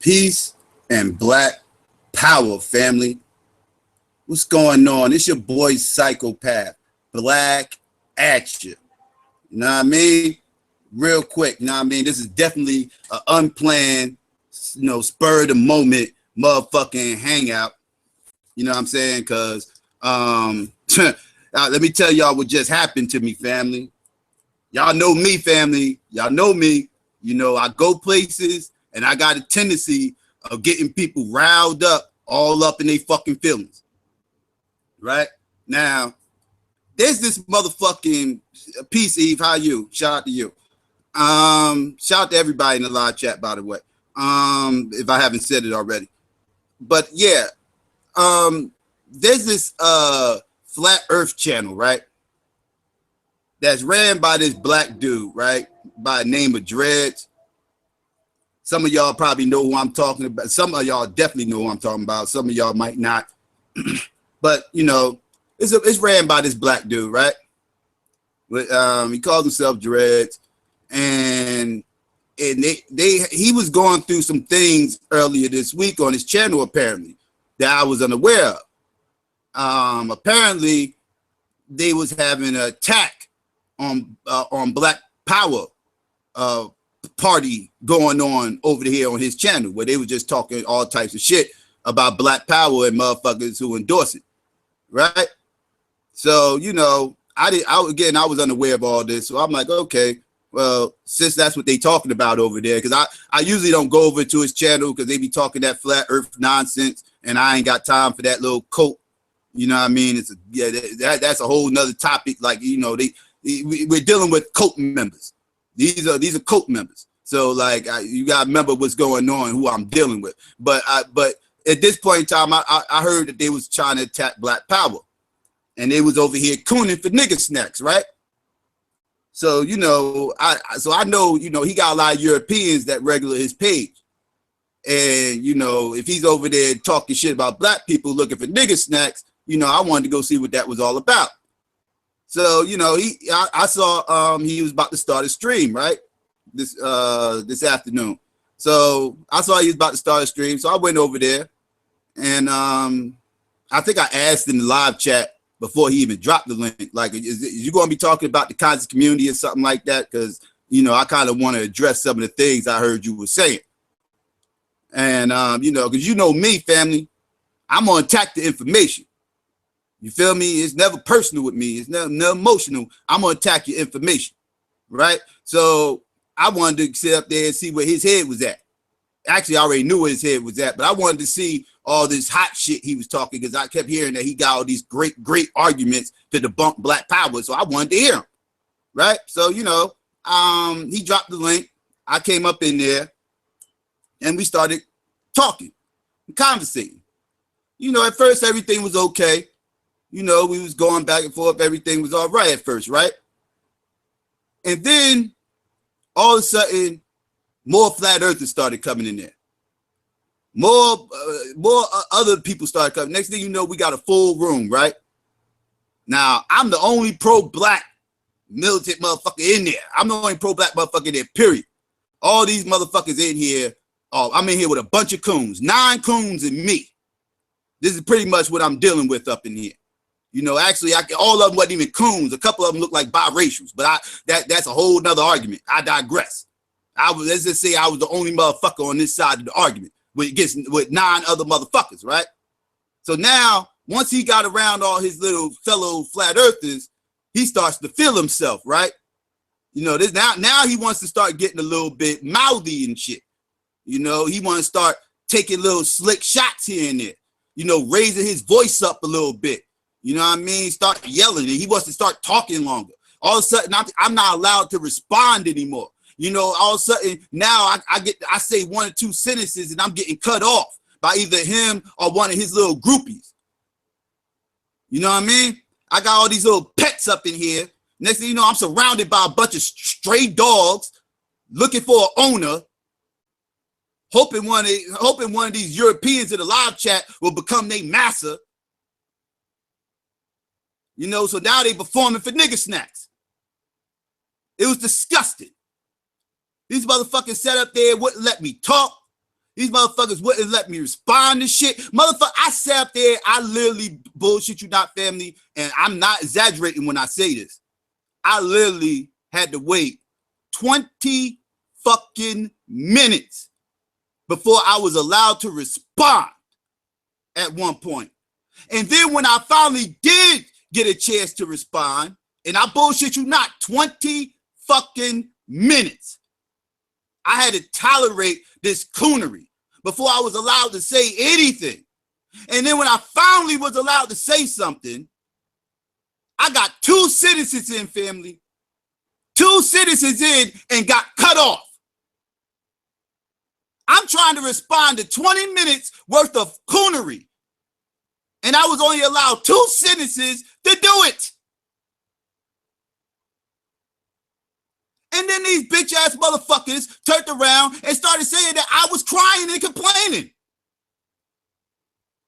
Peace and black power, family. What's going on? It's your boy Psychopath, black at you. You know what I mean? Real quick, you know what I mean? This is definitely an unplanned, spur of the moment motherfucking hangout. You know what I'm saying? Because let me tell y'all what just happened to me, family. Y'all know me, family. Y'all know me. You know, I go places and I got a tendency of getting people riled up, all up in their fucking feelings. Right? Now, there's this motherfucking Peace, Eve. How you? Shout out to you. Shout out to everybody in the live chat, by the way. If I haven't said it already. But yeah, there's this Flat Earth channel, right? That's ran by this black dude, right? By the name of Dreads. Some of y'all probably know who I'm talking about. Some of y'all definitely know who I'm talking about. Some of y'all might not. But, you know, it's ran by this black dude, right? But, he calls himself Dreads. And he was going through some things earlier this week on his channel, apparently, that I was unaware of. Apparently, they was having an attack on Black Power party going on over here on his channel, where they were just talking all types of shit about Black Power and motherfuckers who endorse it, right? So, you know, I was unaware of all this, so I'm like, okay, well, since that's what they talking about over there, because I usually don't go over to his channel because they be talking that flat earth nonsense, and I ain't got time for that little cult. You know what I mean? That's a whole nother topic. Like, you know, we're dealing with cult members. These are cult members. So like, you gotta remember what's going on, who I'm dealing with. But at this point in time, I heard that they was trying to attack Black Power, and they was over here cooning for nigga snacks, right? So, you know, I know, you know, he got a lot of Europeans that regular his page. And, you know, if he's over there talking shit about black people looking for nigga snacks, you know, I wanted to go see what that was all about. So, you know, I saw he was about to start a stream, right? This afternoon. So I saw he was about to start a stream. So I went over there, and I think I asked in the live chat before he even dropped the link, like, is you going to be talking about the conscious community or something like that? Because, you know, I kind of want to address some of the things I heard you were saying. And, you know, because you know me, family, I'm going to attack the information. You feel me? It's never personal with me. It's never emotional. I'm going to attack your information, right? So I wanted to sit up there and see where his head was at. Actually, I already knew where his head was at, but I wanted to see all this hot shit he was talking, because I kept hearing that he got all these great arguments to debunk Black Power. So I wanted to hear him, right? So, you know, he dropped the link. I came up in there, and we started talking, conversating. You know, at first everything was okay. You know, we was going back and forth. Everything was all right at first, right? And then all of a sudden, more flat earthers started coming in there. More other people started coming. Next thing you know, we got a full room, right? Now, I'm the only pro-black militant motherfucker in there. I'm the only pro-black motherfucker in there, period. All these motherfuckers in here, I'm in here with a bunch of coons, 9 coons and me. This is pretty much what I'm dealing with up in here. You know, actually, all of them wasn't even coons. A couple of them look like biracials, but that's a whole nother argument. I digress. Let's just say I was the only motherfucker on this side of the argument with 9 other motherfuckers, right? So now, once he got around all his little fellow flat earthers, he starts to feel himself, right? You know, now he wants to start getting a little bit mouthy and shit. You know, he wants to start taking little slick shots here and there, you know, raising his voice up a little bit. You know what I mean? Start yelling, and he wants to start talking longer. All of a sudden, I'm not allowed to respond anymore. You know, all of a sudden now I say 1 or 2 sentences and I'm getting cut off by either him or one of his little groupies. You know what I mean? I got all these little pets up in here. Next thing you know, I'm surrounded by a bunch of stray dogs looking for an owner, hoping one of these Europeans in the live chat will become their master. You know, so now they performing for nigga snacks. It was disgusting. These motherfuckers sat up there, wouldn't let me talk. These motherfuckers wouldn't let me respond to shit. Motherfucker, I sat up there, I literally, bullshit you not, family, and I'm not exaggerating when I say this. I literally had to wait 20 fucking minutes before I was allowed to respond at one point. And then when I finally did get a chance to respond, and I bullshit you not, 20 fucking minutes, I had to tolerate this coonery before I was allowed to say anything. And then when I finally was allowed to say something, I got 2 sentences in, family. 2 sentences in and got cut off. I'm trying to respond to 20 minutes worth of coonery. And I was only allowed 2 sentences to do it. And then these bitch ass motherfuckers turned around and started saying that I was crying and complaining.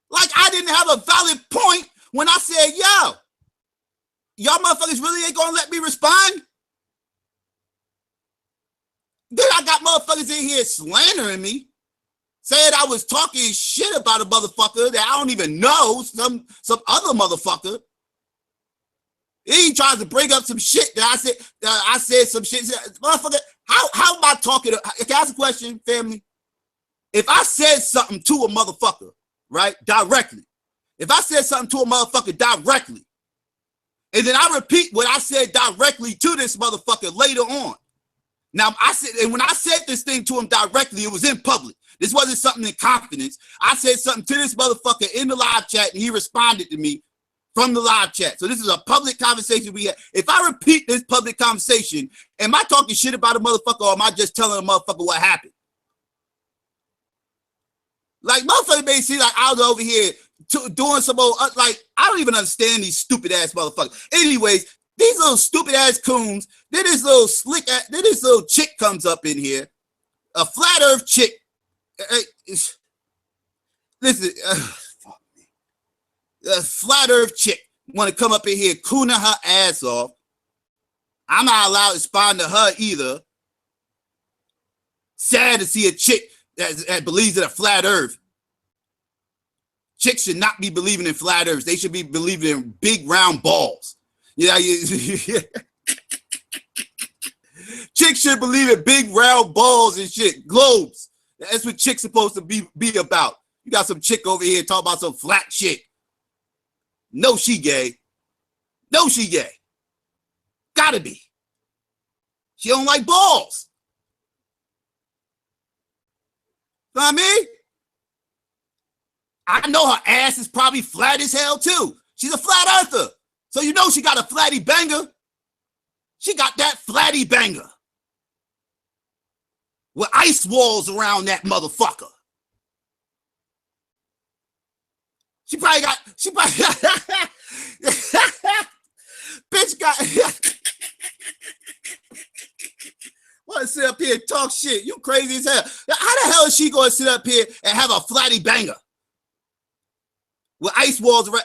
Like I didn't have a valid point when I said, yo, y'all motherfuckers really ain't gonna let me respond? Then I got motherfuckers in here slandering me, saying I was talking shit about a motherfucker that I don't even know, some other motherfucker. He tries to bring up some shit that I said some shit. Motherfucker, how am I talking? Can I ask a question, family? If I said something to a motherfucker, right, directly, if I said something to a motherfucker directly, and then I repeat what I said directly to this motherfucker later on. Now, and when I said this thing to him directly, it was in public. This wasn't something in confidence. I said something to this motherfucker in the live chat, and he responded to me from the live chat. So this is a public conversation we had. If I repeat this public conversation, am I talking shit about a motherfucker, or am I just telling a motherfucker what happened? Like, motherfucker may see like I was over here doing some old, like, I don't even understand these stupid ass motherfuckers. Anyways, these little stupid ass coons, then this little then this little chick comes up in here, a flat earth chick. Listen, a flat earth chick want to come up in here cooning her ass off. I'm not allowed to respond to her either. Sad to see a chick that believes in a flat earth. Chicks should not be believing in flat earth. They should be believing in big round balls. Yeah, chicks should believe in big round balls and shit, globes. That's what chicks supposed to be about. You got some chick over here talking about some flat shit. No, she gay. No, she gay. Gotta be. She don't like balls. You know what I mean? I know her ass is probably flat as hell too. She's a flat earther. So you know she got a flatty banger. She got that flatty banger with ice walls around that motherfucker. She probably bitch got want to sit up here and talk shit. You crazy as hell. How the hell is she going to sit up here and have a flatty banger with ice walls around?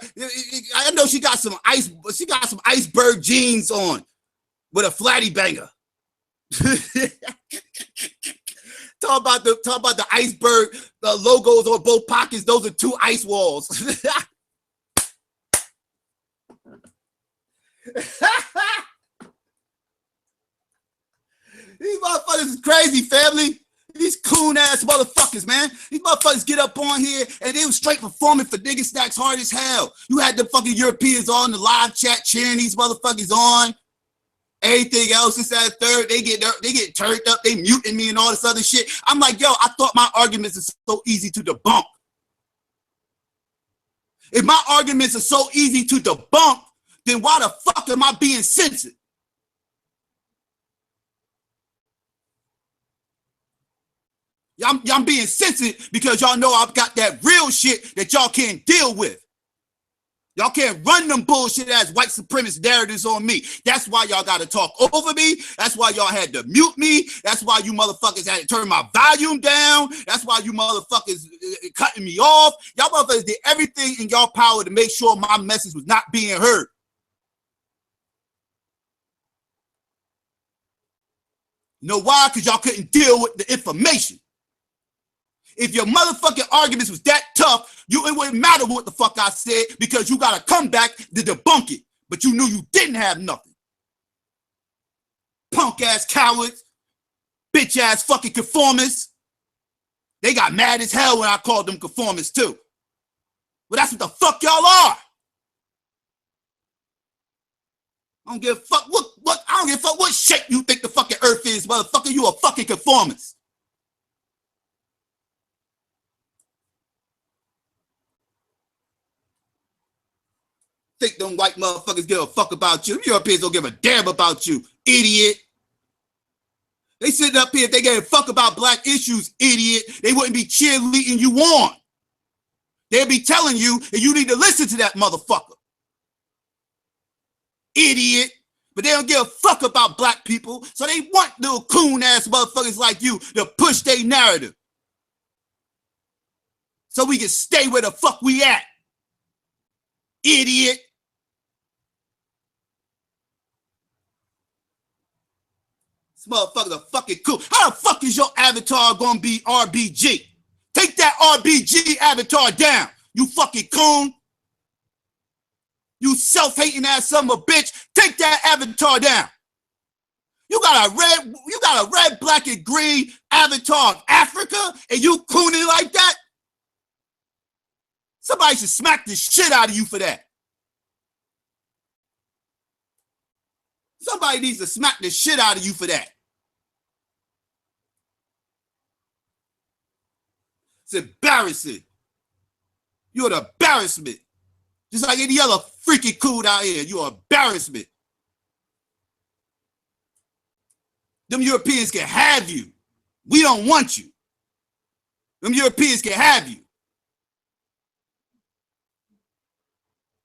I know she got some iceberg jeans on with a flatty banger. Talk about the iceberg, the logos on both pockets. Those are 2 ice walls. These motherfuckers is crazy, family. These coon ass motherfuckers, man. These motherfuckers get up on here and they was straight performing for nigga stacks hard as hell. You had the fucking Europeans on the live chat cheering these motherfuckers on. Everything else is that third. They get turned up. They muting me and all this other shit. I'm like, yo, I thought my arguments are so easy to debunk. If my arguments are so easy to debunk, then why the fuck am I being censored? Y'all being censored because y'all know I've got that real shit that y'all can't deal with. Y'all can't run them bullshit ass white supremacist narratives on me. That's why y'all got to talk over me. That's why y'all had to mute me. That's why you motherfuckers had to turn my volume down. That's why you motherfuckers cutting me off. Y'all motherfuckers did everything in y'all power to make sure my message was not being heard. You know why? Because y'all couldn't deal with the information. If your motherfucking arguments was that tough, it wouldn't matter what the fuck I said because you got to come back to debunk it. But you knew you didn't have nothing. Punk ass cowards, bitch ass fucking conformists. They got mad as hell when I called them conformists too. But that's what the fuck y'all are. I don't give a fuck I don't give a fuck what shape you think the fucking earth is, motherfucker. You a fucking conformist. Think them white motherfuckers give a fuck about you. Europeans don't give a damn about you, idiot. They sitting up here, if they gave a fuck about black issues, idiot, they wouldn't be cheerleading you on. They'd be telling you that you need to listen to that motherfucker. Idiot. But they don't give a fuck about black people, so they want little coon ass motherfuckers like you to push their narrative. So we can stay where the fuck we at. Idiot. This motherfucker's a fucking cool. How the fuck is your avatar gonna be RBG? Take that RBG avatar down, you fucking coon. You self-hating ass son of a bitch. Take that avatar down. You got a red, black, and green avatar of Africa, and you cooning like that? Somebody should smack the shit out of you for that. Somebody needs to smack the shit out of you for that. It's embarrassing. You're an embarrassment. Just like any other freaking coon out here. You're an embarrassment. Them Europeans can have you. We don't want you. Them Europeans can have you.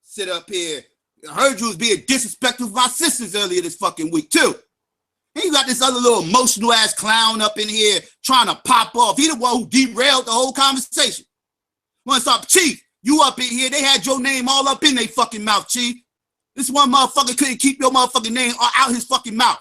Sit up here. I heard you was being disrespectful to my sisters earlier this fucking week, too. And you got this other little emotional ass clown up in here trying to pop off. He the one who derailed the whole conversation. Want to stop, Chief? You up in here, they had your name all up in their fucking mouth, Chief. This one motherfucker couldn't keep your motherfucking name out his fucking mouth.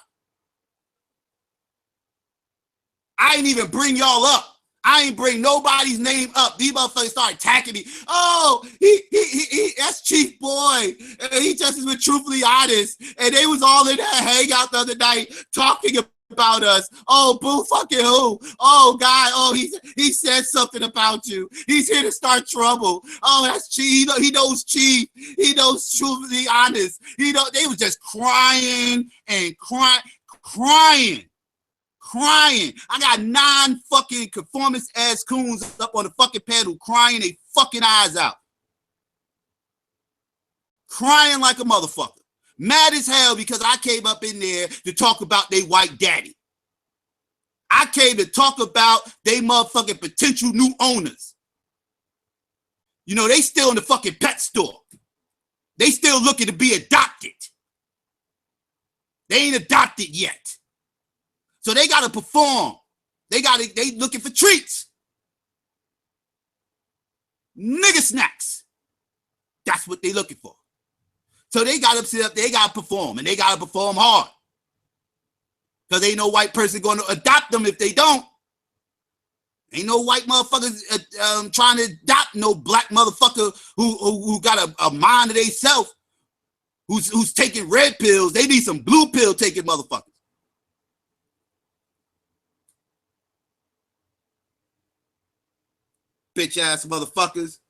I ain't even bring y'all up. I ain't bring nobody's name up. These motherfuckers started attacking me. Oh, he that's Chief Boy. He just was truthfully honest. And they was all in that hangout the other night talking about us. Oh, boo fucking who? Oh, God. Oh, he said something about you. He's here to start trouble. Oh, that's Chief. He knows Chief. He knows truthfully honest. They was just crying and crying. I got 9 fucking conformist ass coons up on the fucking panel crying their fucking eyes out. Crying like a motherfucker. Mad as hell because I came up in there to talk about they white daddy. I came to talk about they motherfucking potential new owners. You know, they still in the fucking pet store. They still looking to be adopted. They ain't adopted yet. So they got to perform. They looking for treats. Nigga snacks. That's what they looking for. So they got to sit up, they got to perform, and they got to perform hard. Because ain't no white person going to adopt them if they don't. Ain't no white motherfuckers trying to adopt no black motherfucker who got a mind of theyself, who's taking red pills. They need some blue pill taking motherfuckers. Bitch ass motherfuckers.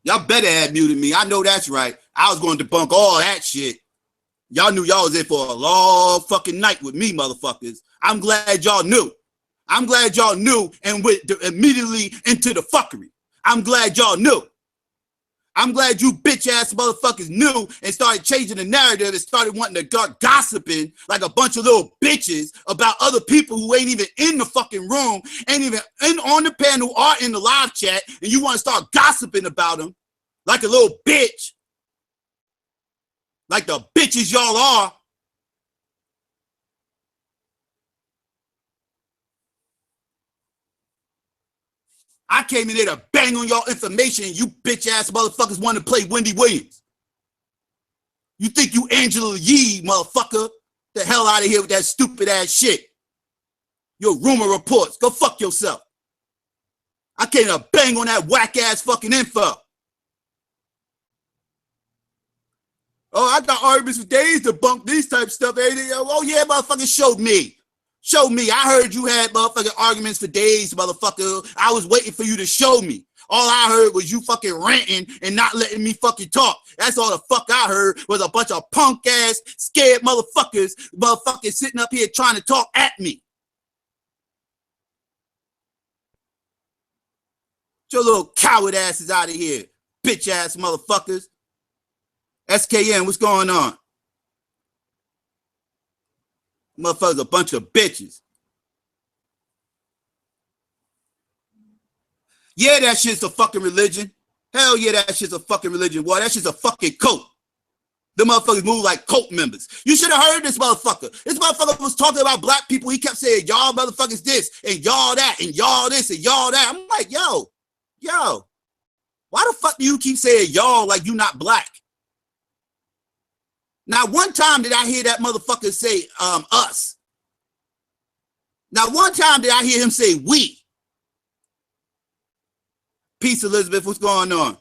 Y'all better have muted me. I know that's right. I was going to debunk all that shit. Y'all knew y'all was in for a long fucking night with me, motherfuckers. I'm glad y'all knew. I'm glad y'all knew and went immediately into the fuckery. I'm glad y'all knew. I'm glad you bitch ass motherfuckers knew and started changing the narrative and started wanting to start gossiping like a bunch of little bitches about other people who ain't even in the fucking room, ain't even on the panel or in the live chat, and you want to start gossiping about them like a little bitch. Like the bitches y'all are. I came in there to bang on y'all information and you bitch ass motherfuckers want to play Wendy Williams. You think you Angela Yee, motherfucker? The hell out of here with that stupid ass shit. Your rumor reports. Go fuck yourself. I came to bang on that whack ass fucking info. Oh, I got arguments for days to bunk these type of stuff. Oh yeah, motherfucker, show me. Show me. I heard you had motherfucking arguments for days, motherfucker. I was waiting for you to show me. All I heard was you fucking ranting and not letting me fucking talk. That's all the fuck I heard was a bunch of punk ass, scared motherfuckers sitting up here trying to talk at me. Get your little coward asses out of here, bitch ass motherfuckers. SKN, what's going on? Motherfuckers a bunch of bitches. Yeah, that shit's a fucking religion. Hell yeah, that shit's a fucking religion. Boy, that shit's a fucking cult. The motherfuckers move like cult members. You should have heard this motherfucker. This motherfucker was talking about black people. He kept saying, y'all motherfuckers this, and y'all that, and y'all this, and y'all that. I'm like, yo, why the fuck do you keep saying y'all like you not black? Now, one time did I hear that motherfucker say us. Now, one time did I hear him say we. Peace, Elizabeth, what's going on?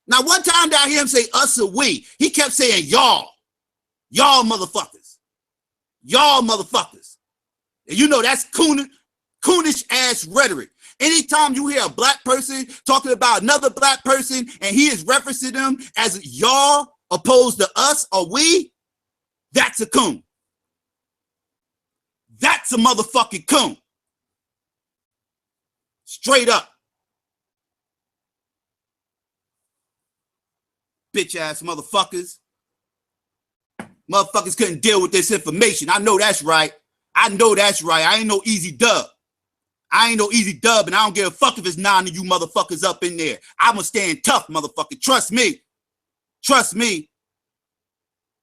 Now, one time did I hear him say us or we. He kept saying y'all. Y'all motherfuckers. Y'all motherfuckers. And you know that's coonish ass rhetoric. Anytime you hear a black person talking about another black person and he is referencing them as y'all opposed to us or we, that's a coon. That's a motherfucking coon. Straight up. Bitch ass motherfuckers. Motherfuckers couldn't deal with this information. I know that's right. I know that's right. I ain't no easy dub. I ain't no easy dub, and I don't give a fuck if it's 9 of you motherfuckers up in there. I'm gonna stand tough, motherfucker. Trust me. Trust me.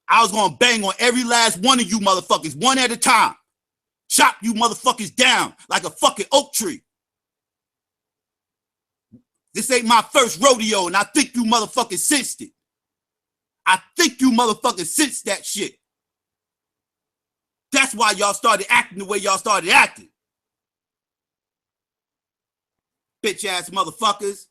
I was gonna bang on every last one of you motherfuckers, one at a time. Chop you motherfuckers down like a fucking oak tree. This ain't my first rodeo, and I think you motherfuckers sensed it. I think you motherfuckers sensed that shit. That's why y'all started acting the way y'all started acting. Bitch ass motherfuckers.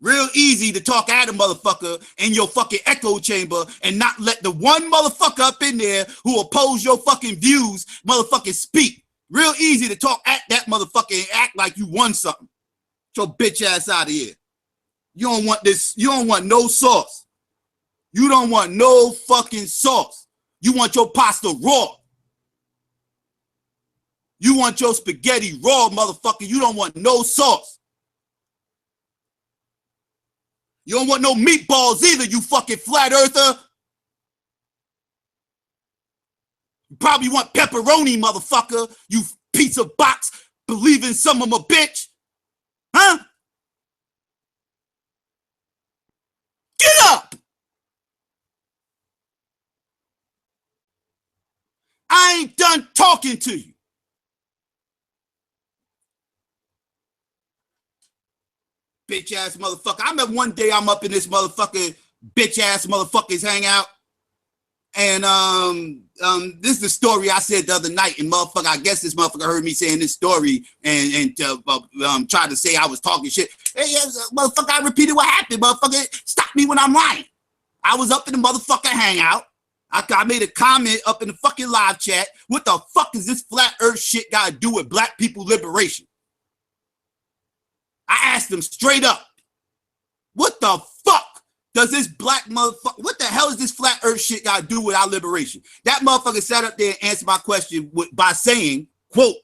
Real easy to talk at a motherfucker in your fucking echo chamber and not let the one motherfucker up in there who oppose your fucking views motherfucking speak. Real easy to talk at that motherfucker and act like you won something. Get your bitch ass out of here. You don't want this. You don't want no sauce. You don't want no fucking sauce. You want your pasta raw. You want your spaghetti raw, motherfucker. You don't want no sauce. You don't want no meatballs either, you fucking flat earther. You probably want pepperoni, motherfucker. You pizza box believing some of them a bitch. Huh? Get up! I ain't done talking to you. Bitch ass motherfucker. I remember one day I'm up in this motherfucker, bitch ass motherfuckers hangout. And this is the story I said the other night. And motherfucker, I guess this motherfucker heard me saying this story and tried to say I was talking shit. Hey, motherfucker, I repeated what happened. Motherfucker, stop me when I'm lying. I was up in the motherfucker hangout. I made a comment up in the fucking live chat. What the fuck is this flat earth shit got to do with black people liberation? I asked them straight up, what the fuck does this black motherfucker, what the hell is this flat earth shit got to do with our liberation? That motherfucker sat up there and answered my question by saying, quote,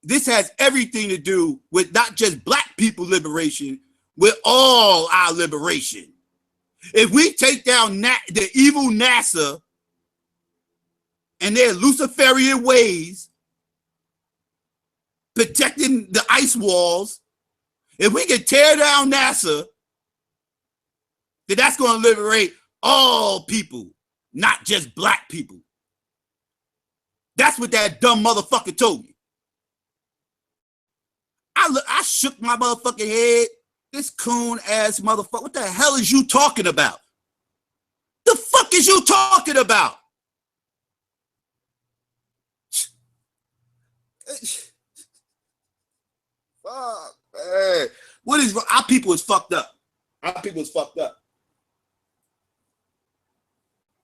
this has everything to do with not just black people liberation, with all our liberation. If we take down the evil NASA and their Luciferian ways, protecting the ice walls, if we can tear down NASA, then that's going to liberate all people, not just black people. That's what that dumb motherfucker told me. I shook my motherfucking head. This coon ass motherfucker, what the hell is you talking about? The fuck is you talking about? Fuck, man. What is our people is fucked up? Our people is fucked up.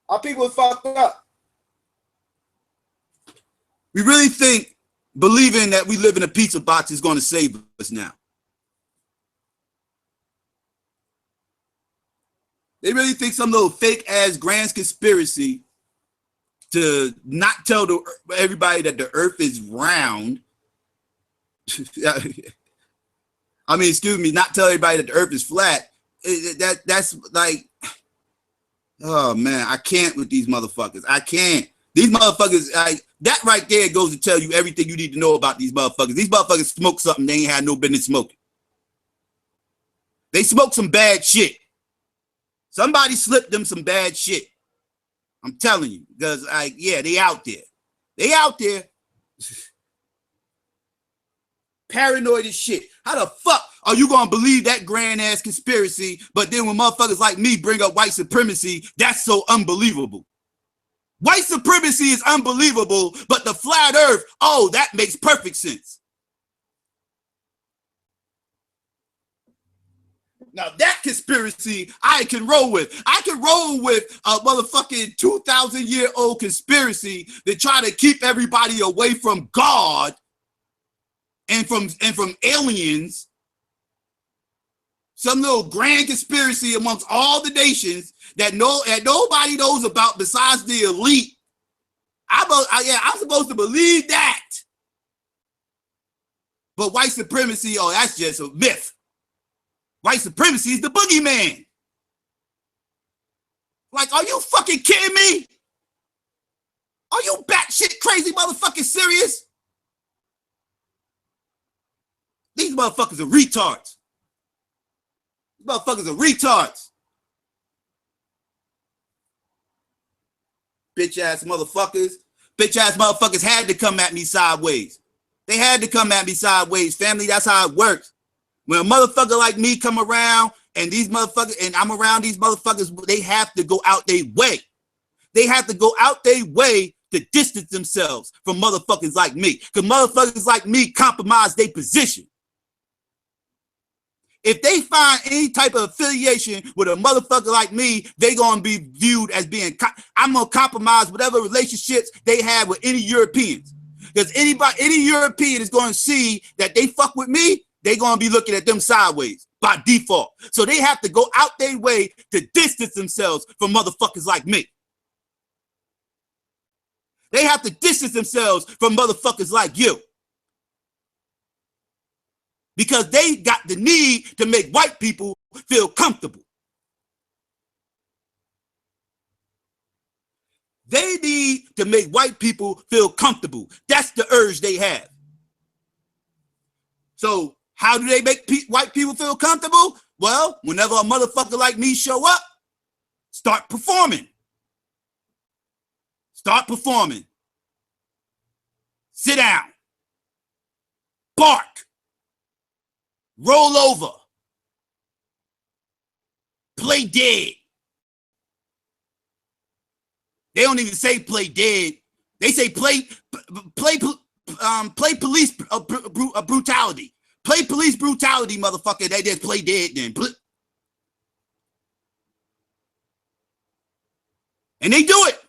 Our people is fucked up. We really think believing that we live in a pizza box is going to save us now. They really think some little fake ass grand conspiracy to not tell everybody that the earth is round. I mean, excuse me, not tell everybody that the earth is flat. That's like, oh man, I can't with these motherfuckers. I can't. These motherfuckers, that right there goes to tell you everything you need to know about these motherfuckers. These motherfuckers smoke something they ain't had no business smoking. They smoke some bad shit. Somebody slipped them some bad shit. I'm telling you, because yeah, they out there. They out there. Paranoid as shit. How the fuck are you gonna believe that grand ass conspiracy? But then when motherfuckers like me bring up white supremacy, that's so unbelievable. White supremacy is unbelievable, but the flat earth, oh, that makes perfect sense. Now that conspiracy I can roll with. I can roll with a motherfucking 2,000-year-old conspiracy that try to keep everybody away from God and from aliens. Some little grand conspiracy amongst all the nations that nobody knows about besides the elite. I'm supposed to believe that. But white supremacy, oh, that's just a myth. White supremacy is the boogeyman. Like, are you fucking kidding me? Are you batshit crazy motherfucking serious? These motherfuckers are retards. These motherfuckers are retards. Bitch ass motherfuckers. Bitch ass motherfuckers had to come at me sideways. They had to come at me sideways, family. That's how it works. When a motherfucker like me come around and these motherfuckers, and I'm around these motherfuckers, they have to go out their way. They have to go out their way to distance themselves from motherfuckers like me. Because motherfuckers like me compromise their position. If they find any type of affiliation with a motherfucker like me, they gonna be viewed as being, I'm gonna compromise whatever relationships they have with any Europeans. Because any European is gonna see that they fuck with me, they gonna be looking at them sideways by default. So they have to go out their way to distance themselves from motherfuckers like me. They have to distance themselves from motherfuckers like you. Because they got the need to make white people feel comfortable. They need to make white people feel comfortable. That's the urge they have. So how do they make white people feel comfortable? Well, whenever a motherfucker like me show up, start performing. Start performing. Sit down. Bark. Roll over. Play dead. They don't even say play dead. They say play police brutality. Play police brutality, motherfucker. They just play dead then. And they do it.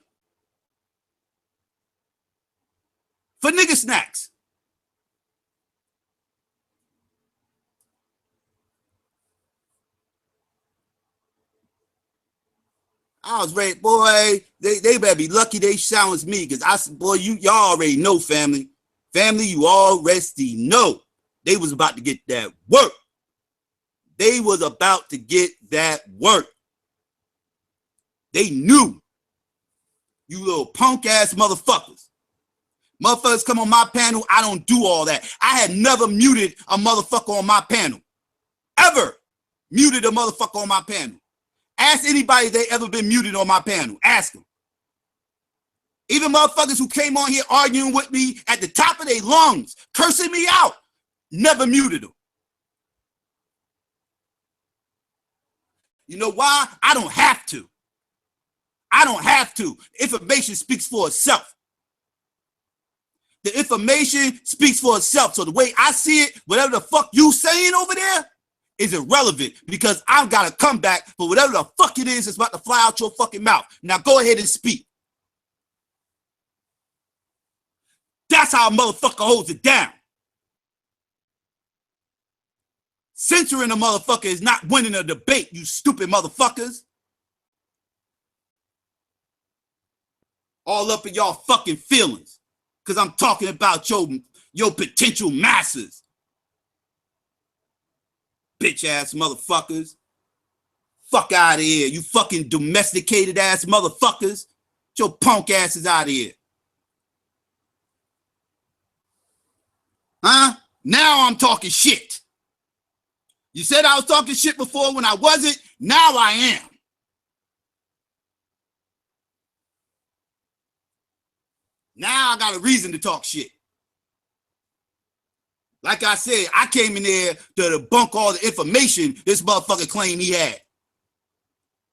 For nigga snacks. I was ready, boy. They better be lucky they challenged me, because y'all already know, family. Family, you already know. They was about to get that work. They was about to get that work. They knew. You little punk ass motherfuckers. Motherfuckers come on my panel, I don't do all that. I had never muted a motherfucker on my panel. Ever muted a motherfucker on my panel. Ask anybody if they ever been muted on my panel. Ask them. Even motherfuckers who came on here arguing with me at the top of their lungs, cursing me out, never muted them. You know why? I don't have to. I don't have to. Information speaks for itself. The information speaks for itself. So the way I see it, whatever the fuck you saying over there is irrelevant because I've got to come back for whatever the fuck it is that's about to fly out your fucking mouth. Now go ahead and speak. That's how a motherfucker holds it down. Censoring a motherfucker is not winning a debate, you stupid motherfuckers. All up in y'all fucking feelings. Because I'm talking about your potential masses. Bitch ass motherfuckers. Fuck out of here, you fucking domesticated ass motherfuckers. Get your punk asses out of here. Huh? Now I'm talking shit. You said I was talking shit before when I wasn't. Now I am. Now I got a reason to talk shit. Like I said, I came in there to debunk all the information this motherfucker claimed he had.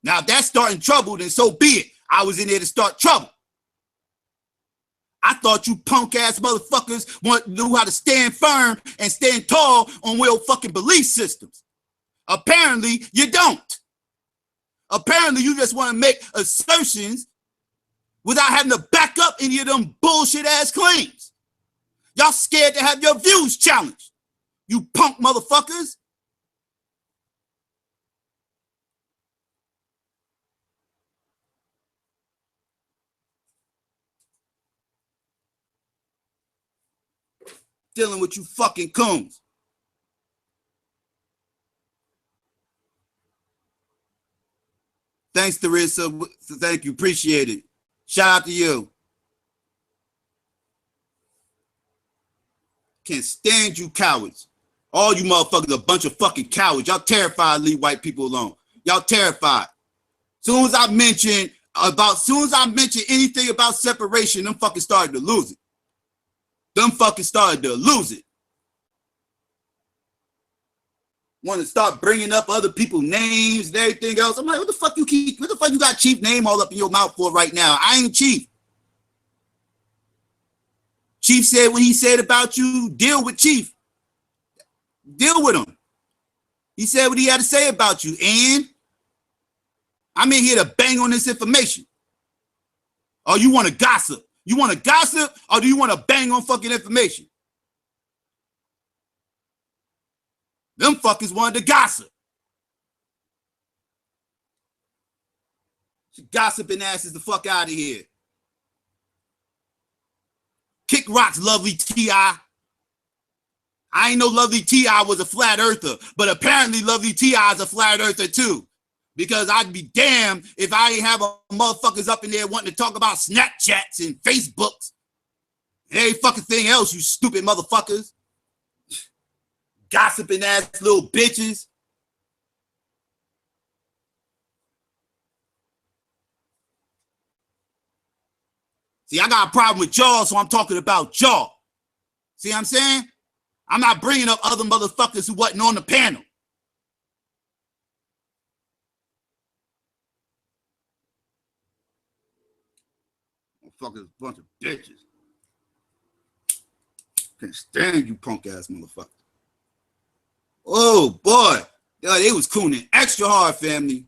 Now if that's starting trouble, then so be it. I was in there to start trouble. I thought you punk ass motherfuckers knew how to stand firm and stand tall on real fucking belief systems. Apparently you don't. Apparently you just want to make assertions without having to back up any of them bullshit ass claims. Y'all scared to have your views challenged. You punk motherfuckers. Dealing with you fucking coons. Thanks, Teresa. Thank you. Appreciate it. Shout out to you. Can't stand you cowards. All you motherfuckers a bunch of fucking cowards. Y'all terrified to leave white people alone. Y'all terrified. Soon as I mention anything about separation, them fucking started to lose it. Them fucking started to lose it. Want to start bringing up other people's names and everything else. I'm like, what the fuck you got Chief name all up in your mouth for right now? I ain't Chief. Chief said what he said about you. Deal with Chief. Deal with him. He said what he had to say about you. And I'm in here to bang on this information. Or you want to gossip? You want to gossip or do you want to bang on fucking information? Them fuckers wanted to gossip. Gossiping asses the fuck out of here. Kick rocks, lovely T.I. I ain't know lovely T.I. was a flat earther, but apparently lovely T.I. is a flat earther too. Because I'd be damned if I ain't have motherfuckers up in there wanting to talk about Snapchats and Facebooks and every fucking thing else, you stupid motherfuckers. Gossiping ass little bitches. See, I got a problem with y'all, so I'm talking about y'all. See what I'm saying? I'm not bringing up other motherfuckers who wasn't on the panel. Motherfuckers, a bunch of bitches. Can't stand you punk ass motherfuckers. Oh boy, they was cooning extra hard, family.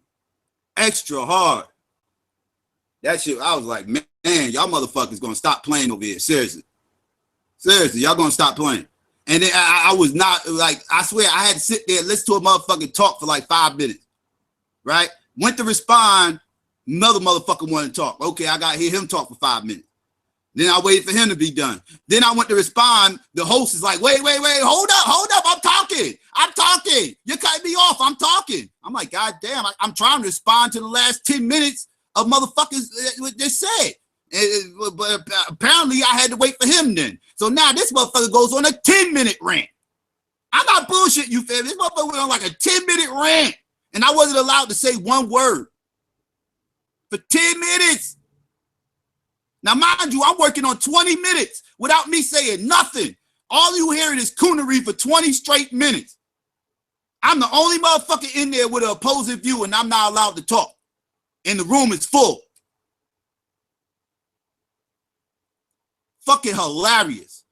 Extra hard. That shit, I was like, man, y'all motherfuckers gonna stop playing over here. Seriously. Seriously, y'all gonna stop playing. And then I was not, like, I swear I had to sit there and listen to a motherfucking talk for like 5 minutes. Right? Went to respond, another motherfucker wanted to talk. Okay, I gotta hear him talk for 5 minutes. Then I waited for him to be done. Then I went to respond. The host is like, wait, hold up, I'm talking. You're cutting me off, I'm talking. I'm like, God damn, I'm trying to respond to the last 10 minutes of motherfuckers what they said. But apparently I had to wait for him then. So now this motherfucker goes on a 10-minute rant. I'm not bullshit you, fam. This motherfucker went on like a 10-minute rant. And I wasn't allowed to say one word. For 10 minutes. Now, mind you, I'm working on 20 minutes without me saying nothing. All you hearing is coonery for 20 straight minutes. I'm the only motherfucker in there with an opposing view, and I'm not allowed to talk. And the room is full. fucking hilarious.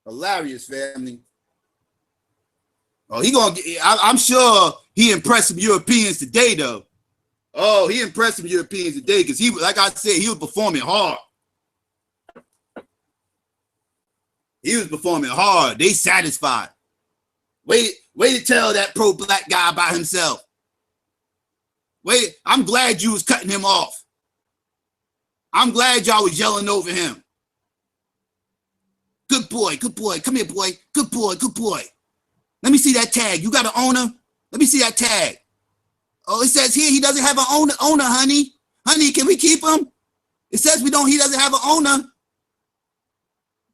Hilarious, family. Oh, he gonna get, I'm sure he impressed some Europeans today, though. Oh, he impressed some Europeans today because he, like I said, he was performing hard. He was performing hard. They satisfied. Wait to tell that pro-black guy about himself. Wait, I'm glad you was cutting him off. I'm glad y'all was yelling over him. Good boy, good boy. Come here, boy. Good boy, good boy. Let me see that tag. You got an owner? Let me see that tag. Oh, it says here he doesn't have an owner, honey. Honey, can we keep him? It says he doesn't have an owner.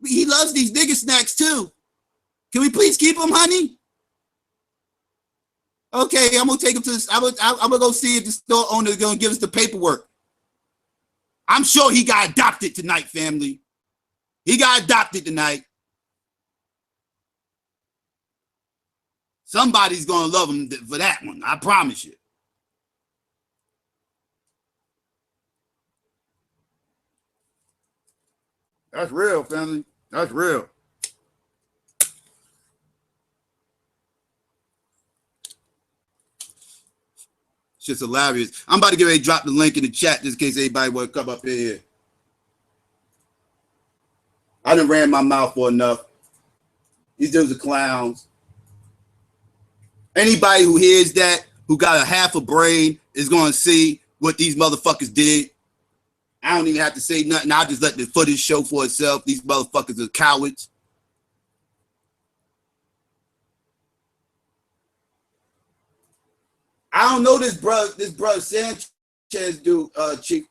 He loves these nigga snacks too. Can we please keep him, honey? Okay, I'm gonna take him to this. I'm gonna go see if the store owner is gonna give us the paperwork. I'm sure he got adopted tonight, family. He got adopted tonight. Somebody's gonna love him for that one. I promise you. That's real, family. That's real. It's just hilarious. I'm about to get ready to drop the link in the chat just in case anybody want to come up in here. I done ran my mouth for enough. These dudes are clowns. Anybody who hears that, who got a half a brain, is going to see what these motherfuckers did. I don't even have to say nothing. I'll just let the footage show for itself. These motherfuckers are cowards. I don't know this brother Sanchez dude, Chief.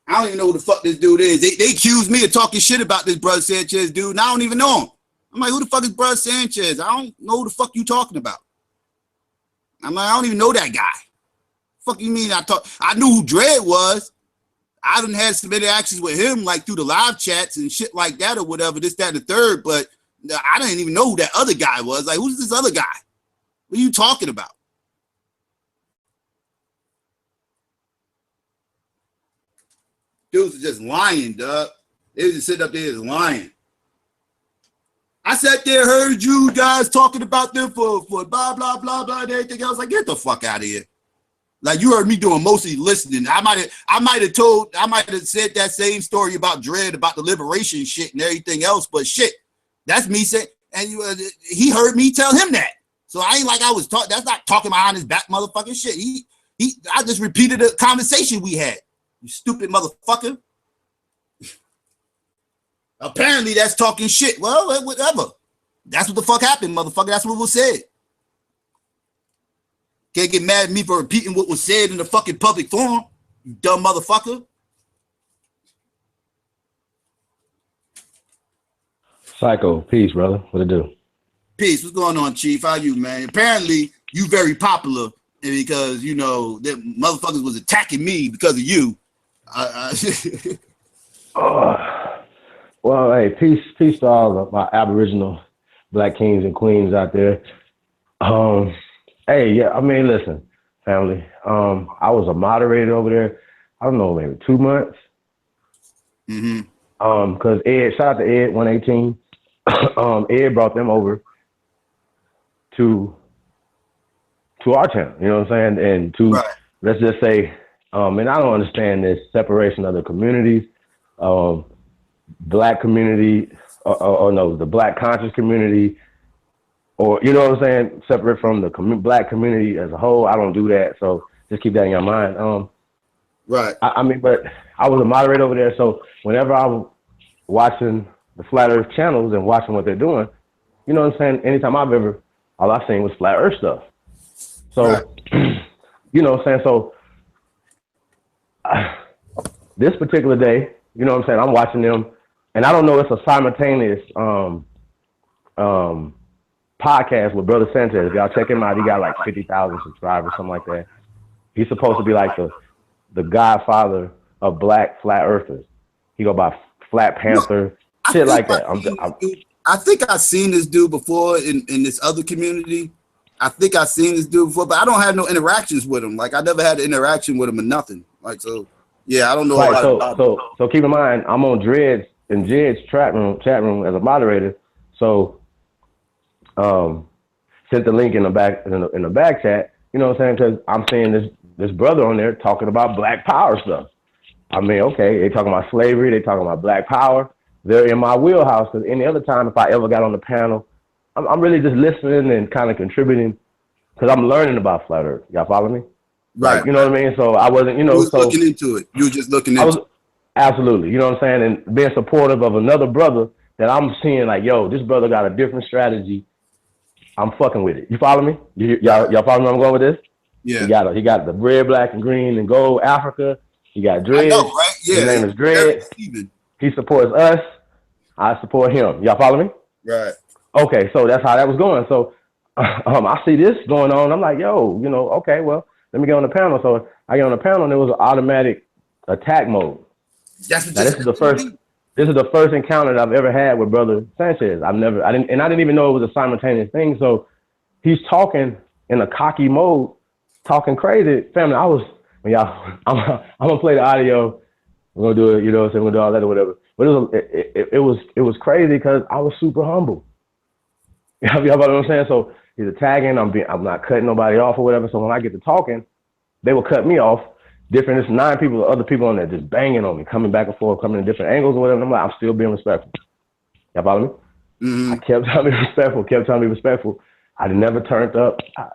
I don't even know who the fuck this dude is. They accuse me of talking shit about this brother Sanchez dude, and I don't even know him. I'm like, who the fuck is brother Sanchez? I don't know who the fuck you talking about. I'm like, I don't even know that guy. Fuck you mean I knew who Dredd was. I done had some interactions with him like through the live chats and shit like that or whatever, this, that, and the third, but I didn't even know who that other guy was. Like, who's this other guy? What are you talking about? Dudes are just lying, dog. They was just sitting up there just lying. I sat there, heard you guys talking about them for blah, blah, blah, blah, and everything else. Like, get the fuck out of here. Like, you heard me doing mostly listening. I might have said that same story about Dredd, about the liberation shit and everything else, but shit, that's me saying, and he heard me tell him that. So I ain't like I was talking, that's not talking behind his back, motherfucking shit. I just repeated the conversation we had. You stupid motherfucker. Apparently that's talking shit. Well, whatever. That's what the fuck happened, motherfucker. That's what was said. Can't get mad at me for repeating what was said in the fucking public forum, you dumb motherfucker. Psycho, peace, brother. What it do? Peace. What's going on, Chief? How you, man? Apparently, you very popular because, you know, that motherfuckers was attacking me because of you. Well, hey, peace to all of my Aboriginal Black kings and queens out there. Hey, yeah, I mean, listen, family. I was a moderator over there. I don't know, maybe 2 months. Because Ed, shout out to Ed 118. Ed brought them over to our channel. You know what I'm saying? And to right. Let's just say, and I don't understand this separation of the communities, Black community, or no, the Black conscious community. Or, you know what I'm saying, separate from the Black community as a whole. I don't do that, so just keep that in your mind. Right. I mean, but I was a moderator over there, so whenever I was watching the Flat Earth channels and watching what they're doing, you know what I'm saying, anytime all I've seen was Flat Earth stuff. So, right. You know what I'm saying, so this particular day, you know what I'm saying, I'm watching them, and I don't know, it's a simultaneous podcast with Brother Sanchez. If y'all check him out, he got like 50,000 subscribers, something like that. He's supposed to be like the godfather of Black flat earthers. He go by Flat Panther, shit like that. I think I've seen this dude before in this other community. I think I've seen this dude before, but I don't have no interactions with him. Like I never had an interaction with him or nothing. Like so, yeah, I don't know. Right. So keep in mind, I'm on Dreads in Jed's chat room as a moderator. So, sent the link in the back chat. You know what I'm saying? Because I'm seeing this brother on there talking about Black Power stuff. I mean, okay, they talking about slavery, they talking about Black Power. They're in my wheelhouse. Because any other time, if I ever got on the panel, I'm really just listening and kind of contributing because I'm learning about flat Earth. Y'all follow me? Right. Like, you know what I mean? So I wasn't, you know, looking into it. You were just looking into it. Absolutely. You know what I'm saying? And being supportive of another brother that I'm seeing like, yo, this brother got a different strategy. I'm fucking with it. You follow me? Y'all follow me where I'm going with this? Yeah. He got the red, black, and green and gold Africa. He got Dread. I know, right? Yeah. His name is Dread. He supports us. I support him. Y'all follow me? Right. Okay, so that's how that was going. So I see this going on. I'm like, yo, you know, okay, well, let me get on the panel. So I get on the panel and it was an automatic attack mode. This is the first encounter that I've ever had with Brother Sanchez. I didn't even know it was a simultaneous thing. So he's talking in a cocky mode, talking crazy. Family, I'm gonna play the audio. We're gonna do it, you know, so we're gonna do all that or whatever. But it was crazy because I was super humble. You know what I'm saying? So he's attacking. I'm not cutting nobody off or whatever. So when I get to talking, they will cut me off. There's 9 people, other people on there just banging on me, coming back and forth, coming in different angles or whatever. And I'm still being respectful. Y'all follow me? Mm-hmm. I kept trying to be respectful. I never turned up. I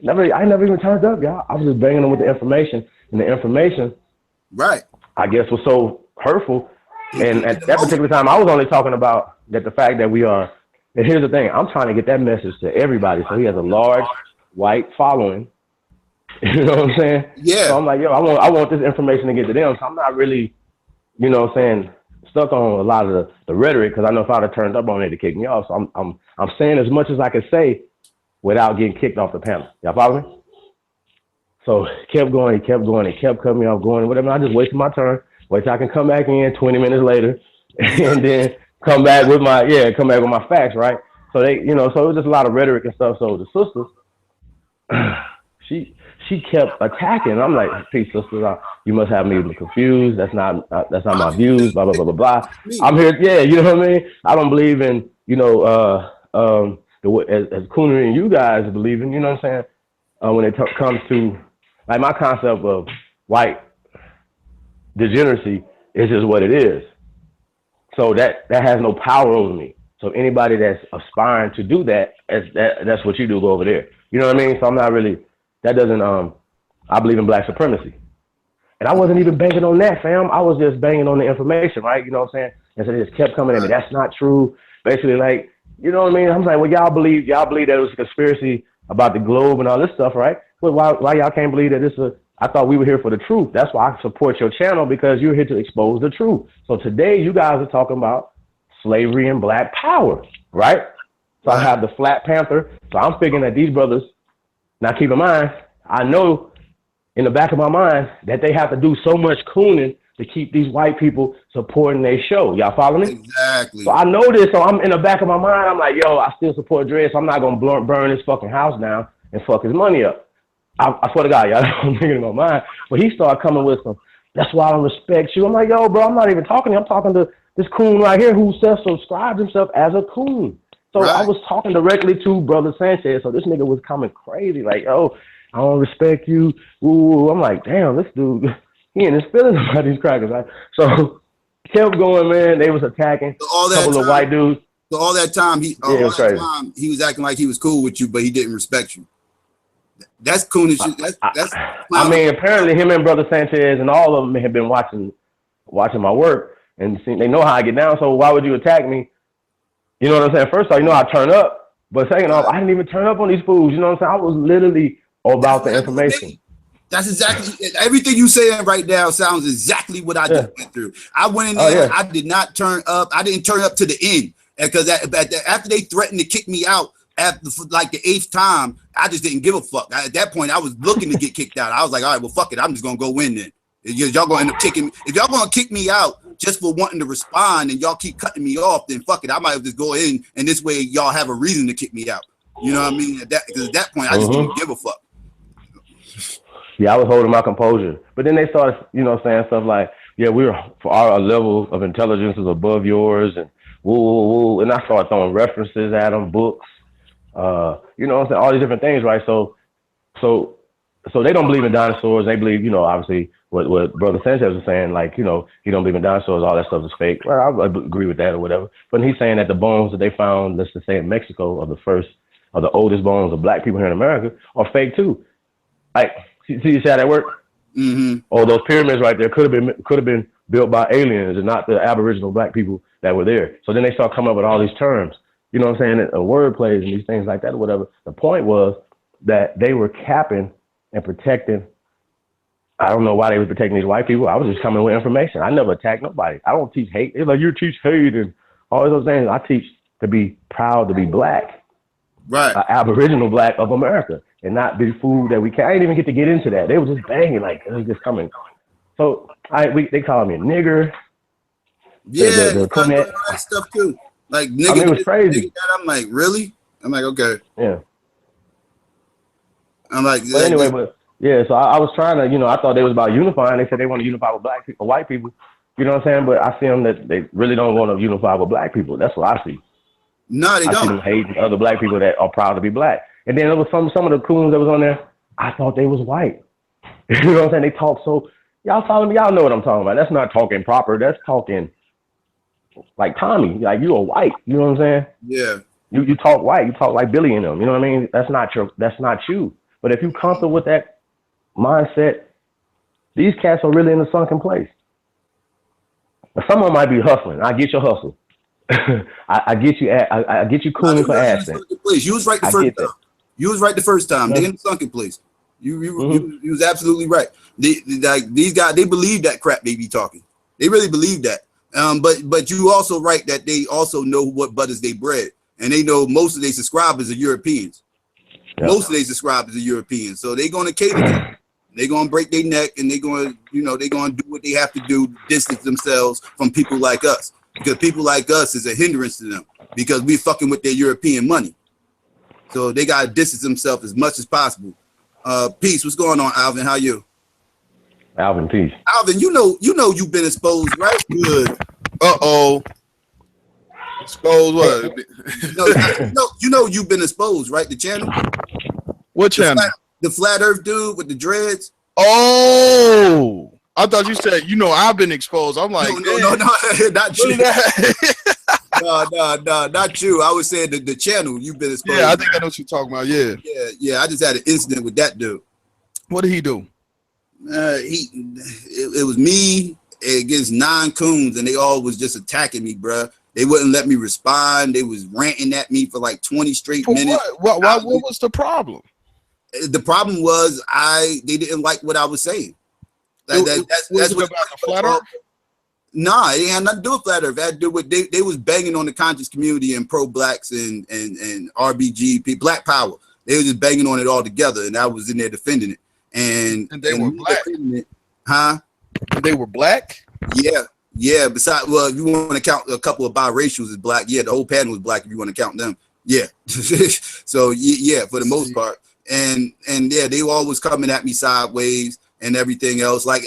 never even turned up, y'all. I was just banging them with the information. And the information, right, I guess, was so hurtful. And at that particular time, I was only talking about that the fact that we are. And here's the thing: I'm trying to get that message to everybody. So he has a large white following. You know what I'm saying? Yeah. So I'm like, yo, I want this information to get to them. So I'm not really, you know what I'm saying, stuck on a lot of the rhetoric because I know if I'd have turned up on it to kick me off. So I'm saying as much as I can say without getting kicked off the panel. Y'all follow me? So kept going, he kept cutting me off, going, whatever. I just waited my turn, wait till I can come back in 20 minutes later, and then come back with my facts, right? So they, you know, so it was just a lot of rhetoric and stuff. So the sisters, she kept attacking. I'm like, peace, sisters. You must have me confused. That's not my views. Blah blah blah blah blah. I'm here. Yeah, you know what I mean. I don't believe in, you know, as Coon and you guys believe in. You know what I'm saying? When it comes to like my concept of white degeneracy is just what it is. So that has no power over me. So anybody that's aspiring to do that's what you do. Go over there. You know what I mean? So I'm not really. That doesn't, I believe in black supremacy. And I wasn't even banking on that, fam. I was just banging on the information, right? You know what I'm saying? And so they just kept coming at me. That's not true. Basically, like, you know what I mean? I'm like, well, y'all believe that it was a conspiracy about the globe and all this stuff, right? Well, why y'all can't believe that I thought we were here for the truth. That's why I support your channel, because you're here to expose the truth. So today you guys are talking about slavery and black power, right? So I have the Flat Panther. So I'm figuring that these brothers, now, keep in mind, I know in the back of my mind that they have to do so much cooning to keep these white people supporting their show. Y'all follow me? Exactly. So I know this, so I'm in the back of my mind. I'm like, yo, I still support Dredd, so I'm not going to burn his fucking house down and fuck his money up. I swear to God, y'all, I'm thinking in my mind. But he started coming with some, that's why I don't respect you. I'm like, yo, bro, I'm not even talking to you. I'm talking to this Coon right here who self-subscribed himself as a Coon. So I was talking directly to Brother Sanchez. So this nigga was coming crazy, like, oh, I don't respect you. Ooh, I'm like, damn, this dude, he ain't his feelings about these crackers. Right? So kept going, man. They was attacking a couple of white dudes. So all that time, he was acting like he was cool with you, but he didn't respect you. That's coonish. I mean, apparently him and Brother Sanchez and all of them have been watching my work and they know how I get down. So why would you attack me? You know what I'm saying? First off, you know I turn up, but second off, I didn't even turn up on these fools. You know what I'm saying? I was literally about the information. That's exactly everything you saying right now sounds exactly what I just went through. I went in there, I did not turn up. I didn't turn up to the end because after they threatened to kick me out after like the 8th time, I just didn't give a fuck. At that point, I was looking to get kicked out. I was like, all right, well, fuck it. I'm just gonna go in then. Y'all gonna end up kicking me. If y'all gonna kick me out just for wanting to respond and y'all keep cutting me off, then fuck it. I might just go in and this way y'all have a reason to kick me out. You know what I mean? Because at that point, I just didn't give a fuck. Yeah, I was holding my composure. But then they started, saying stuff like, yeah, our level of intelligence is above yours, and woo, woo, woo. And I started throwing references at them, books, all these different things, right? So they don't believe in dinosaurs. They believe, obviously what Brother Sanchez was saying, like, he don't believe in dinosaurs, all that stuff is fake. Well, I agree with that or whatever. But he's saying that the bones that they found, let's just say in Mexico, of the oldest bones of black people here in America are fake too. Like, see how that work? Mm-hmm. Or those pyramids right there could have been built by aliens and not the Aboriginal black people that were there. So then they start coming up with all these terms, you know what I'm saying, and word plays and these things like that or whatever. The point was that they were capping and protecting. I don't know why they were protecting these white people. I was just coming with information. I never attacked nobody. I don't teach hate. It's like, you teach hate and all those things. I teach to be proud to be black, right? Aboriginal black of America, and not be food that we can't. I didn't even get to get into that. They were just banging like it was just coming. So they called me a nigger. Yeah, that stuff too. Like nigga, it was crazy. Nigga, I'm like, really? I'm like, okay. Yeah. I'm like, but anyway, so I was trying to, I thought they was about unifying. They said they want to unify with black people, white people. You know what I'm saying? But I see them that they really don't want to unify with black people. That's what I see. No, they don't. I see them hating other black people that are proud to be black. And then there was some of the coons that was on there. I thought they was white. You know what I'm saying? They talk so. Y'all follow me. Y'all know what I'm talking about. That's not talking proper. That's talking like Tommy. Like, you are white. You know what I'm saying? Yeah. You talk white. You talk like Billy and them. You know what I mean? That's not you. But if you comfortable with that mindset, these cats are really in the sunken place. Someone might be hustling. I get your hustle. I get you. I get you cooning for asking. You was right the first time. You was right the first time. They in the sunken place. You was absolutely right. These guys, they believe that crap they be talking. They really believe that. But you also right that they also know what butters they bread, and they know most of their subscribers are Europeans. Yep. Most of their subscribers are Europeans, so they're going to cater to them. They're going to break their neck, and they're going to do what they have to do to distance themselves from people like us, because people like us is a hindrance to them because we fucking with their European money. So they got to distance themselves as much as possible. Peace. What's going on, Alvin? How you? Alvin, peace. Alvin, you know you've been exposed, right? Good. Exposed what? you know you've been exposed, right? The channel. What channel? The flat Earth dude with the dreads. Oh, I thought you said I've been exposed. I'm like, no, not you. No, not you. I was saying the channel you've been exposed. Yeah, I think I know what you're talking about. Yeah. I just had an incident with that dude. What did he do? It was me against 9 coons, and they all was just attacking me, bruh. They wouldn't let me respond. They was ranting at me for like 20 straight minutes. What was the problem? The problem was they didn't like what I was saying. Like that's what about the flat Earth. Nah, it had nothing to do with flat Earth. That do with they was banging on the conscious community and pro blacks and RBG Black Power. They were just banging on it all together, and I was in there defending it. And they were black, huh? They were black. Yeah. Besides, well, if you want to count a couple of biracials as black, yeah, the whole panel was black. If you want to count them, yeah. So yeah, for the most part, and yeah, they were always coming at me sideways and everything else. Like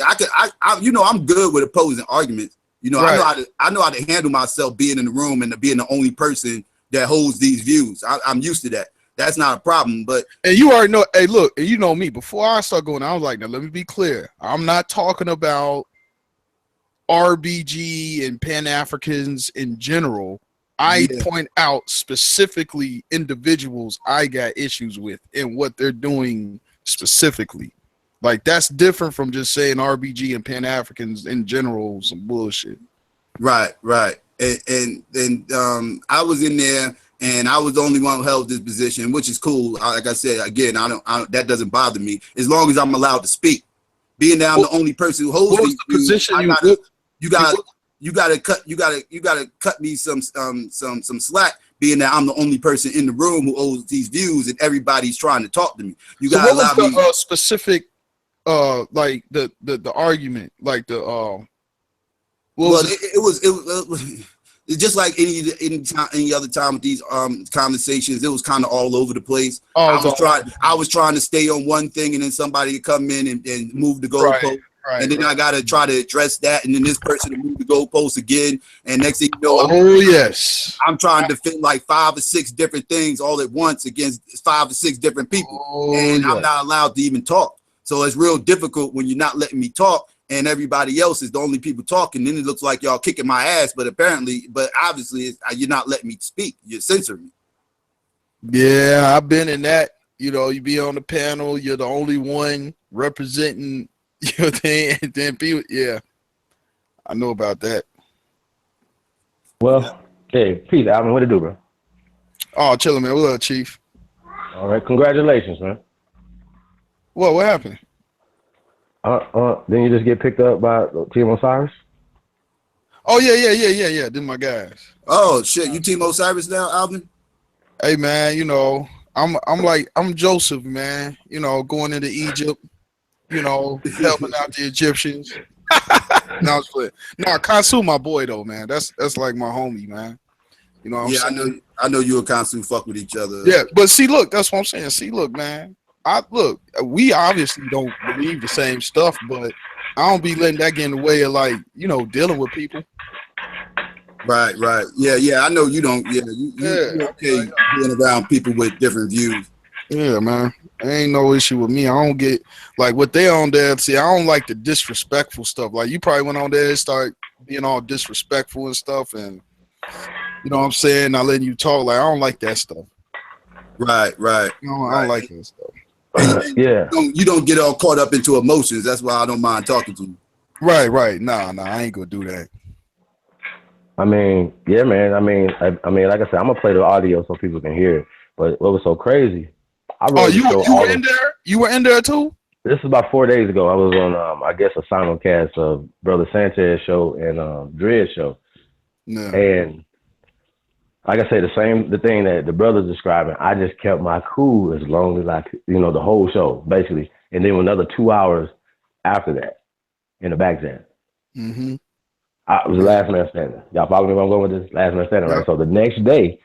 I'm good with opposing arguments. Right. I know how to handle myself being in the room and being the only person that holds these views. I'm used to that. That's not a problem. But and you already know. Hey, look, you know me. Before I start going, I was like, now let me be clear. I'm not talking about RBG and Pan-Africans in general. I point out specifically individuals I got issues with and what they're doing specifically. Like, that's different from just saying RBG and Pan-Africans in general, some bullshit. Right. And I was in there, and I was the only one who held this position, which is cool. Like I said, again, I don't that doesn't bother me as long as I'm allowed to speak. Being that I'm the only person who holds these position, you gotta cut me some slack. Being that I'm the only person in the room who holds these views, and everybody's trying to talk to me. You gotta allow me. What was the specific, like the argument, like the it was It's just like any other time with these conversations. It was kind of all over the place. I was trying to stay on one thing, and then somebody would come in and move the goalpost. And then I gotta try to address that, and then this person to move the goalpost again. And next thing you know, I'm trying to fit like 5 or 6 different things all at once against 5 or 6 different people, and I'm not allowed to even talk. So it's real difficult when you're not letting me talk, and everybody else is the only people talking. Then it looks like y'all kicking my ass, but obviously, you're not letting me speak. You're censoring me. Yeah, I've been in that. You know, you be on the panel, you're the only one representing your thing, and then people, I know about that. Well, hey, peace, Alvin. What it do, bro? Oh, chilling, man. What up, Chief? All right, congratulations, man. What happened? Then you just get picked up by Team Osiris? Oh, yeah. Them my guys. Oh, shit. You Team Osiris now, Alvin? Hey, man, you know, I'm Joseph, man. You know, going into Egypt, you know, helping out the Egyptians. No, I was playing. No, Kansu, my boy, though, man. That's like my homie, man. You know what I'm saying? I know you and Kansu fuck with each other. Yeah, but see, look, that's what I'm saying. See, look, man. We obviously don't believe the same stuff, but I don't be letting that get in the way of, like, you know, dealing with people. Right. Yeah, I know you don't. Yeah, you okay being around people with different views. Yeah, man. Ain't no issue with me. I don't get, like, what they on there. See, I don't like the disrespectful stuff. Like, you probably went on there and start being all disrespectful and stuff, and, you know what I'm saying, not letting you talk. Like, I don't like that stuff. Right. I don't like that stuff. Yeah. You don't get all caught up into emotions. That's why I don't mind talking to you. Right. Nah, I ain't gonna do that. I mean, yeah, man. I mean, like I said, I'm gonna play the audio so people can hear it. But what was so crazy? You were in there? You were in there too? This is about 4 days ago. I was on, I guess, a simulcast of Brother Sanchez show and Dread show. Yeah. And like I say, the thing that the brother's describing, I just kept my cool as long as the whole show, basically. And then another 2 hours after that in the back jam. Mm-hmm. I was the last man standing. Y'all follow me where I'm going with this? Last man standing, right? So the next day,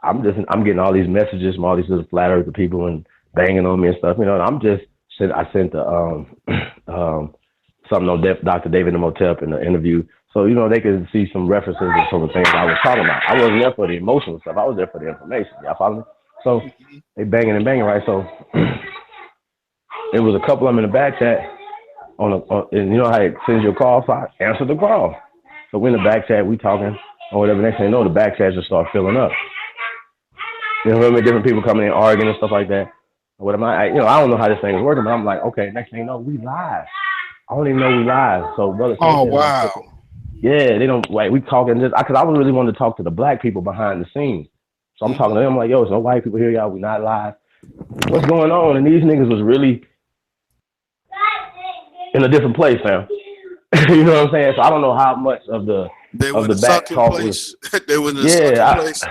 I'm getting all these messages from all these little flat earth people and banging on me and stuff, you know, and I sent something on Dr. David Imhotep in the interview. So, you know, they could see some references to some of the things I was talking about. I wasn't there for the emotional stuff. I was there for the information. Y'all follow me? So they banging, right? So it was a couple of them in the back chat and you know how it sends you a call? So I answered the call. So we're in the back chat, we talking or whatever. Next thing you know, the back chat just start filling up. You know, different people coming in arguing and stuff like that. What am I don't know how this thing is working, but I'm like, okay, next thing you know, we live. I don't even know we live. So, brother. Oh, wow. Yeah, they don't, like, we talking just, because I was really wanting to talk to the black people behind the scenes. So I'm talking to them, like, yo, there's no white people here, y'all. We not live. What's going on? And these niggas was really in a different place, fam. You know what I'm saying? So I don't know how much of the back talk was. They were in a sucking place.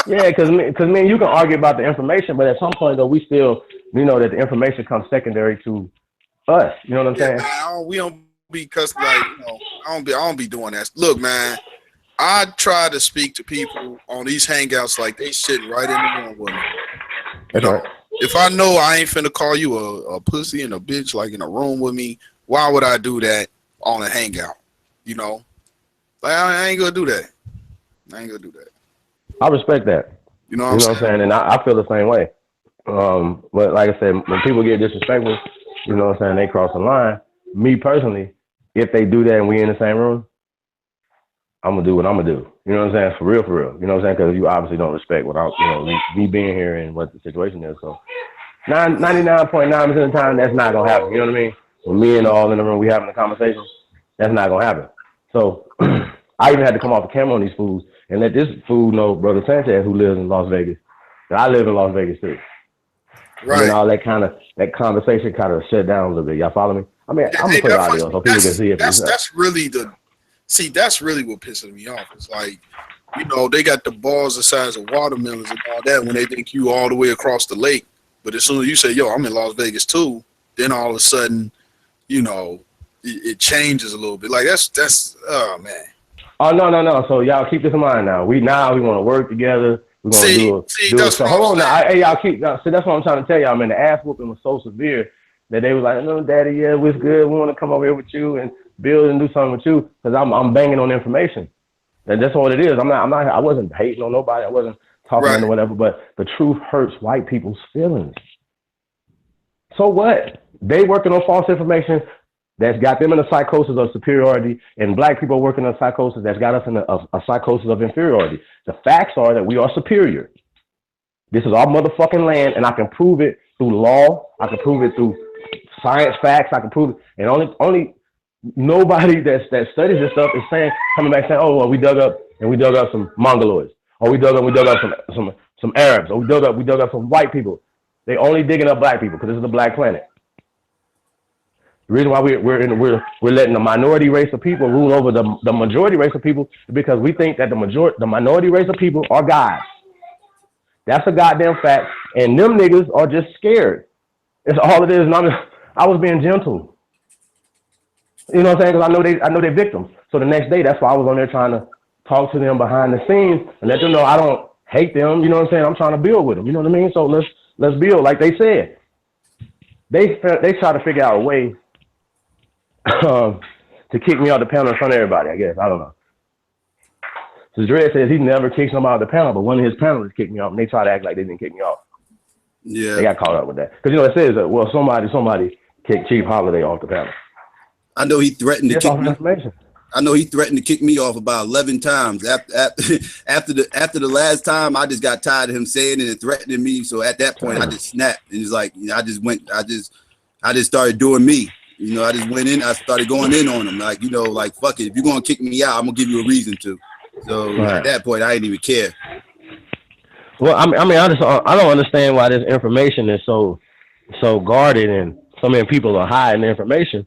Yeah, because man, you can argue about the information, but at some point though, we still, you know, that the information comes secondary to us. You know what I'm saying? Man, we don't be cussing, like, you know, I don't be doing that. Look, man, I try to speak to people on these hangouts like they sitting right in the room with me. You know, right. If I know I ain't finna call you a pussy and a bitch like in a room with me, why would I do that on a hangout? You know, like I ain't gonna do that. I respect that. You know what I'm saying? And I feel the same way. But like I said, when people get disrespectful, you know what I'm saying, they cross the line. Me personally, if they do that and we in the same room, I'm gonna do what I'm gonna do. You know what I'm saying? For real. You know what I'm saying? Because you obviously don't respect me being here and what the situation is. So 99.9% of the time, that's not gonna happen. You know what I mean? When me and all in the room, we having a conversation, that's not gonna happen. So I even had to come off the camera on these fools and let this fool know, Brother Sanchez, who lives in Las Vegas, that I live in Las Vegas too. Right. And then all that conversation kind of shut down a little bit. Y'all follow me? I mean, I'm gonna play the audio so people can see it. That's really that's really what pisses me off. It's like, you know, they got the balls the size of watermelons and all that when they think you all the way across the lake. But as soon as you say, yo, I'm in Las Vegas too, then all of a sudden, you know, it changes a little bit. Like that's oh man. Oh no. So y'all keep this in mind now. We want to work together. We're gonna do it. So hold on now. Hey, y'all keep. See, that's what I'm trying to tell y'all, man. The ass whooping was so severe that they was like, "No, Daddy, yeah, it's good. We want to come over here with you and build and do something with you," because I'm banging on information. And that's what it is. I wasn't hating on nobody. I wasn't talking into whatever. But the truth hurts white people's feelings. So what? They working on false information that's got them in a psychosis of superiority, and black people working on psychosis that's got us in a psychosis of inferiority. The facts are that we are superior. This is our motherfucking land, and I can prove it through law. I can prove it through science facts. I can prove it, and only nobody that studies this stuff is coming back saying, "Oh, well, we dug up some Mongoloids, or we dug up some Arabs, or we dug up some white people." They only digging up black people because this is a black planet. The reason why we're letting the minority race of people rule over the majority race of people is because we think that the minority race of people are gods. That's a goddamn fact, and them niggas are just scared. It's all it is. And I was being gentle. You know what I'm saying? Because I know they're victims. So the next day, that's why I was on there trying to talk to them behind the scenes and let them know I don't hate them. You know what I'm saying? I'm trying to build with them. You know what I mean? So let's build, like they said. They try to figure out a way to kick me off the panel in front of everybody, I guess. I don't know. So Dredd says he never kicks somebody off the panel, but one of his panelists kicked me off, and they try to act like they didn't kick me off. Yeah. They got caught up with that. Because, it says that, well, somebody kicked Chief Holiday off the panel. I know he threatened to kick me. I know he threatened to kick me off about 11 times. After the last time, I just got tired of him saying it and threatening me. So at that point, I just snapped. And it's like, I just started doing me. I just went in. I started going in on him. Like, fuck it. If you're going to kick me out, I'm going to give you a reason to. So at that point, I didn't even care. Well, I don't understand why this information is so guarded and so many people are hiding the information.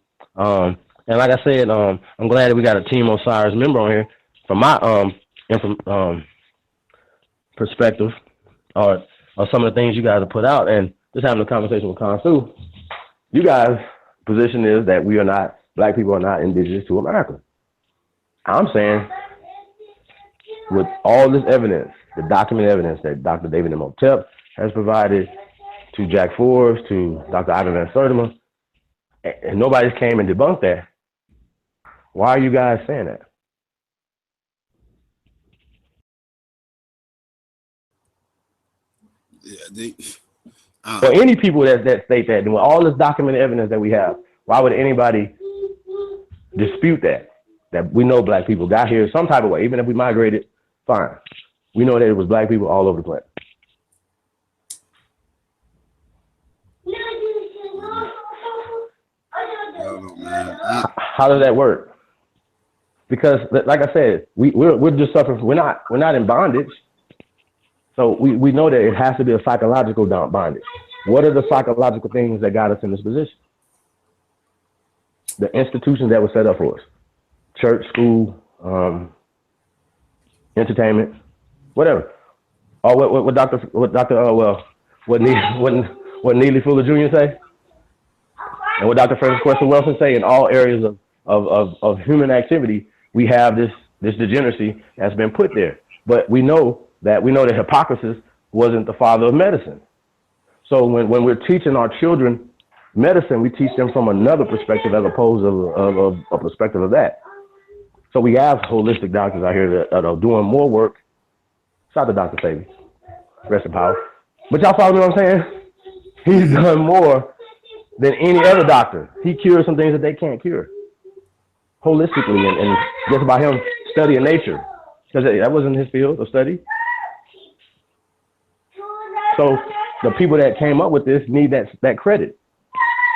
And like I said, I'm glad that we got a Team Osiris member on here. From my perspective, or some of the things you guys have put out, and just having a conversation with Khonsu, you guys' position is that black people are not indigenous to America. I'm saying, with all this evidence, the documented evidence that Dr. David Imhotep has provided to Jack Forbes, to Dr. Ivan Van Sertima, and nobody's came and debunked that. Why are you guys saying that? Yeah, for any people that state that, and with all this documented evidence that we have, why would anybody dispute that? That we know black people got here some type of way, even if we migrated, fine. We know that it was black people all over the planet. How does that work? Because, like I said, we're just suffering. We're not in bondage. So we know that it has to be a psychological bondage. What are the psychological things that got us in this position? The institutions that were set up for us: church, school, entertainment, whatever. Or what Neely Fuller Jr. say, and what Dr. Francis Quester Wilson say. In all areas of human activity, we have this degeneracy that's been put there. But we know that Hippocrates wasn't the father of medicine. So when we're teaching our children medicine, we teach them from another perspective as opposed to a perspective of that. So we have holistic doctors out here that are doing more work. Shout out to Dr. Savy. Rest in power. But y'all follow me what I'm saying? He's done more than any other doctor. He cures some things that they can't cure. Holistically, and just by him studying nature. Because that wasn't his field of study. So the people that came up with this need that credit.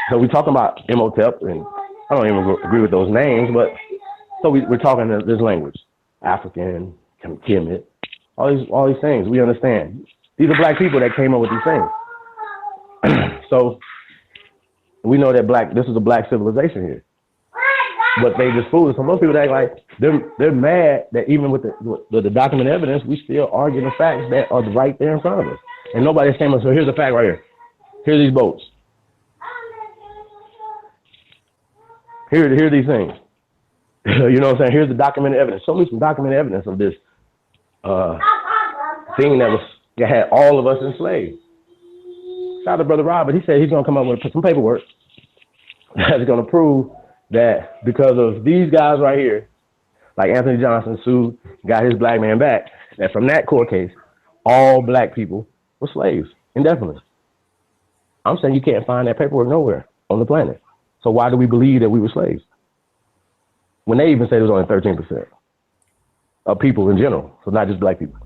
So we're talking about Imhotep, and I don't even agree with those names, but so we're talking this language, African, Kemet, all these things. We understand. These are black people that came up with these things. So we know that this is a black civilization here. But they just fool us. So most people act like they're mad that even with the documented evidence, we still argue the facts that are right there in front of us. And nobody's saying, so here's the fact right here. Here are these boats. Here are these things. You know what I'm saying? Here's the documented evidence. Show me some documented evidence of this thing that had all of us enslaved. Shout out to Brother Robert. He said he's gonna come up with some paperwork that's gonna prove that because of these guys right here, like Anthony Johnson sued, got his black man back, that from that court case, all black people were slaves indefinitely. I'm saying you can't find that paperwork nowhere on the planet. So why do we believe that we were slaves? When they even say it was only 13% of people in general, so not just black people.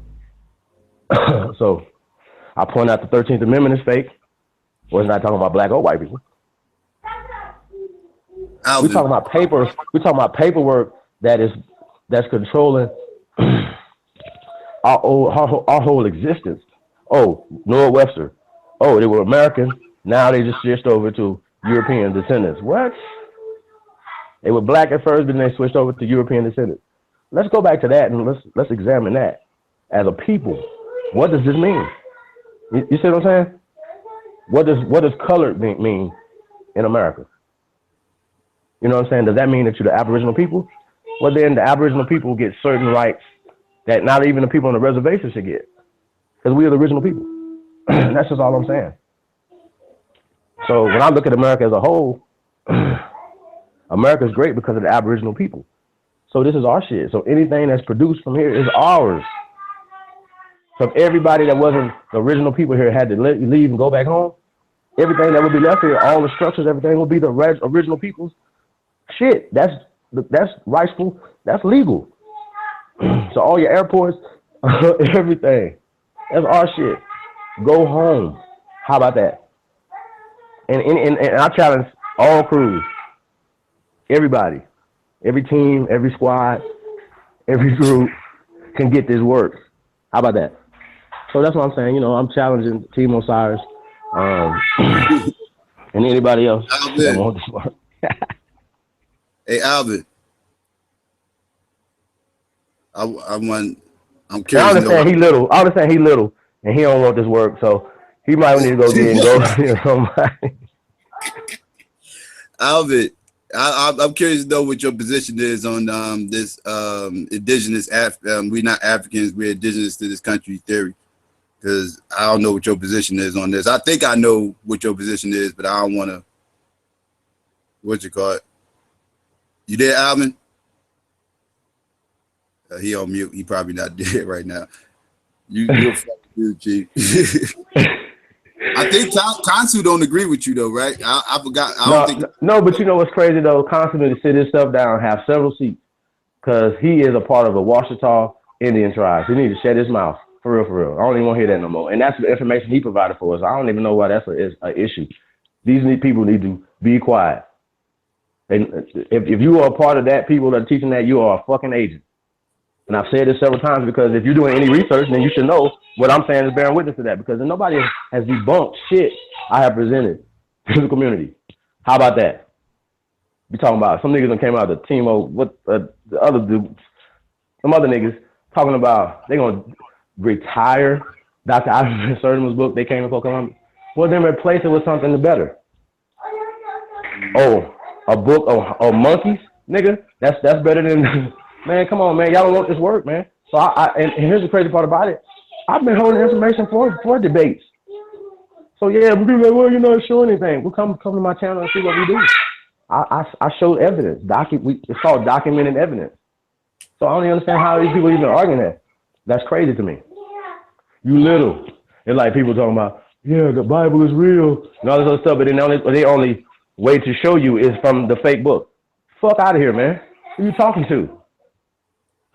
So I point out the 13th Amendment is fake. We're not talking about black or white people. We're talking about papers. We're talking about paperwork that's controlling our whole existence. Oh, Noah Webster. Oh, they were American. Now they just switched over to European descendants. What? They were black at first, but then they switched over to European descendants. Let's go back to that and let's examine that as a people. What does this mean? You see what I'm saying? What does colored mean in America? You know what I'm saying? Does that mean that you're the Aboriginal people? Well, then the Aboriginal people get certain rights that not even the people on the reservation should get, because we are the original people. That's just all I'm saying. So when I look at America as a whole, America is great because of the Aboriginal people. So this is our shit. So anything that's produced from here is ours. So if everybody that wasn't the original people here had to leave and go back home, everything that would be left here, all the structures, everything will be the original people's shit. That's rightful. That's legal. So all your airports, everything, that's our shit. Go home. How about that? And I challenge all crews, everybody, every team, every squad, every group can get this work. How about that? So that's what I'm saying. You know, I'm challenging Team Osiris and anybody else that wants this work. Hey, Alvin. I'm curious. I understand he little. I understand he little, and he don't want this work, so he might need to go get and go somebody. Alvin, I'm curious to know what your position is on this indigenous. We're not Africans. We're indigenous to this country theory. Because I don't know what your position is on this. I think I know what your position is, but I don't want to. What you call it? You there, Alvin? He on mute. He probably not dead right now. You're fucking dude, Chief. I think Kansu don't agree with you though, right? I forgot. No, but you know what's crazy though? Kansu need to sit himself down and have several seats, because he is a part of the Washita Indian tribes. He needs to shut his mouth. For real. I don't even want to hear that no more. And that's the information he provided for us. I don't even know why that's an issue. These people need to be quiet. And if you are a part of that, people that are teaching that, you are a fucking agent. And I've said this several times, because if you're doing any research, then you should know what I'm saying is bearing witness to that, because nobody has debunked shit I have presented to the community. How about that? You talking about some niggas that came out of the team with the other dudes, some other niggas talking about they're going to retire Dr. Ivan Sertima's book they came in Columbia. Well, then replace it with something better. Oh, a book of monkeys, nigga. That's better than man. Come on, man. Y'all don't want this work, man. So and here's the crazy part about it. I've been holding information for debates. So yeah, we be like, well, you're not showing anything. Well, come to my channel and see what we do. I show evidence. It's called documented evidence. So I don't even understand how these people even arguing that. That's crazy to me. You little. It's like people talking about, yeah, the Bible is real and all this other stuff, but they only way to show you is from the fake book. Fuck out of here, man. Who you talking to?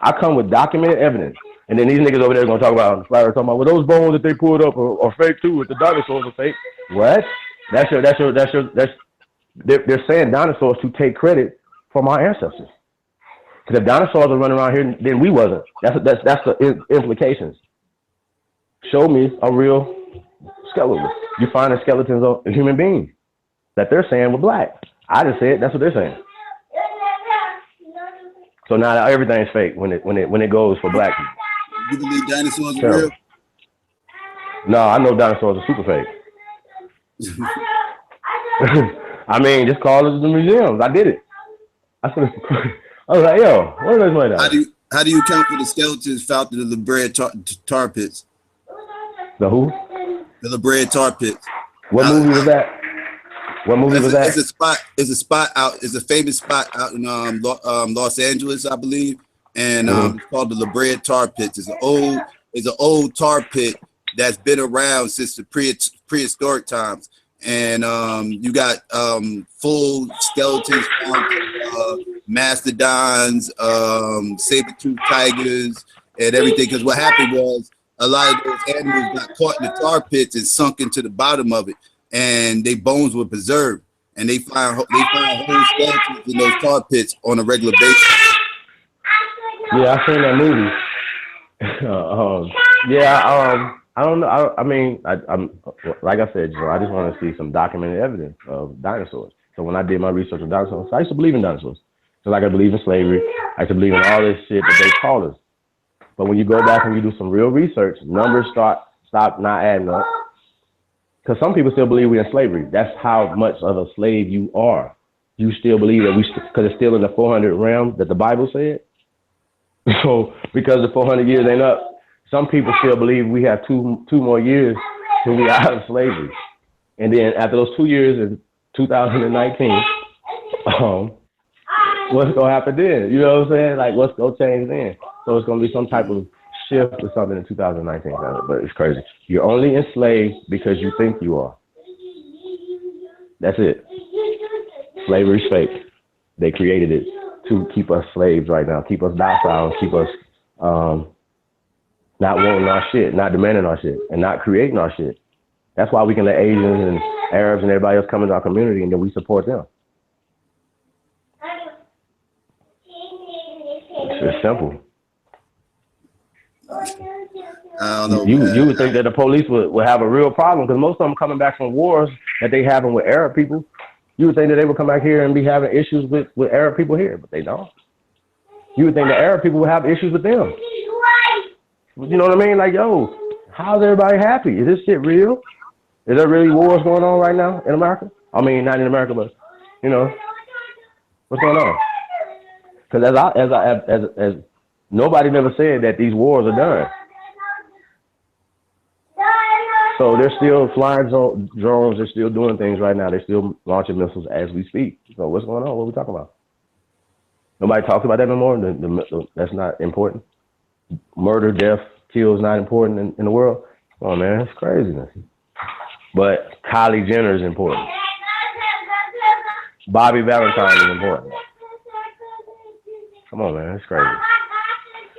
I come with documented evidence. And then these niggas over there going to talk about, well, those bones that they pulled up are fake too, if the dinosaurs are fake. What? They're saying dinosaurs to take credit from our ancestors. Because if dinosaurs are running around here, then we wasn't. That's the implications. Show me a real skeleton. You find the skeletons of human beings that they're saying were black. I just said that's what they're saying. So now everything's fake when it goes for black people. You believe dinosaurs are real? No, I know dinosaurs are super fake. I mean, just call it the museums. I did it. I said, I was like, yo, what is my How do you account for the skeletons found in the La Brea tar pits? The who? The La Brea tar pits. What movie was that? What movie was that? It's a spot out. It's a famous spot out in Los Angeles, I believe, and it's called the La Brea Tar Pits. It's an old tar pit that's been around since the prehistoric times, and you got full skeletons found, mastodons, saber-toothed tigers, and everything. Because what happened was a lot of those animals got caught in the tar pits and sunk into the bottom of it, and their bones were preserved. And they find whole skeletons in those tar pits on a regular basis. Yeah, I seen that movie. I don't know. I'm like I said, Joe, I just want to see some documented evidence of dinosaurs. So when I did my research on dinosaurs, I used to believe in dinosaurs. So like I believe in slavery, I used to believe in all this shit that they taught us. But when you go back and you do some real research, numbers stop not adding up. Because some people still believe we're in slavery. That's how much of a slave you are. You still believe that because it's still in the 400 realm that the Bible said. So because the 400 years ain't up, some people still believe we have two more years till we out of slavery. And then after those 2 years in 2019, what's gonna happen then? You know what I'm saying? Like what's gonna change then? So it's gonna be some type of shift or something in 2019, but it's crazy. You're only enslaved because you think you are. That's it. Slavery's fake. They created it to keep us slaves right now, keep us docile, keep us not wanting our shit, not demanding our shit, and not creating our shit. That's why we can let Asians and Arabs and everybody else come into our community and then we support them. It's simple. I don't know. You would think that the police would have a real problem because most of them coming back from wars that they having with Arab people. You would think that they would come back here and be having issues with Arab people here, but they don't. You would think the Arab people would have issues with them. You know what I mean? Like, yo, how's everybody happy? Is this shit real? Is there really wars going on right now in America? I mean, not in America, but you know, what's going on? Because as nobody never said that these wars are done. So they're still flying drones. They're still doing things right now. They're still launching missiles as we speak. So what's going on? What are we talking about? Nobody talks about that no more. That's not important. Murder, death, kill is not important in the world. Oh man, it's craziness. But Kylie Jenner is important. Bobby Valentine is important. Come on, man, it's crazy.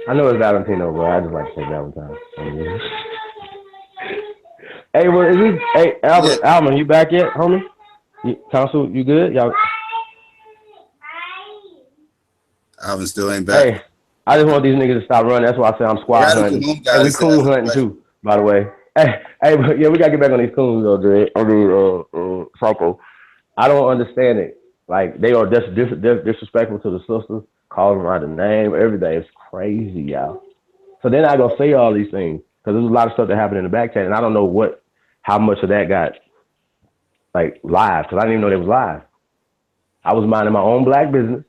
I know it's Valentino, but I just like to say Valentine. Hey, well, hey, Albert, yeah. Alvin, you back yet, homie? Council, you good? Y'all. Alvin still ain't back. Hey, I just want these niggas to stop running. That's why I say I'm squad hunting. And we coon hunting too, by the way. Hey, but yeah, we gotta get back on these coons though, Dre. Psycho. I don't understand it. Like they are disrespectful to the sisters, calling them by the name, everything. It's crazy, y'all. So then I go say all these things because there's a lot of stuff that happened in the back chat, and I don't know how much of that got like live because I didn't even know they was live. I was minding my own black business,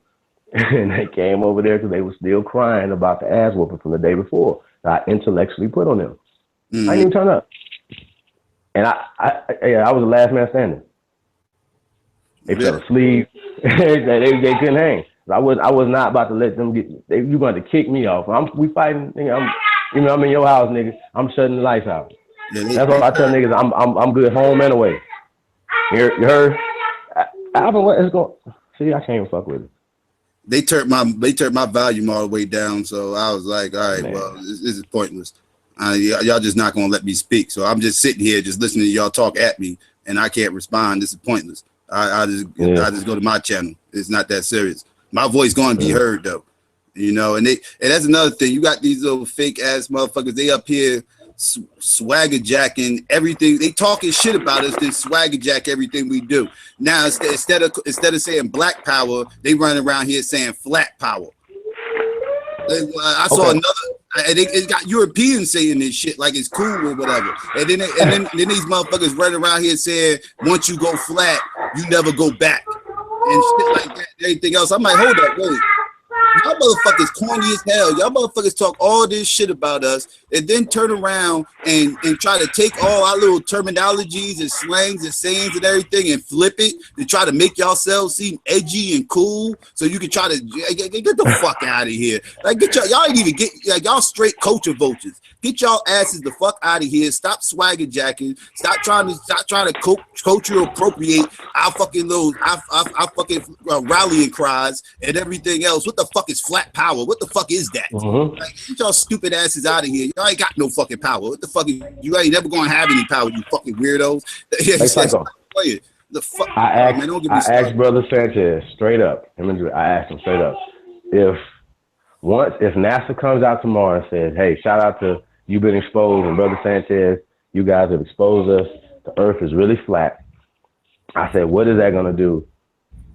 and they came over there because they were still crying about the ass whooping from the day before that I intellectually put on them. Mm-hmm. I didn't even turn up, and I was the last man standing. They fell asleep. they couldn't hang. I was not about to let them get. You going to kick me off? We fighting. I'm in your house, nigga. I'm shutting the lights out. Yeah, that's what I tell niggas. I'm good home and away. You heard? Alvin, what is going? See, I can't even fuck with it. They turned my volume all the way down, so I was like, all right, man. Well, this is pointless. Y'all just not gonna let me speak, so I'm just sitting here just listening to y'all talk at me, and I can't respond. This is pointless. I just go to my channel. It's not that serious. My voice gonna be heard though, you know. And that's another thing. You got these little fake ass motherfuckers. They up here swagger jacking everything. They talking shit about us. They swagger jack everything we do. Now instead of saying black power, they run around here saying flat power. I saw another. And it got Europeans saying this shit like it's cool or whatever. And then these motherfuckers running around here saying once you go flat, you never go back and shit like that. Anything else? I'm like, hold up, wait. y'all motherfuckers corny as hell. Y'all motherfuckers talk all this shit about us and then turn around and try to take all our little terminologies and slangs and sayings and everything and flip it to try to make yourselves seem edgy and cool so you can try to get the fuck out of here. Like get y'all ain't even get like y'all straight culture vultures. Get y'all asses the fuck out of here. Stop swagger jacking. Stop trying to culture appropriate our fucking little our fucking rallying cries and everything else. What the fuck is flat power? What the fuck is that? Like, get y'all stupid asses out of here. Y'all ain't got no fucking power. What the fuck? You ain't never gonna have any power, you fucking weirdos. Hey, Psycho. The fuck, I man, don't get I me started. asked Brother Sanchez straight up. I asked him straight up. If NASA comes out tomorrow and says, hey, shout out to you've been exposed, and Brother Sanchez, you guys have exposed us. The earth is really flat. I said, what is that going to do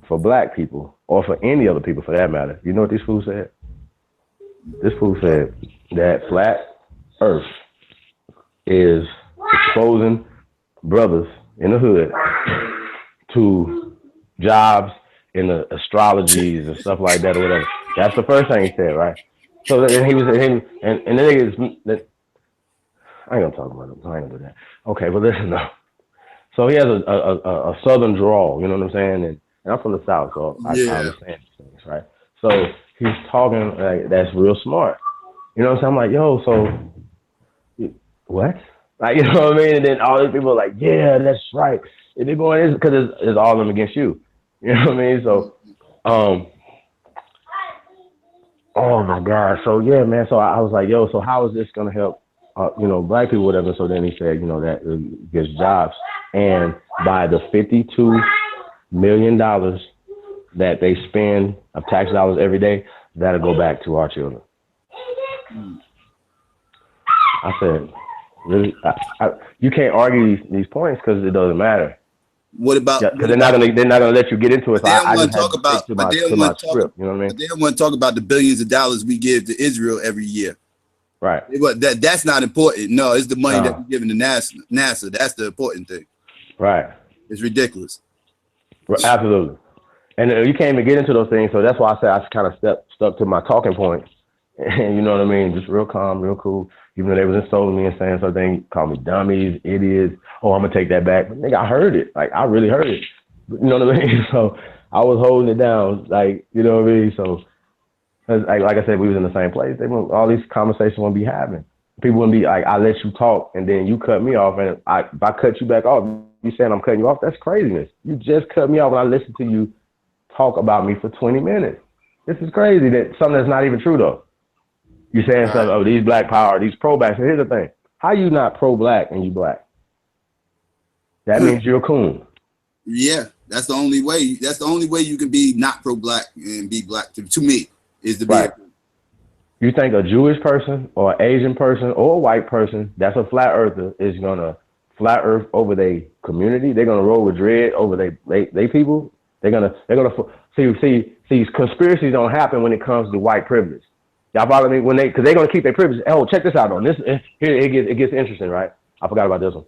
for black people or for any other people for that matter? You know what this fool said? This fool said that flat earth is exposing brothers in the hood to jobs in the astrologies and stuff like that or whatever. That's the first thing he said, right? So then he was, and the niggas, I ain't gonna talk about it. I ain't gonna do that. Okay, but listen though. So he has a southern drawl, you know what I'm saying? And I'm from the South, so I understand these things, right? So he's talking like that's real smart. You know what I'm saying? I'm like, yo, so what? Like, you know what I mean? And then all these people are like, yeah, that's right. And they're going, because it's all of them against you. You know what I mean? So, oh my God. So yeah, man. So I was like, yo, so how is this gonna help? Black people, whatever. So then he said, that it gives jobs. And by the $52 million that they spend of tax dollars every day, that'll go back to our children. I said, really? You can't argue these points because it doesn't matter. What about? Because they're not gonna let you get into it. So I just talk about my script. You know what I mean? But they don't want to talk about the billions of dollars we give to Israel every year. Right. That's not important. No, it's the money that we're giving to NASA. That's the important thing. Right. It's ridiculous. Absolutely. And you can't even get into those things. So that's why I said I kind of stuck to my talking points. And you know what I mean? Just real calm, real cool. Even though they was insulting me and saying something, call me dummies, idiots. Oh, I'm going to take that back. But nigga, I heard it. Like, I really heard it. You know what I mean? So I was holding it down. Like, you know what I mean? So, like I said, we was in the same place. All these conversations wouldn't be happening. People wouldn't be like, I let you talk and then you cut me off. And if I cut you back off, you saying I'm cutting you off, that's craziness. You just cut me off when I listened to you talk about me for 20 minutes. This is crazy. That something that's not even true, though. You're saying something, oh, these black power, these pro-blacks. And here's the thing. How you not pro-black and you black? That means you're a coon. Yeah, that's the only way. That's the only way you can be not pro-black and be black. To me, is to be right. You think a Jewish person or an Asian person or a white person that's a flat earther is gonna flat earth over their community? They're gonna roll with dread over they people. They're gonna see conspiracies don't happen when it comes to white privilege. Y'all follow me? Because they're gonna keep their privilege. Oh, check this out on this. Here it gets interesting, right? I forgot about this one.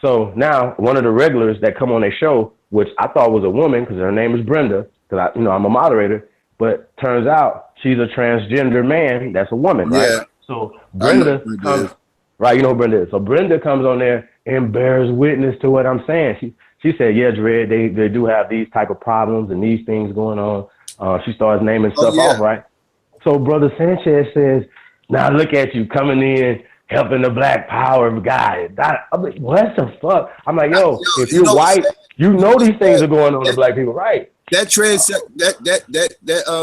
So now one of the regulars that come on their show, which I thought was a woman because her name is Brenda, because I'm a moderator, but turns out she's a transgender man. That's a woman, right? Yeah. So Brenda comes, right? You know who Brenda is. So Brenda comes on there and bears witness to what I'm saying. She said, yeah, Dred, they do have these type of problems and these things going on. She starts naming stuff off, right? So Brother Sanchez says, now look at you coming in, helping the black power guy. I'm like, what the fuck? I'm like, yo, if you're white, you know these things are going on to black people, right? That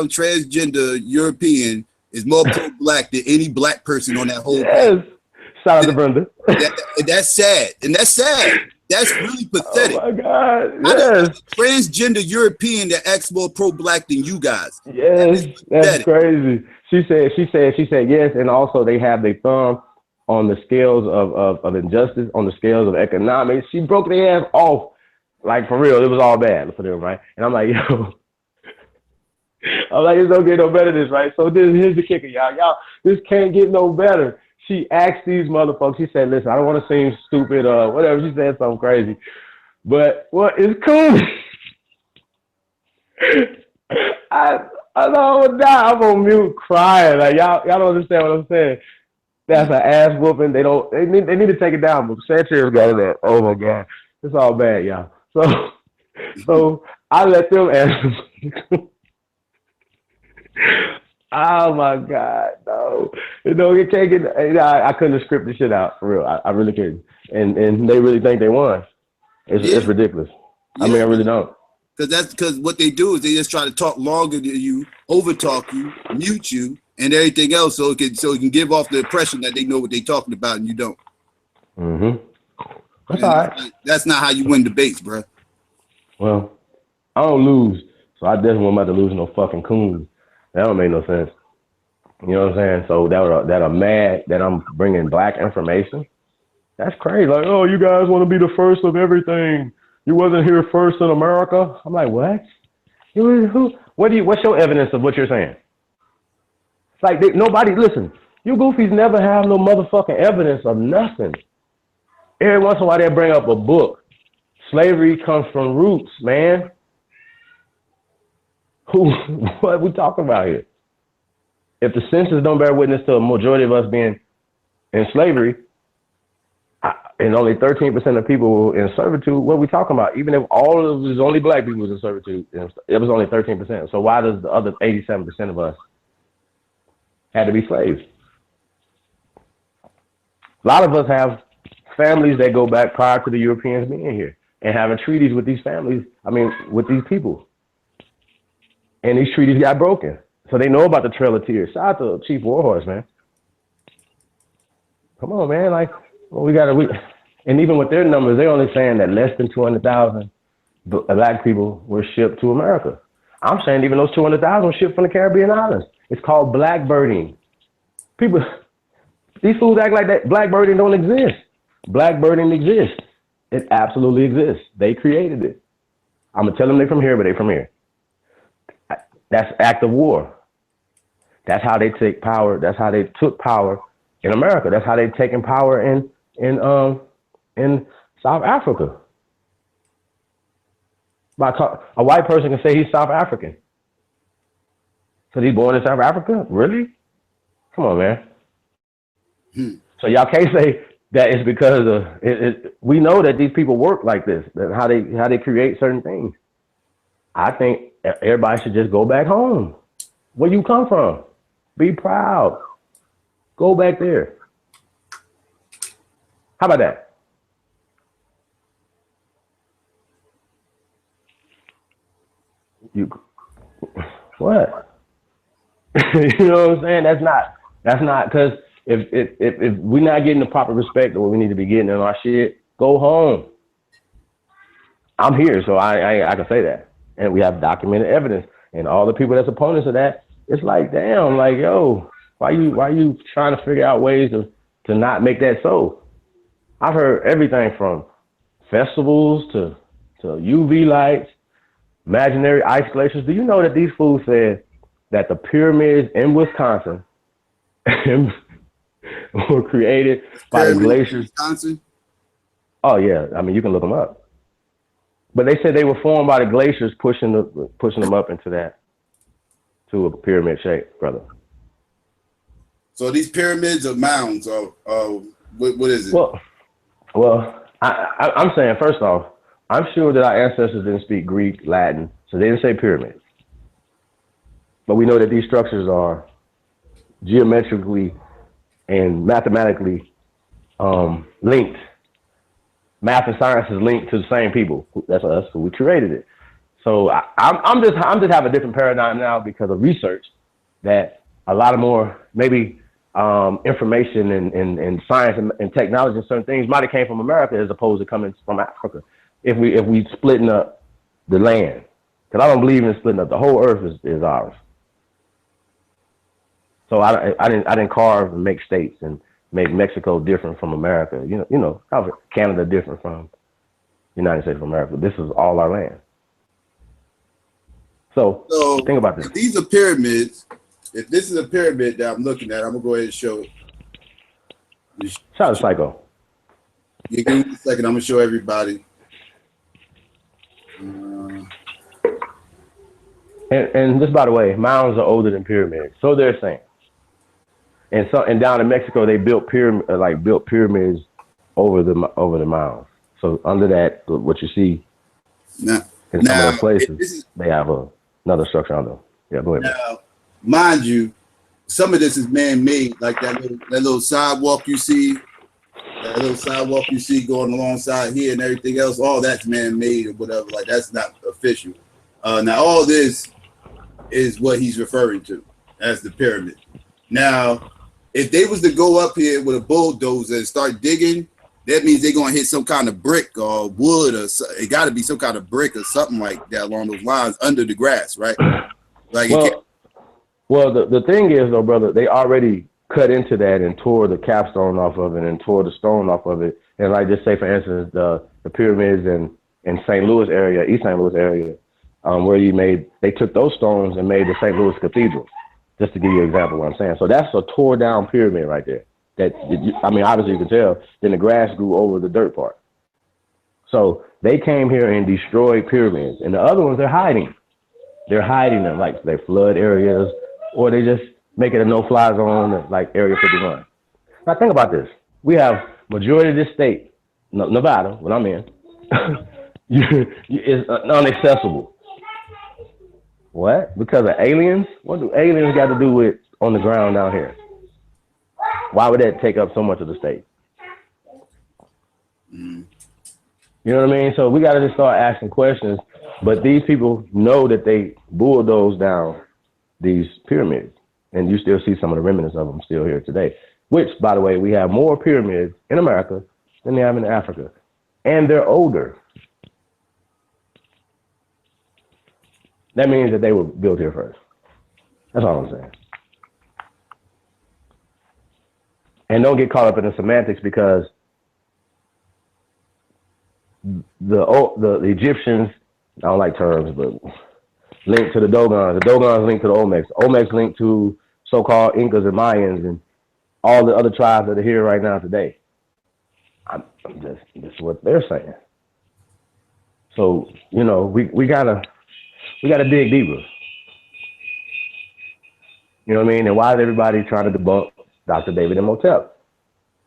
transgender European is more pro-black than any black person on that whole planet. Shout out to Brenda. That's sad. And that's sad. That's really pathetic. Oh my God. Yes. Transgender European that acts more pro-black than you guys. Yes, that's crazy. She said yes, and also they have their thumb on the scales of injustice, on the scales of economics. She broke their ass off. Like, for real, it was all bad for them, right? And I'm like, yo, it's don't get no better than this, right? So here's the kicker, y'all. This can't get no better. She asked these motherfuckers, she said, listen, I don't want to seem stupid or whatever. She said something crazy. But what is cool? I know I'm on mute crying. Like y'all don't understand what I'm saying. That's an ass whooping. They need to take it down, but Sanchez got it at. Oh my god. It's all bad, y'all. So I let them answer. Oh my god, no. You can't get I couldn't have scripted shit out for real. I really couldn't. And they really think they won. It's ridiculous. I mean I really don't. Because what they do is they just try to talk longer than you, overtalk you, mute you, and everything else, so it can give off the impression that they know what they're talking about and you don't. Mm-hmm. That's all right. That's not how you win debates, bro. Well, I don't lose, so I definitely won't about to lose no fucking Coon. That don't make no sense. You know what I'm saying? So that are mad that I'm bringing black information. That's crazy. Like, oh, you guys want to be the first of everything. You wasn't here first in America. I'm like, what? What's your evidence of what you're saying? It's like nobody listen. You goofies never have no motherfucking evidence of nothing. Every once in a while they bring up a book. Slavery comes from roots, man. What are we talking about here? If the census don't bear witness to a majority of us being in slavery, and only 13% of people were in servitude, what are we talking about? Even if all of it was only black people was in servitude, it was only 13%. So why does the other 87% of us had to be slaves? A lot of us have families that go back prior to the Europeans being here and having treaties with these families, with these people. And these treaties got broken. So they know about the Trail of Tears. Shout out to Chief Warhorse, man. Come on, man. And even with their numbers, they're only saying that less than 200,000 black people were shipped to America. I'm saying even those 200,000 were shipped from the Caribbean islands. It's called blackbirding. These fools act like that blackbirding don't exist. Blackbirding exists. It absolutely exists. They created it. I'm gonna tell them they're from here, but they're from here. That's act of war. That's how they take power. That's how they took power in America. That's how they've taken power in South Africa. A white person can say he's South African. So he's born in South Africa? Really? Come on, man. So y'all can't say that it's because of we know that these people work like this, that how they create certain things. I think everybody should just go back home. Where you come from? Be proud. Go back there. How about that? What? You know what I'm saying? That's not because if we're not getting the proper respect of what we need to be getting in our shit, go home. I'm here, so I can say that. And we have documented evidence. And all the people that's opponents of that, it's like, damn, like, yo, why you trying to figure out ways to not make that so? I've heard everything from festivals to UV lights, imaginary ice glaciers. Do you know that these fools said that the pyramids in Wisconsin were created by the glaciers? Wisconsin? Oh yeah, you can look them up. But they said they were formed by the glaciers pushing them up to a pyramid shape, brother. So these pyramids are mounds, or what is it? Well, I'm saying, first off, I'm sure that our ancestors didn't speak Greek, Latin, so they didn't say pyramids. But we know that these structures are geometrically and mathematically linked. Math and science is linked to the same people. That's us, who we created it. So I'm just have a different paradigm now because of research that a lot of more maybe information and science and technology and certain things might have came from America as opposed to coming from Africa. If we splitting up the land, because I don't believe in splitting up. The whole earth is ours. So I didn't carve and make states and make Mexico different from America. You know how Canada different from the United States of America. This is all our land. So think about this. These are pyramids. If this is a pyramid that I'm looking at, I'm gonna go ahead and show it. Shout out to Psycho. Yeah, give me a second. I'm gonna show everybody. And just by the way, mounds are older than pyramids, so they're saying. And down in Mexico, they built pyramids over the mounds. So under that, what you see in some of those places, they have another structure on them. Yeah, go ahead. Now, mind you, some of this is man-made, like that little sidewalk you see. That little sidewalk you see going alongside here and everything else, all that's man-made or whatever. Like, that's not official. Now, all this is what he's referring to as the pyramid. Now, if they was to go up here with a bulldozer and start digging, that means they're going to hit some kind of brick or wood, or it got to be some kind of brick or something like that along those lines under the grass, right? Like, well, the thing is, though, brother, they already cut into that and tore the capstone off of it and tore the stone off of it. And like, just say, for instance, the pyramids in St. Louis area, East St. Louis area, where they took those stones and made the St. Louis Cathedral, just to give you an example of what I'm saying. So that's a tore down pyramid right there. Obviously you can tell, then the grass grew over the dirt part. So they came here and destroyed pyramids. And the other ones, they're hiding. They're hiding them, like they flood areas, or they just make it a no-fly zone, like Area 51. Now think about this. We have majority of this state, Nevada, what I'm in, is unaccessible. What? Because of aliens? What do aliens got to do with on the ground down here? Why would that take up so much of the state? You know what I mean? So we got to just start asking questions. But these people know that they bulldozed down these pyramids. And you still see some of the remnants of them still here today. Which, by the way, we have more pyramids in America than they have in Africa. And they're older. That means that they were built here first. That's all I'm saying. And don't get caught up in the semantics, because the Egyptians, I don't like terms, but linked to the Dogons. The Dogons linked to the Olmecs. Olmecs linked to so-called Incas and Mayans and all the other tribes that are here right now today. That's what they're saying. So, we gotta dig deeper. You know what I mean? And why is everybody trying to debunk Dr. David Imhotep?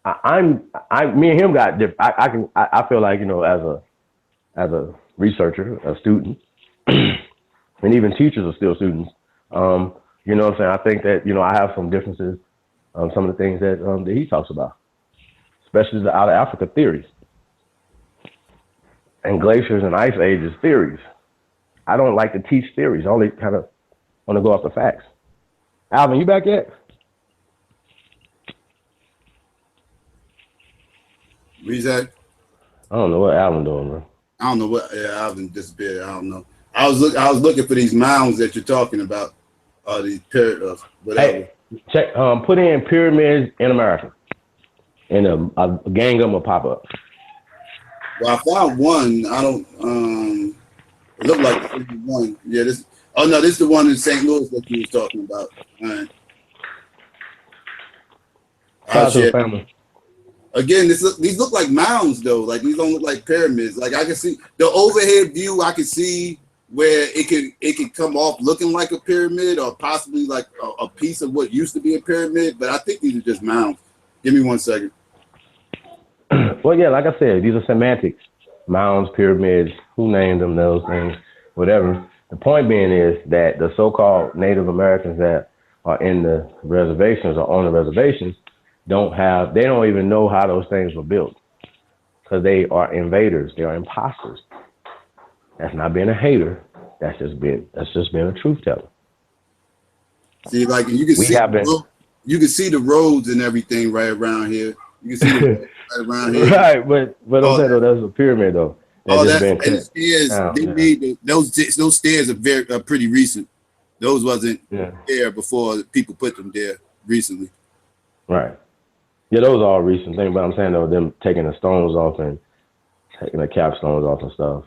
Me and him got different. I feel like, as a researcher, a student, and even teachers are still students. You know what I'm saying? I think that, I have some differences on some of the things that he talks about, especially the out of Africa theories and glaciers and ice ages theories. I don't like to teach theories. I only kind of want to go off the facts. Alvin, you back yet? Where's that? I don't know what Alvin doing, bro. I don't know what. Yeah, Alvin disappeared. I don't know. I was looking for these mounds that you're talking about. These pyramids, whatever. Hey, check. Put in pyramids in America, and a gang of them will pop up. Well, I found one. I don't. It looked like the one. Yeah. This. Oh no, this is the one in St. Louis that you was talking about. All right. Shout out to the family. Again, these look like mounds though. Like, these don't look like pyramids. Like, I can see the overhead view. I can see where it could come off looking like a pyramid, or possibly like a piece of what used to be a pyramid. But I think these are just mounds. Give me 1 second. Well, yeah, like I said, these are semantics. Mounds, pyramids, who named them, those things, whatever. The point being is that the so-called Native Americans that are in the reservations or on the reservations they don't even know how those things were built, because they are invaders. They are imposters. That's not being a hater. That's just being a truth teller. See, like, you can see the roads and everything right around here. You can see the roads right around here. Right, but I'm saying, though, that's a pyramid though. That's and the stairs. They made those stairs are pretty recent. Those wasn't there before people put them there recently. Right. Yeah, those are all recent things, but I'm saying, though, them taking the stones off and taking the capstones off and stuff,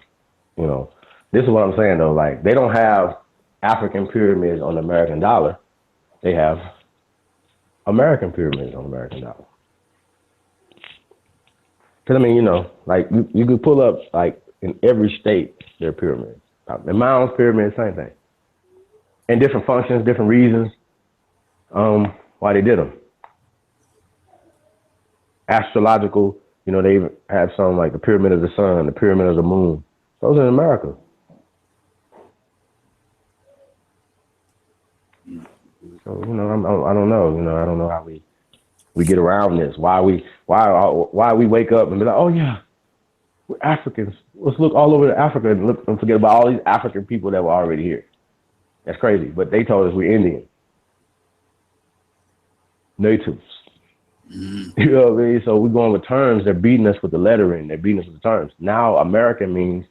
this is what I'm saying, though. Like, they don't have African pyramids on the American dollar. They have American pyramids on the American dollar. Because, like, you could pull up, like, in every state, there are pyramids. The Mounds pyramid, same thing. and different functions, different reasons why they did them. Astrological, you know, they have some like the pyramid of the sun, the pyramid of the moon. Those are in America. So, you know, I don't know. You know, I don't know how we get around this. Why we wake up and be like, oh yeah, we're Africans. Let's look all over Africa and look and forget about all these African people that were already here. That's crazy. But they told us we're Indian. Natives. You know what I mean? So we're going with terms. They're beating us with the lettering. They're beating us with the terms. Now American means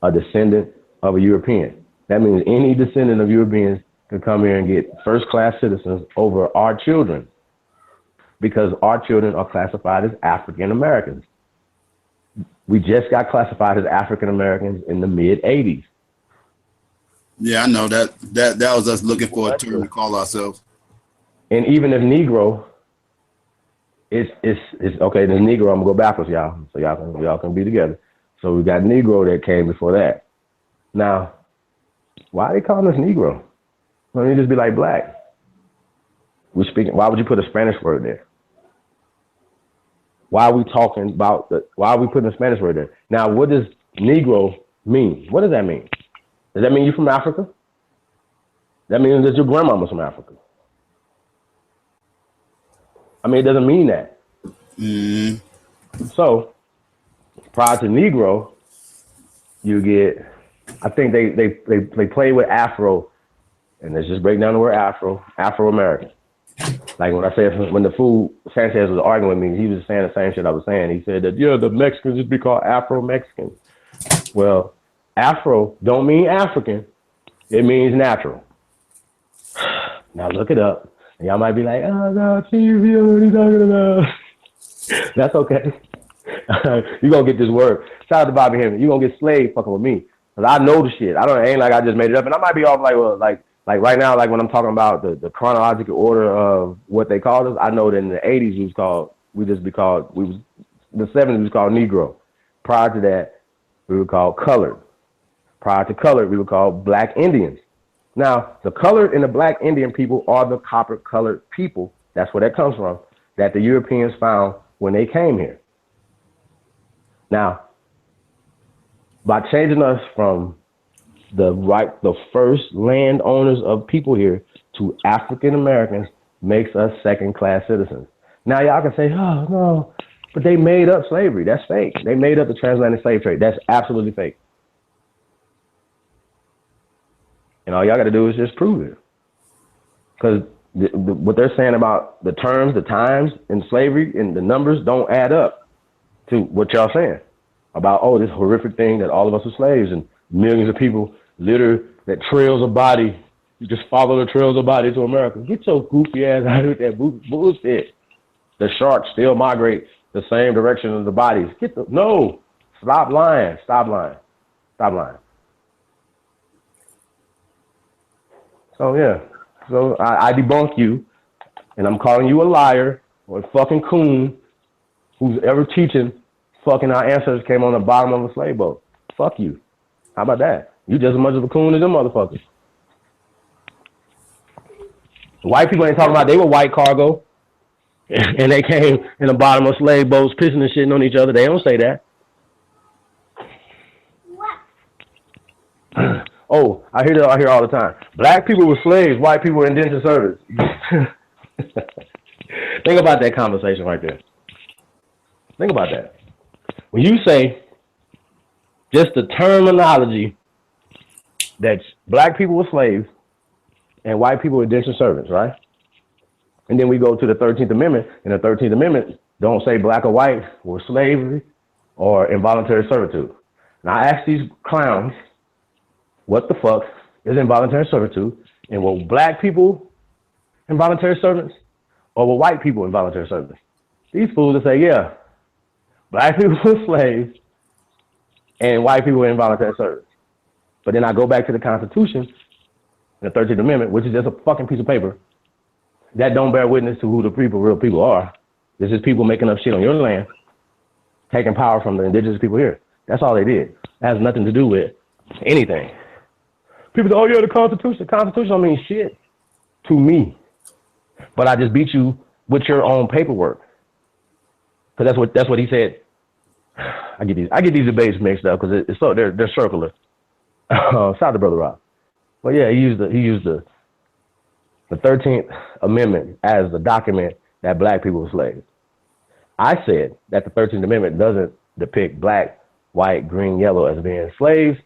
a descendant of a European. That means any descendant of Europeans can come here and get first-class citizens over our children, because our children are classified as African Americans. We just got classified as African Americans in the mid-'80s. Yeah, I know that was us looking for a term to call ourselves. And even if Negro, it's okay. The Negro, I'm gonna go backwards, y'all, so y'all can be together. So we got Negro that came before that. Now, why are they calling us Negro? Why don't you just be like black? We're speaking. Why would you put a Spanish word there? Why are we talking about why are we putting a Spanish word there? Now, what does Negro mean? What does that mean? Does that mean you're from Africa? That means that your grandmama's from Africa. I mean, it doesn't mean that. So, prior to Negro, you get, I think they play with Afro, and let's just break down the word Afro-American. Like when I said, when the fool Sanchez was arguing with me, he was saying the same shit I was saying. He said that, yeah, the Mexicans should be called Afro-Mexicans. Well, Afro don't mean African. It means natural. Now look it up. And y'all might be like, oh, no, Chief, you know what he's talking about. That's okay. You're going to get this word. Shout out to Bobby Hemming. You're going to get slaved fucking with me. Because I know the shit. Ain't like I just made it up. And I might be off like, well, like right now, like when I'm talking about the chronological order of what they called us, I know that in the 80s the 70s was called Negro. Prior to that, we were called colored. Prior to colored, we were called Black Indians. Now, the colored and the Black Indian people are the copper-colored people. That's where that comes from, that the Europeans found when they came here. Now, by changing us from the first landowners of people here to African Americans makes us second-class citizens. Now, y'all can say, oh, no, but they made up slavery. That's fake. They made up the transatlantic slave trade. That's absolutely fake. And all y'all got to do is just prove it. Because what they're saying about the terms, the times in slavery and the numbers don't add up to what y'all saying about, oh, this horrific thing that all of us are slaves and millions of people litter that trails of body. You just follow the trails of body to America. Get your goofy ass out of that bullshit. The sharks still migrate the same direction as the bodies. No, stop lying. Stop lying. Stop lying. So yeah, so I debunk you, and I'm calling you a liar or a fucking coon who's ever teaching fucking our ancestors came on the bottom of a slave boat. Fuck you. How about that? You just as much of a coon as them motherfuckers. White people ain't talking about they were white cargo, and they came in the bottom of slave boats pissing and shitting on each other. They don't say that. Oh, I hear all the time. Black people were slaves, white people were indentured servants. Think about that conversation right there. Think about that. When you say just the terminology that black people were slaves and white people were indentured servants, right? And then we go to the 13th Amendment, and the 13th Amendment don't say black or white were slavery or involuntary servitude. Now I ask these clowns, what the fuck is involuntary servitude? And were black people involuntary servants or were white people involuntary servants? These fools will say, yeah, black people were slaves and white people were involuntary servants. But then I go back to the Constitution, the 13th Amendment, which is just a fucking piece of paper that don't bear witness to who the real people are. This is people making up shit on your land, taking power from the indigenous people here. That's all they did. It has nothing to do with anything. People say, oh yeah, the Constitution. The Constitution don't mean shit to me. But I just beat you with your own paperwork. Because that's what he said. I get these debates mixed up because it's so they're circular. Shout out to Brother Rob. But yeah, he used the 13th Amendment as the document that black people were slaves. I said that the 13th Amendment doesn't depict black, white, green, yellow as being slaves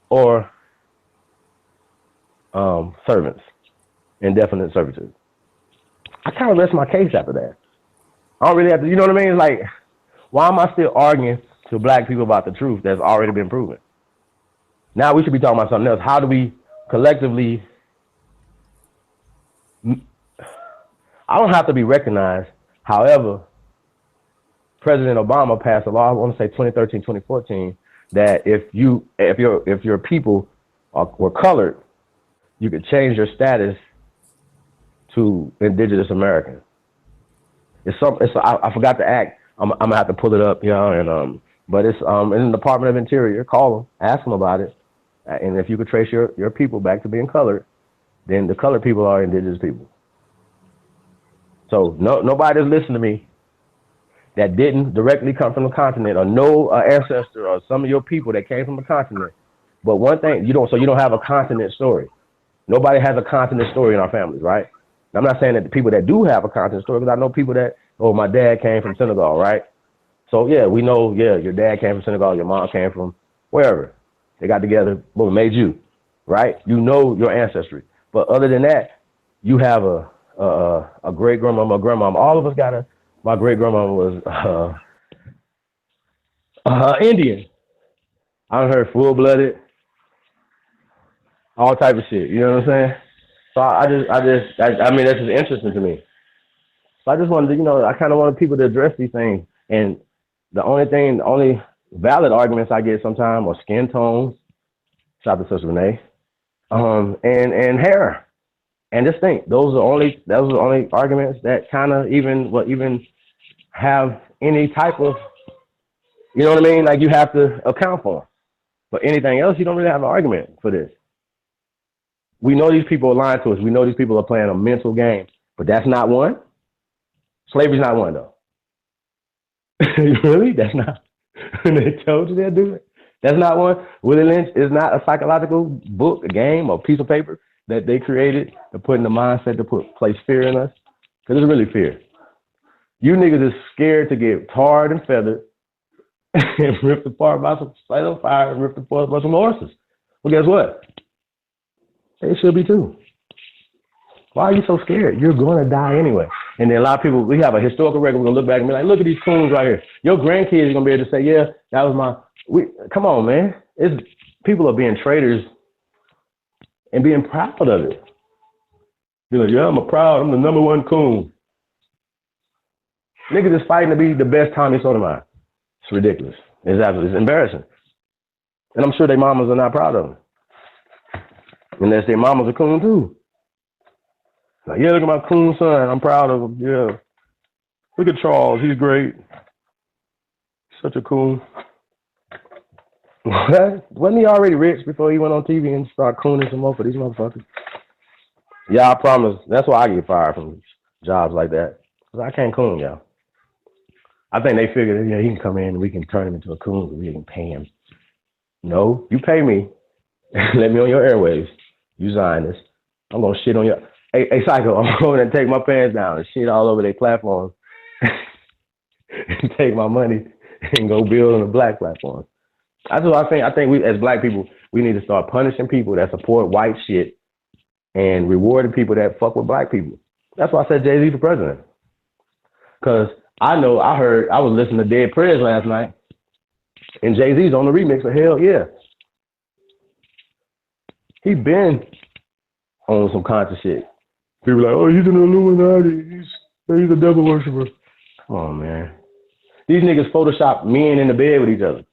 or servants, indefinite servitude. I kind of rest my case after that. I don't really have to, you know what I mean? It's like, why am I still arguing to black people about the truth that's already been proven? Now we should be talking about something else. How do we collectively, I don't have to be recognized. However, President Obama passed a law, I want to say 2013, 2014, that if your people were colored, you could change your status to Indigenous American. I forgot the act. I'm gonna have to pull it up, and but it's in the Department of Interior. Call them, ask them about it, and if you could trace your people back to being colored, then the colored people are Indigenous people. So nobody that's listening to me that didn't directly come from the continent, or no ancestor or some of your people that came from a continent. But one thing, you don't have a continent story. Nobody has a continent story in our families, right? I'm not saying that the people that do have a continent story, because I know people that, my dad came from Senegal, right? So yeah, we know, your dad came from Senegal, your mom came from wherever. They got together, boom, made you, right? You know your ancestry. But other than that, you have a great grandmama, a grandmama. All of us got my great grandmama was Indian. I heard full-blooded, all type of shit. You know what I'm saying? So I mean, that's just interesting to me. So I just wanted to, I kind of wanted people to address these things. And the only valid arguments I get sometimes are skin tones, shout out to Sister Renee, and hair. And just think, those are the only arguments that kind of even have any type of, you know what I mean? Like you have to account for. But anything else, you don't really have an argument for this. We know these people are lying to us. We know these people are playing a mental game, but that's not one. Slavery's not one, though. Really? That's not. They told you they'll do it. That's not one. Willie Lynch is not a psychological book, a game, or piece of paper that they created to put in the mindset to place fear in us. Because it's really fear. You niggas is scared to get tarred and feathered and ripped apart by some light on fire and ripped apart by some horses. Well, guess what? They should be too. Why are you so scared? You're going to die anyway. And then a lot of people, we have a historical record. We're going to look back and be like, look at these coons right here. Your grandkids are going to be able to say, yeah, that was come on, man. People are being traitors and being proud of it. You're like, yeah, I'm the number one coon. Niggas is fighting to be the best Tommy Sotomayor. It's ridiculous. It's embarrassing. And I'm sure their mamas are not proud of them. Unless their mamas are coon too. Like, yeah, look at my coon son. I'm proud of him. Yeah. Look at Charles. He's great. Such a coon. Wasn't he already rich before he went on TV and started cooning some more for these motherfuckers? Yeah, I promise. That's why I get fired from jobs like that. Because I can't coon, y'all. I think they figured, he can come in and we can turn him into a coon and we can pay him. No, you pay me. Let me on your airwaves. You Zionist. I'm going to shit on your... Hey, Psycho, I'm going to take my pants down and shit all over their platforms and take my money and go build on the black platform. That's what I think. I think we, as black people, we need to start punishing people that support white shit and rewarding people that fuck with black people. That's why I said Jay-Z for president. Because I was listening to Dead Prayers last night, and Jay-Z's on the remix of Hell Yeah. He been on some conscious shit. People are like, oh, he's an Illuminati. He's a devil worshiper. Come on, man. These niggas Photoshop men in the bed with each other.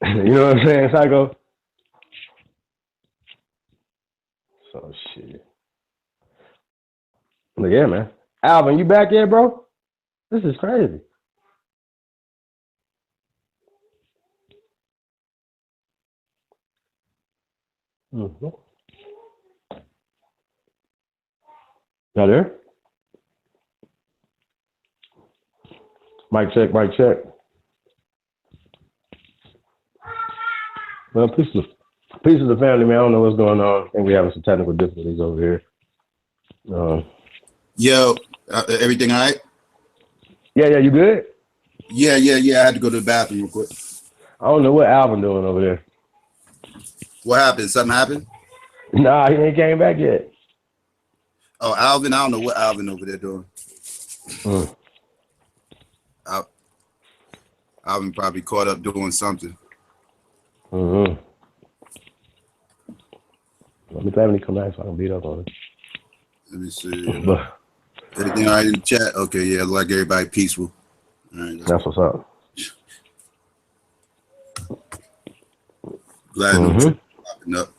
You know what I'm saying, Psycho? So shit. But yeah, man. Alvin, you back yet, bro? This is crazy. Mm-hmm. Now there? Mic check, mic check. Well, peace to the family, man. I don't know what's going on. I think we're having some technical difficulties over here. Yo, everything all right? Yeah, you good? Yeah. I had to go to the bathroom real quick. I don't know what Alvin doing over there. What happened? Something happened? Nah, he ain't came back yet. Oh, Alvin, I don't know what Alvin over there doing. Alvin probably caught up doing something. Mm-hmm. Let me have him come back so I can beat up on him. Let me see. Everything all right in the chat? Okay, yeah, like everybody peaceful. All right, that's what's up. Glad no popping up.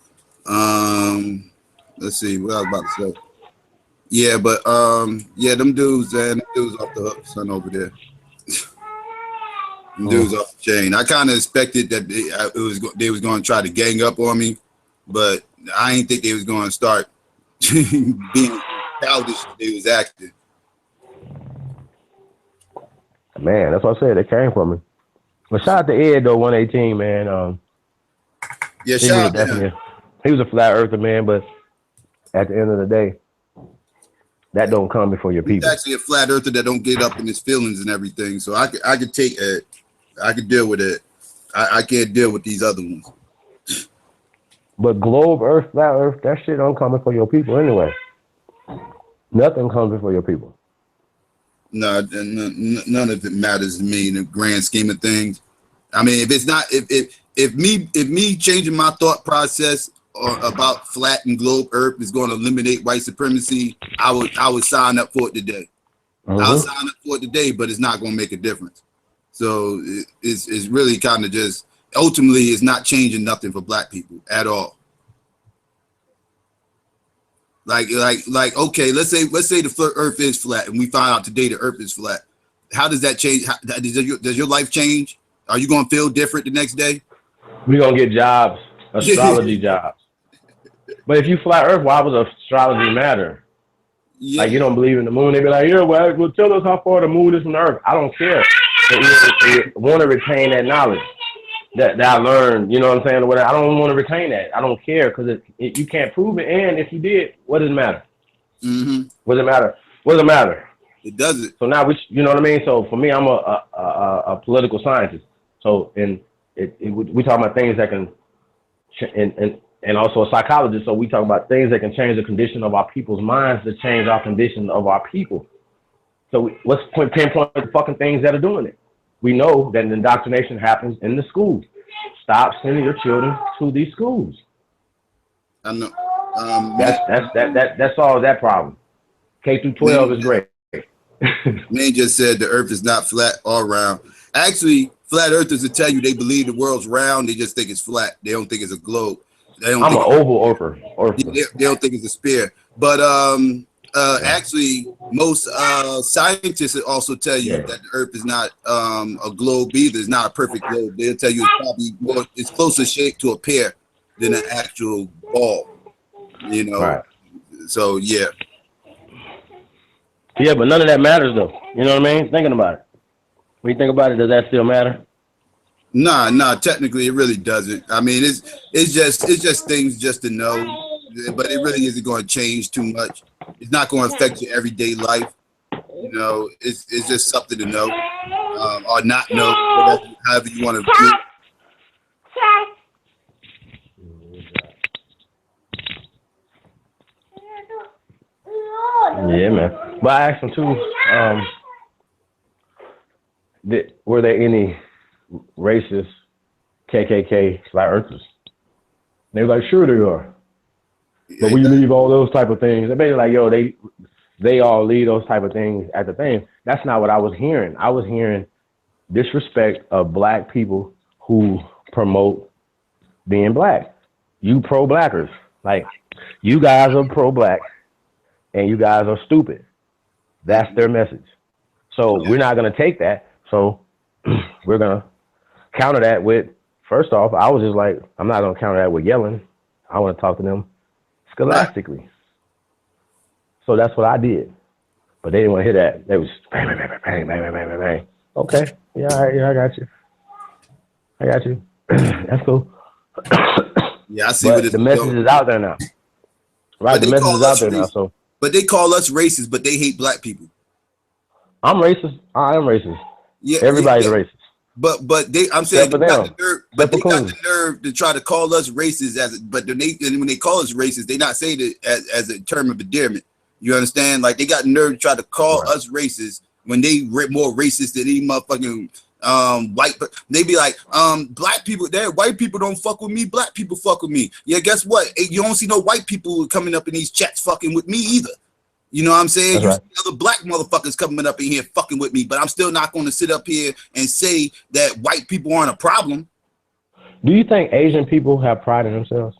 Let's see what I was about to say. Yeah, but yeah, them dudes, man, them dudes off the hook, son, over there. Them dudes off the chain. I kind of expected that they was going to try to gang up on me, but I didn't think they was going to start being childish as they was acting. Man, that's what I said. They came for me. But shout out to Ed though, 118, man. Yeah, shout out to him. He was a flat earther, man, but at the end of the day, that don't come before your people. He's actually a flat earther that don't get up in his feelings and everything. So I could take it. I could deal with it. I can't deal with these other ones. But globe earth, flat earth, that shit don't come before your people anyway. Nothing comes before your people. No, none of it matters to me in the grand scheme of things. I mean, if it's not, if me changing my thought process about flat and globe earth is going to eliminate white supremacy, I would sign up for it today. I'll sign up for it today, but it's not going to make a difference. So it's really kind of just, ultimately, it's not changing nothing for black people at all. Like, okay, let's say the earth is flat and we find out today the earth is flat. How does that change? Does your life change? Are you going to feel different the next day? We're going to get jobs, astrology jobs. But if you flat earth, why would astrology matter? Yeah. Like, you don't believe in the moon, they be like, yeah, well, tell us how far the moon is from the earth. I don't care. They want to retain that knowledge that I learned, you know what I'm saying? Or whatever. I don't want to retain that. I don't care because you can't prove it. And if you did, what does it matter? What does it matter? What does it matter? It doesn't. So now, you know what I mean? So for me, I'm a political scientist. So we talk about things that can, and also a psychologist. So we talk about things that can change the condition of our people's minds to change our condition of our people. So let's pinpoint the fucking things that are doing it. We know that indoctrination happens in the schools. Stop sending your children to these schools. I know. That's all that problem. K through 12 is great. Man just said the earth is not flat all round. Actually, flat earthers will tell you they believe the world's round. They just think it's flat. They don't think it's a globe. I'm an oval earther. They don't think it's a sphere. But actually, most scientists will also tell you that the earth is not a globe either. It's not a perfect globe. They'll tell you it's probably more, it's closer shaped to a pear than an actual ball. You know, right. So yeah. Yeah, but none of that matters though. You know what I mean? Thinking about it. When you think about it, does that still matter? Nah. Technically, it really doesn't. I mean, it's just things just to know, but it really isn't going to change too much. It's not going to affect your everyday life. You know, it's just something to know or not know, whatever, however you want to do. Yeah, man. But I asked them too, were there any racist KKK flat earthers? They were like, sure they are. But we leave all those type of things. They basically like, yo, they all leave those type of things at the thing. That's not what I was hearing. I was hearing disrespect of black people who promote being black. You pro-blackers. Like, you guys are pro-black and you guys are stupid. That's their message. So we're not going to take that. So we're going to counter that with, first off, I was just like, I'm not going to counter that with yelling. I want to talk to them scholastically. Right. So that's what I did. But they didn't want to hear that. They was bang, bang, bang, bang, bang, bang, bang, bang. Okay. Yeah, all right, yeah, I got you. That's cool. Yeah, I see but what it's the message is out there now. Right, the message is out there now. So, but they call us racist, but they hate black people. I'm racist. I am racist. Yeah, everybody's racist. But I'm saying they got the nerve to try to call us racist but when they call us racist, they not saying it as a term of endearment. You understand? Like they got nerve to try to call us racist when they more racist than any motherfucking white. They be like, black people, white people don't fuck with me. Black people fuck with me. Yeah, guess what? You don't see no white people coming up in these chats fucking with me either. You know what I'm saying? You see other black motherfuckers coming up in here fucking with me, but I'm still not going to sit up here and say that white people aren't a problem. Do you think Asian people have pride in themselves?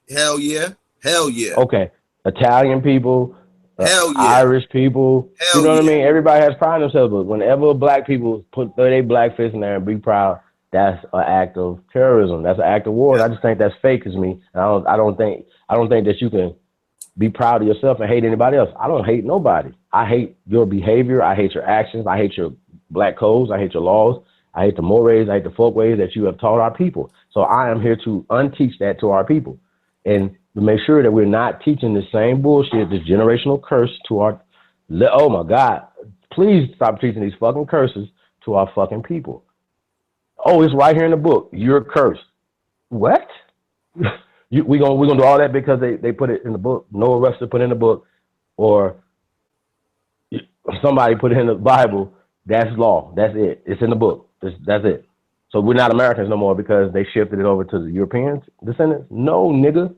Hell yeah. Hell yeah. Okay. Italian people, hell yeah. Irish people, you know what I mean? Everybody has pride in themselves, but whenever black people put their black fist in there and be proud, that's an act of terrorism. That's an act of war. Yeah. I just think that's fake as me. I don't think that you can be proud of yourself and hate anybody else. I don't hate nobody. I hate your behavior. I hate your actions. I hate your black codes. I hate your laws. I hate the mores. I hate the folk ways that you have taught our people. So I am here to unteach that to our people and to make sure that we're not teaching the same bullshit, this generational curse to our, oh my God, please stop teaching these fucking curses to our fucking people. Oh, it's right here in the book. You're cursed. What? We gonna do all that because they put it in the book. Noah Webster put it in the book, or somebody put it in the Bible. That's law. That's it. It's in the book. That's it. So we're not Americans no more because they shifted it over to the Europeans descendants. No, nigga.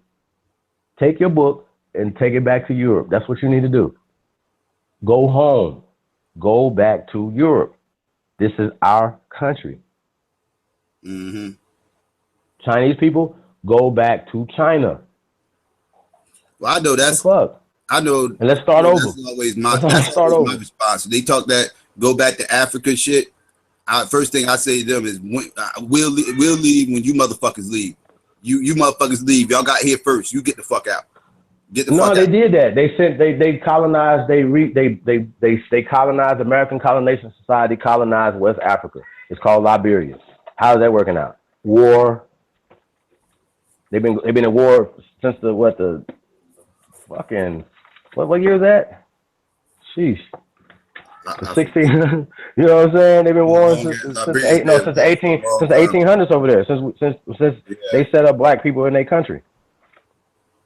Take your book and take it back to Europe. That's what you need to do. Go home. Go back to Europe. This is our country. Mm-hmm. Chinese people, go back to China. Well, I know that's fuck. I know. And let's start over. That's always my response. They talk that go back to Africa shit. First thing I say to them is we'll leave when you motherfuckers leave. You motherfuckers leave. Y'all got here first. You get the fuck out. Get the fuck out. No, they did that. They sent they colonized. They colonized. American Colonization Society colonized West Africa. It's called Liberia. How's that working out? War. They've been in war since what year is that? Sheesh. The 16, you know what I'm saying? They've been warring since the 1800s over there. Since they set up black people in their country,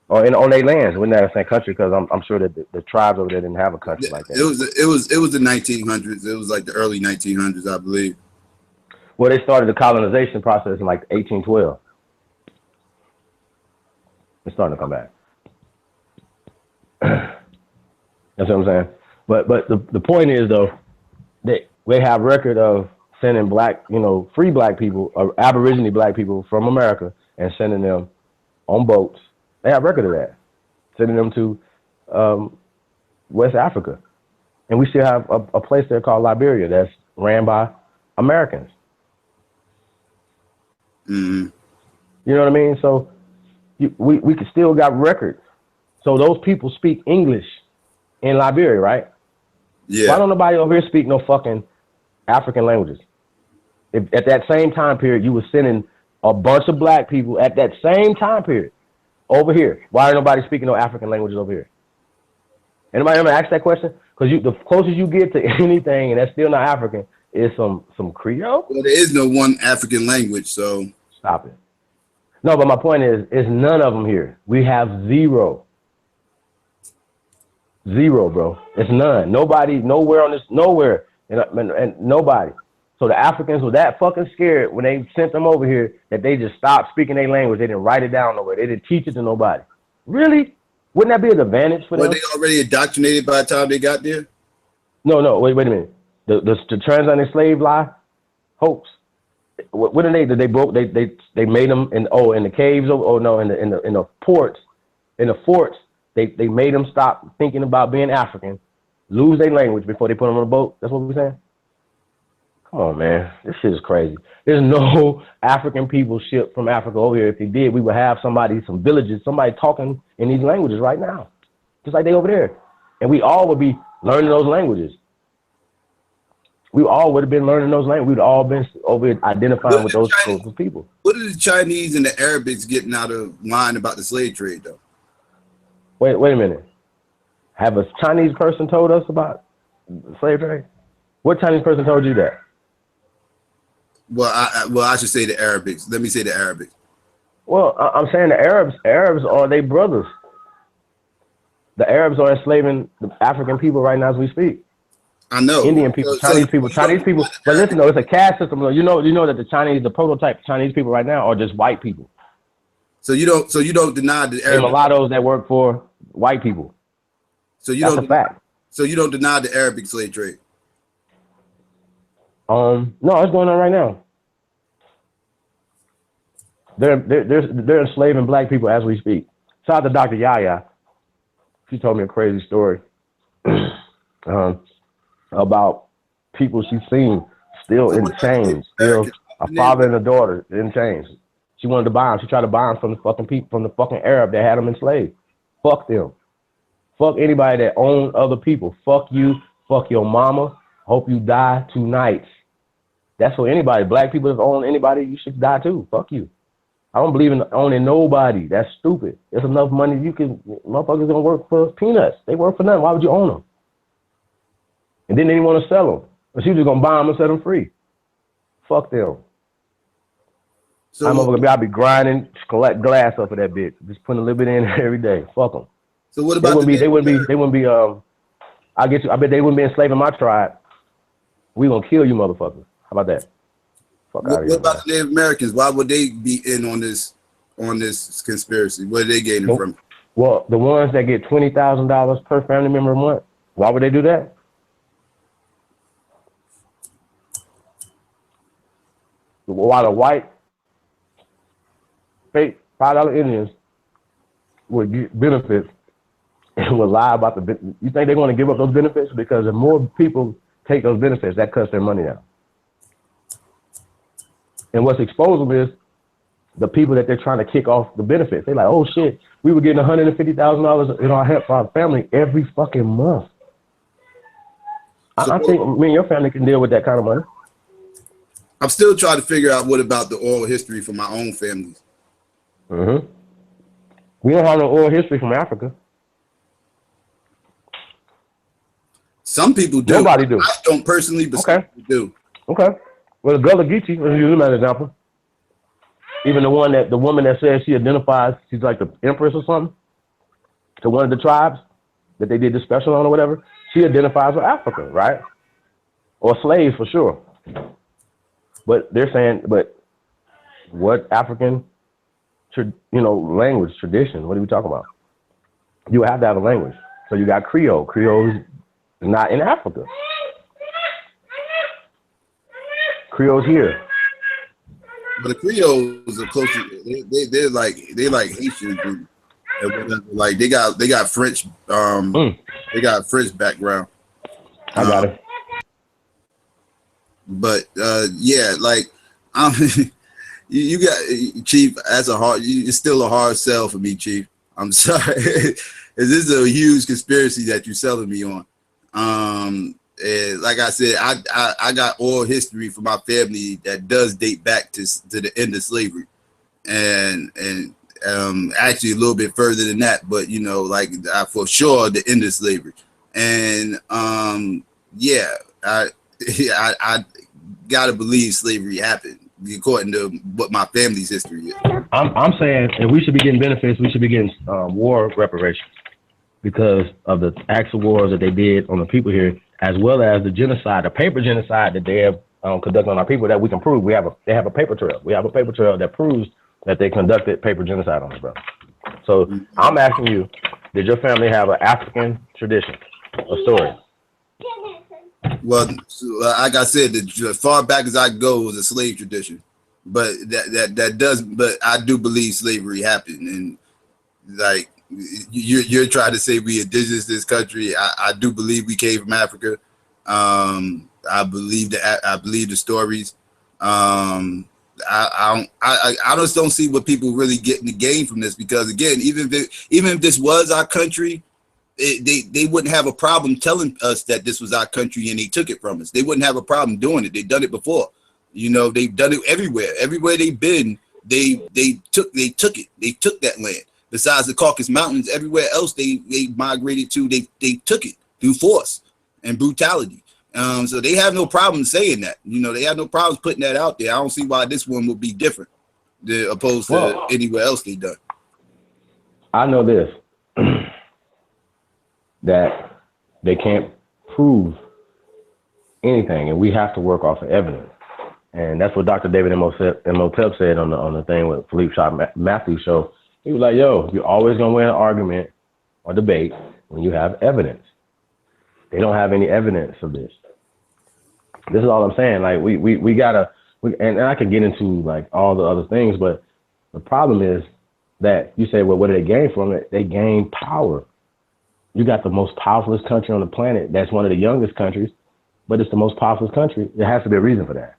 or on their lands. We're not saying country because I'm sure that the tribes over there didn't have a country like that. It was the 1900s. It was like the early 1900s, I believe. Well, they started the colonization process in like 1812. It's starting to come back. That's what I'm saying. But the point is though, that we have record of sending black, free black people or Aborigine black people from America and sending them on boats. They have record of that, sending them to West Africa, and we still have a place there called Liberia that's ran by Americans. Mm-hmm. You know what I mean? So we still got records. So those people speak English in Liberia, right? Yeah. Why don't nobody over here speak no fucking African languages? If at that same time period you were sending a bunch of black people at that same time period over here, why ain't nobody speaking no African languages over here? Anybody ever ask that question? Because the closest you get to anything, and that's still not African, is some Creole. Well, there is no one African language, so stop it. No, but my point is none of them here. We have zero. Zero, bro. It's none. Nobody, nowhere on this, nowhere, and nobody. So the Africans were that fucking scared when they sent them over here that they just stopped speaking their language. They didn't write it down nowhere. They didn't teach it to nobody. Really? Wouldn't that be an advantage for them? Were they already indoctrinated by the time they got there? No. Wait a minute. The transatlantic slave lie hoax. What did they do? They made them in the caves. In the ports, in the forts. They made them stop thinking about being African, lose their language before they put them on a boat. That's what we're saying. Come on, man. This shit is crazy. There's no African people shipped from Africa over here. If they did, we would have somebody, some villages, somebody talking in these languages right now. Just like they over there. And we all would be learning those languages. We all would have been learning those languages. We'd all been over here identifying with those people. What are the Chinese and the Arabics getting out of line about the slave trade, though? Wait a minute. Have a Chinese person told us about the slave trade? What Chinese person told you that? Well, I should say the Arabics. Let me say the Arabics. Well, I'm saying the Arabs are their brothers. The Arabs are enslaving the African people right now as we speak. I know. Indian people, Chinese people. But listen, though, it's a caste system. You know that the prototype Chinese people right now are just white people. So you don't deny the Arabic. Mulattoes that work for white people. So that's a fact. So you don't deny the Arabic slave trade. No, it's going on right now. They're enslaving black people as we speak. Shout out to Dr. Yaya. She told me a crazy story about people she's seen still in chains, still a father and a daughter in chains. She wanted to buy them. She tried to buy them from the fucking people, from the fucking Arab that had them enslaved. Fuck them. Fuck anybody that owned other people. Fuck you. Fuck your mama. Hope you die tonight. That's for anybody. Black people that own anybody, you should die too. Fuck you. I don't believe in owning nobody. That's stupid. There's enough money motherfuckers gonna work for peanuts. They work for nothing. Why would you own them? And then they didn't want to sell them. But she was just gonna buy them and set them free. Fuck them. So I'll be grinding, collect glass up of that bitch. Just putting a little bit in every day. Fuck them. So what about they wouldn't be I bet they wouldn't be enslaving my tribe. We gonna kill you motherfuckers. How about that? What about the Native Americans? Why would they be in on this conspiracy? Where are they getting from? Well, the ones that get $20,000 per family member a month, why would they do that? While the white fake $5 Indians would get benefits and would lie about you think they're going to give up those benefits? Because if more people take those benefits, that cuts their money down. And what's exposed them is the people that they're trying to kick off the benefits. They're like, oh shit, we were getting $150,000 in our help for our family every fucking month. I think me and your family can deal with that kind of money. I'm still trying to figure out what about the oral history for my own families. Mm-hmm. We don't have no oral history from Africa. Some people do. Nobody do. I don't personally, but some people do. Okay. Well, the Gullah Geechee, let's use him as an example. Even the woman that says she identifies, she's like the empress or something, to one of the tribes that they did the special on or whatever, she identifies with Africa, right? Or slaves for sure. But they're saying, but what African, language, tradition, what are we talking about? You have to have a language. So you got Creole. Creole is not in Africa. Creole's here. But the Creoles are close to, they're like Haitians. Like they got French, they got French background. I got it. But yeah, like you got Chief. It's still a hard sell for me, Chief. I'm sorry. This is a huge conspiracy that you're selling me on. And like I said, I got oral history for my family that does date back to the end of slavery, and actually a little bit further than that. But for sure the end of slavery, and yeah, I gotta believe slavery happened according to what my family's history is. I'm saying, and we should be getting benefits. We should be getting war reparations because of the acts of wars that they did on the people here, as well as the genocide, the paper genocide that they have conducted on our people that we can prove. They have a paper trail. We have a paper trail that proves that they conducted paper genocide on us, bro. So I'm asking you, did your family have an African tradition, a story? Well, like I said, as far back as I go was a slave tradition, but but I do believe slavery happened, and like you're trying to say we indigenous this country. I do believe we came from Africa, I believe the stories. I just don't see what people really getting the gain from this, because again, even if this was our country, they wouldn't have a problem telling us that this was our country and they took it from us. They wouldn't have a problem doing it. They've done it before. You know, they've done it everywhere. Everywhere they've been, they took it. They took that land. Besides the Caucasus Mountains, everywhere else they migrated to, they took it through force and brutality. So they have no problem saying that. You know, they have no problems putting that out there. I don't see why this one would be different opposed to anywhere else they done. I know this, that they can't prove anything, and we have to work off of evidence. And that's what Dr. David Imhotep said on the thing with Philippe Matthews show. He was like, yo, you're always going to win an argument or debate when you have evidence. They don't have any evidence of this. This is all I'm saying. Like, we gotta, and I can get into like all the other things, but the problem is that you say, well, what do they gain from it? They gain power. You got the most powerful country on the planet. That's one of the youngest countries, but it's the most powerful country. There has to be a reason for that.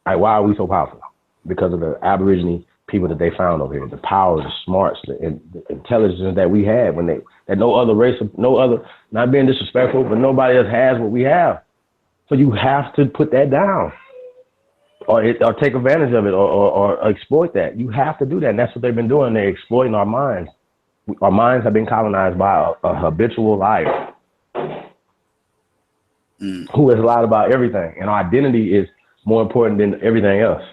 Like, why are we so powerful? Because of the Aborigine people that they found over here, the power, the smarts, the intelligence that we had that no other race, not being disrespectful, but nobody else has what we have. So you have to put that down or take advantage of it or exploit that. You have to do that. And that's what they've been doing. They're exploiting our minds. Our minds have been colonized by a habitual liar who has lied about everything. And our identity is more important than everything else.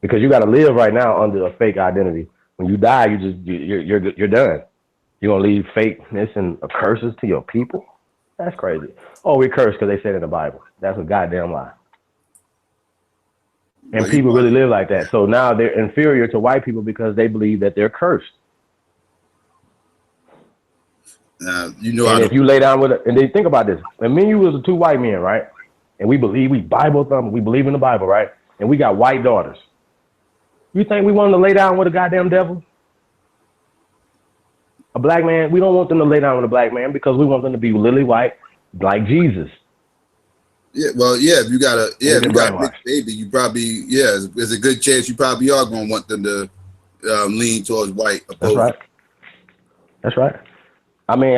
Because you got to live right now under a fake identity. When you die, you're done. You're gonna leave fakeness and curses to your people. That's crazy. Oh, we curse because they said in the Bible. That's a goddamn lie. And people really live like that. So now they're inferior to white people because they believe that they're cursed. You know, and if you lay down with it, and then think about this. And me and you was the two white men, right? And we Bible thumb, we believe in the Bible, right? And we got white daughters. You think we want them to lay down with a goddamn devil? A black man? We don't want them to lay down with a black man because we want them to be lily white like Jesus. Yeah, well, yeah, if you got a mixed baby, you probably, there's a good chance you probably are going to want them to lean towards white. That's right. That's right. I mean,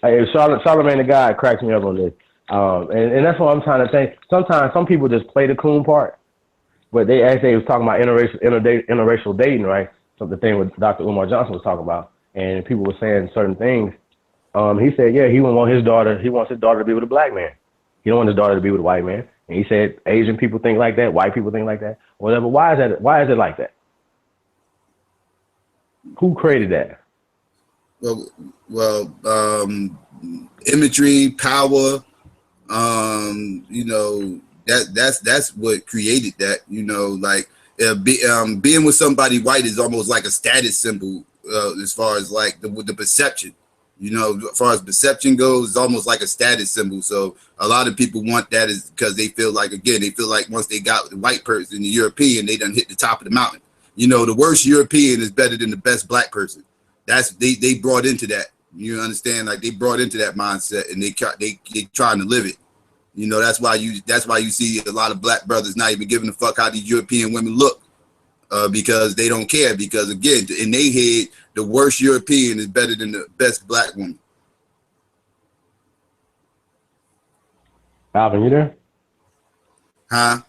Charlamagne the God cracks me up on this. And that's what I'm trying to think. Sometimes some people just play the Coon part, but they was talking about interracial dating, right? So the thing with Dr. Umar Johnson was talking about, and people were saying certain things. He said, yeah, he wants his daughter to be with a black man. He don't want his daughter to be with a white man. And he said Asian people think like that, white people think like that, whatever. Why is that? Why is it like that? Who created that? Well, imagery, power, you know, that's what created that, you know, like being with somebody white is almost like a status symbol as far as like the perception, you know, as far as perception goes, it's almost like a status symbol. So a lot of people want that is because they feel like, again, once they got the white person, the European, they done hit the top of the mountain. You know, the worst European is better than the best black person. That's they brought into that. You understand? Like they brought into that mindset, and they trying to live it. You know, that's why you see a lot of black brothers not even giving a fuck how these European women look, because they don't care. Because again, in their head, the worst European is better than the best black woman. Alvin, you there? Huh?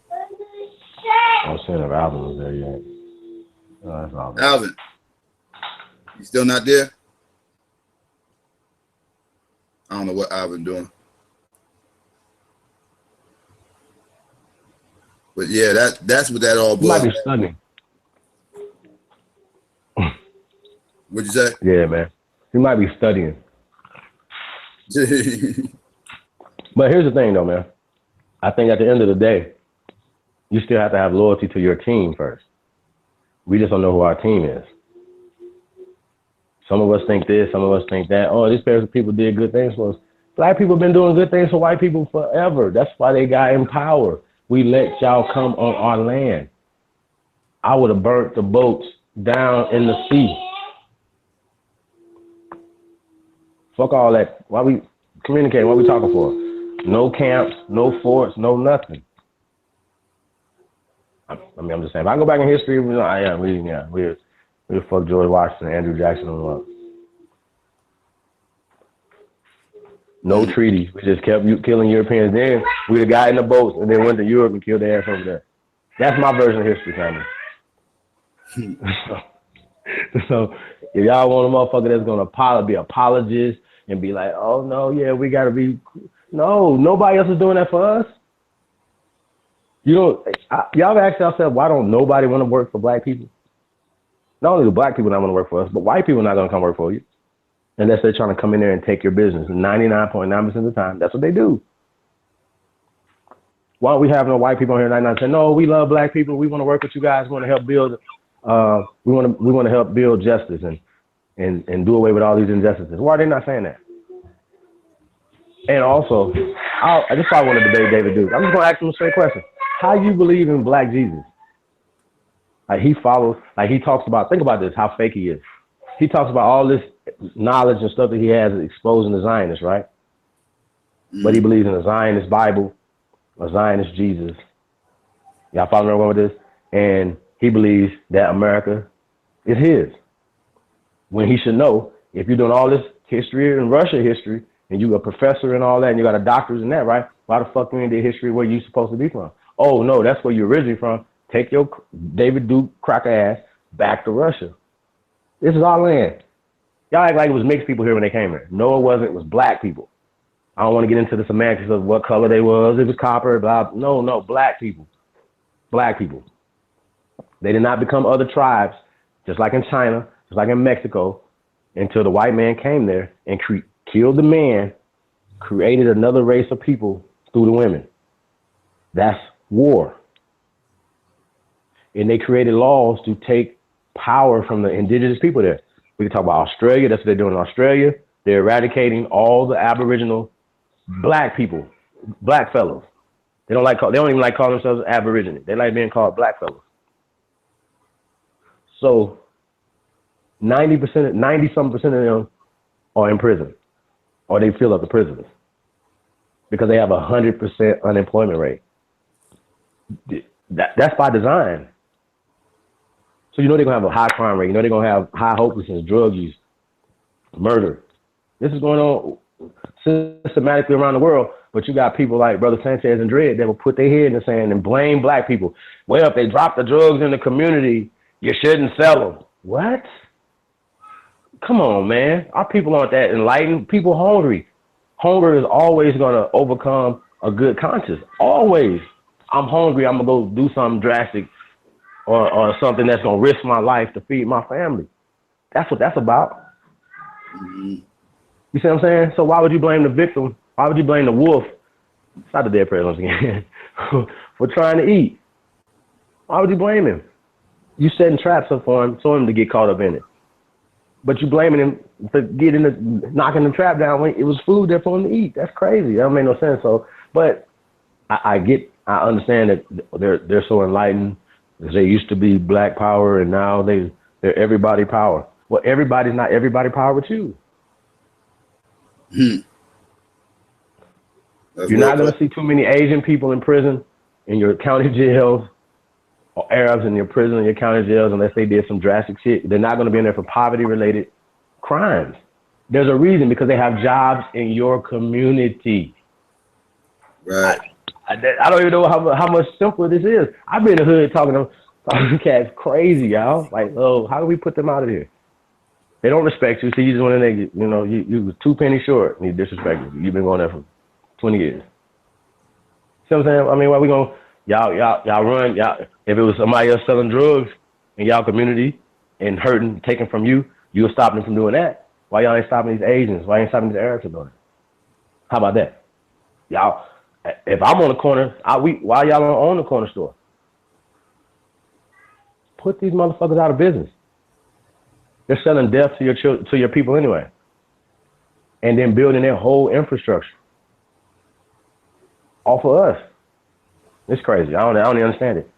I was saying if Alvin was there yet. Oh, that's Alvin. Alvin, you still not there? I don't know what Alvin doing. But yeah, that's what that all boils. You might be studying. What'd you say? Yeah, man. You might be studying. But here's the thing, though, man. I think at the end of the day, you still have to have loyalty to your team first. We just don't know who our team is. Some of us think this, some of us think that. Oh, these pairs of people did good things for us. Black people have been doing good things for white people forever. That's why they got in power. We let y'all come on our land. I would have burnt the boats down in the sea. Fuck all that. Why we communicating? What we talking for? No camps, no forts, no nothing. I mean, I'm just saying. If I go back in history, we fuck George Washington, Andrew Jackson, and all. No treaties. We just kept killing Europeans. Then we the guy in the boats, and then went to Europe and killed their ass over there. That's my version of history, family. So if y'all want a motherfucker that's gonna be apologist and be like, oh no, yeah, we gotta be. No, nobody else is doing that for us. Y'all ask yourself, why don't nobody want to work for black people? Not only do black people not want to work for us, but white people not gonna come work for you. Unless they're trying to come in there and take your business. 99.9% of the time, that's what they do. Why don't we have no white people on here 99 saying, no, we love black people, we want to work with you guys, we want to help build we want to help build justice and do away with all these injustices. Why are they not saying that? And also, I just probably want to debate David Duke. I'm just gonna ask him a straight question. How you believe in Black Jesus? Like he talks about, think about this, how fake he is. He talks about all this knowledge and stuff that he has exposing the Zionists, right? But he believes in a Zionist Bible, a Zionist Jesus. Y'all follow me where I'm going with this? And he believes that America is his. When he should know, if you're doing all this history and Russia history, and you a professor and all that, and you got a doctorate in that, right? Why the fuck you ain't did history where you supposed to be from? Oh, no, that's where you're originally from. Take your David Duke cracker ass back to Russia. This is our land. Y'all act like it was mixed people here when they came here. No, it wasn't. It was black people. I don't want to get into the semantics of what color they was. It was copper, blah. No, black people. Black people. They did not become other tribes, just like in China, just like in Mexico, until the white man came there and killed the man, created another race of people through the women. That's war. And they created laws to take power from the indigenous people there. We can talk about Australia. That's what they're doing in Australia. They're eradicating all the Aboriginal black people, black fellows. They don't even like calling themselves Aborigine. They like being called black fellows. So 90-something% of them are in prison, or they fill up the prisons because they have 100% unemployment rate. That's by design. So you know they're gonna have a high crime rate. You know they're gonna have high hopelessness, drug use, murder. This is going on systematically around the world. But you got people like Brother Sanchez and Dredd that will put their head in the sand and blame black people. Well, if they drop the drugs in the community, you shouldn't sell them. What? Come on, man. Our people aren't that enlightened. People hungry. Hunger is always gonna overcome a good conscience. Always. I'm hungry. I'm gonna go do something drastic. Or something that's gonna risk my life to feed my family. That's what that's about. Mm-hmm. You see what I'm saying? So why would you blame the victim? Why would you blame the wolf? It's not the dead prayer once again. For trying to eat. Why would you blame him? You setting traps up for him, so him to get caught up in it. But you blaming him for knocking the trap down when it was food there for him to eat. That's crazy. That don't make no sense. So, but I understand that they're so enlightened. They used to be black power, and now they're everybody power. Well, everybody's not everybody power with you. You're not going to see too many Asian people in prison in your county jails, or Arabs in your prison and your county jails unless they did some drastic shit. They're not going to be in there for poverty-related crimes. There's a reason, because they have jobs in your community. Right. I don't even know how much simpler this is. I've been in the hood talking to cats crazy, y'all. Like, oh, how do we put them out of here? They don't respect you. So you just want to, you was 2 pennies short and you disrespect you. You've been going there for 20 years. See what I'm saying? I mean, why we gonna, y'all run, if it was somebody else selling drugs in y'all community and hurting, taking from you, you'll stop them from doing that. Why y'all ain't stopping these Asians? Why ain't stopping these Arabs from doing it? How about that? Y'all, if I'm on the corner, why y'all don't own the corner store? Put these motherfuckers out of business. They're selling death to your people anyway, and then building their whole infrastructure off of us. It's crazy. I don't even understand it.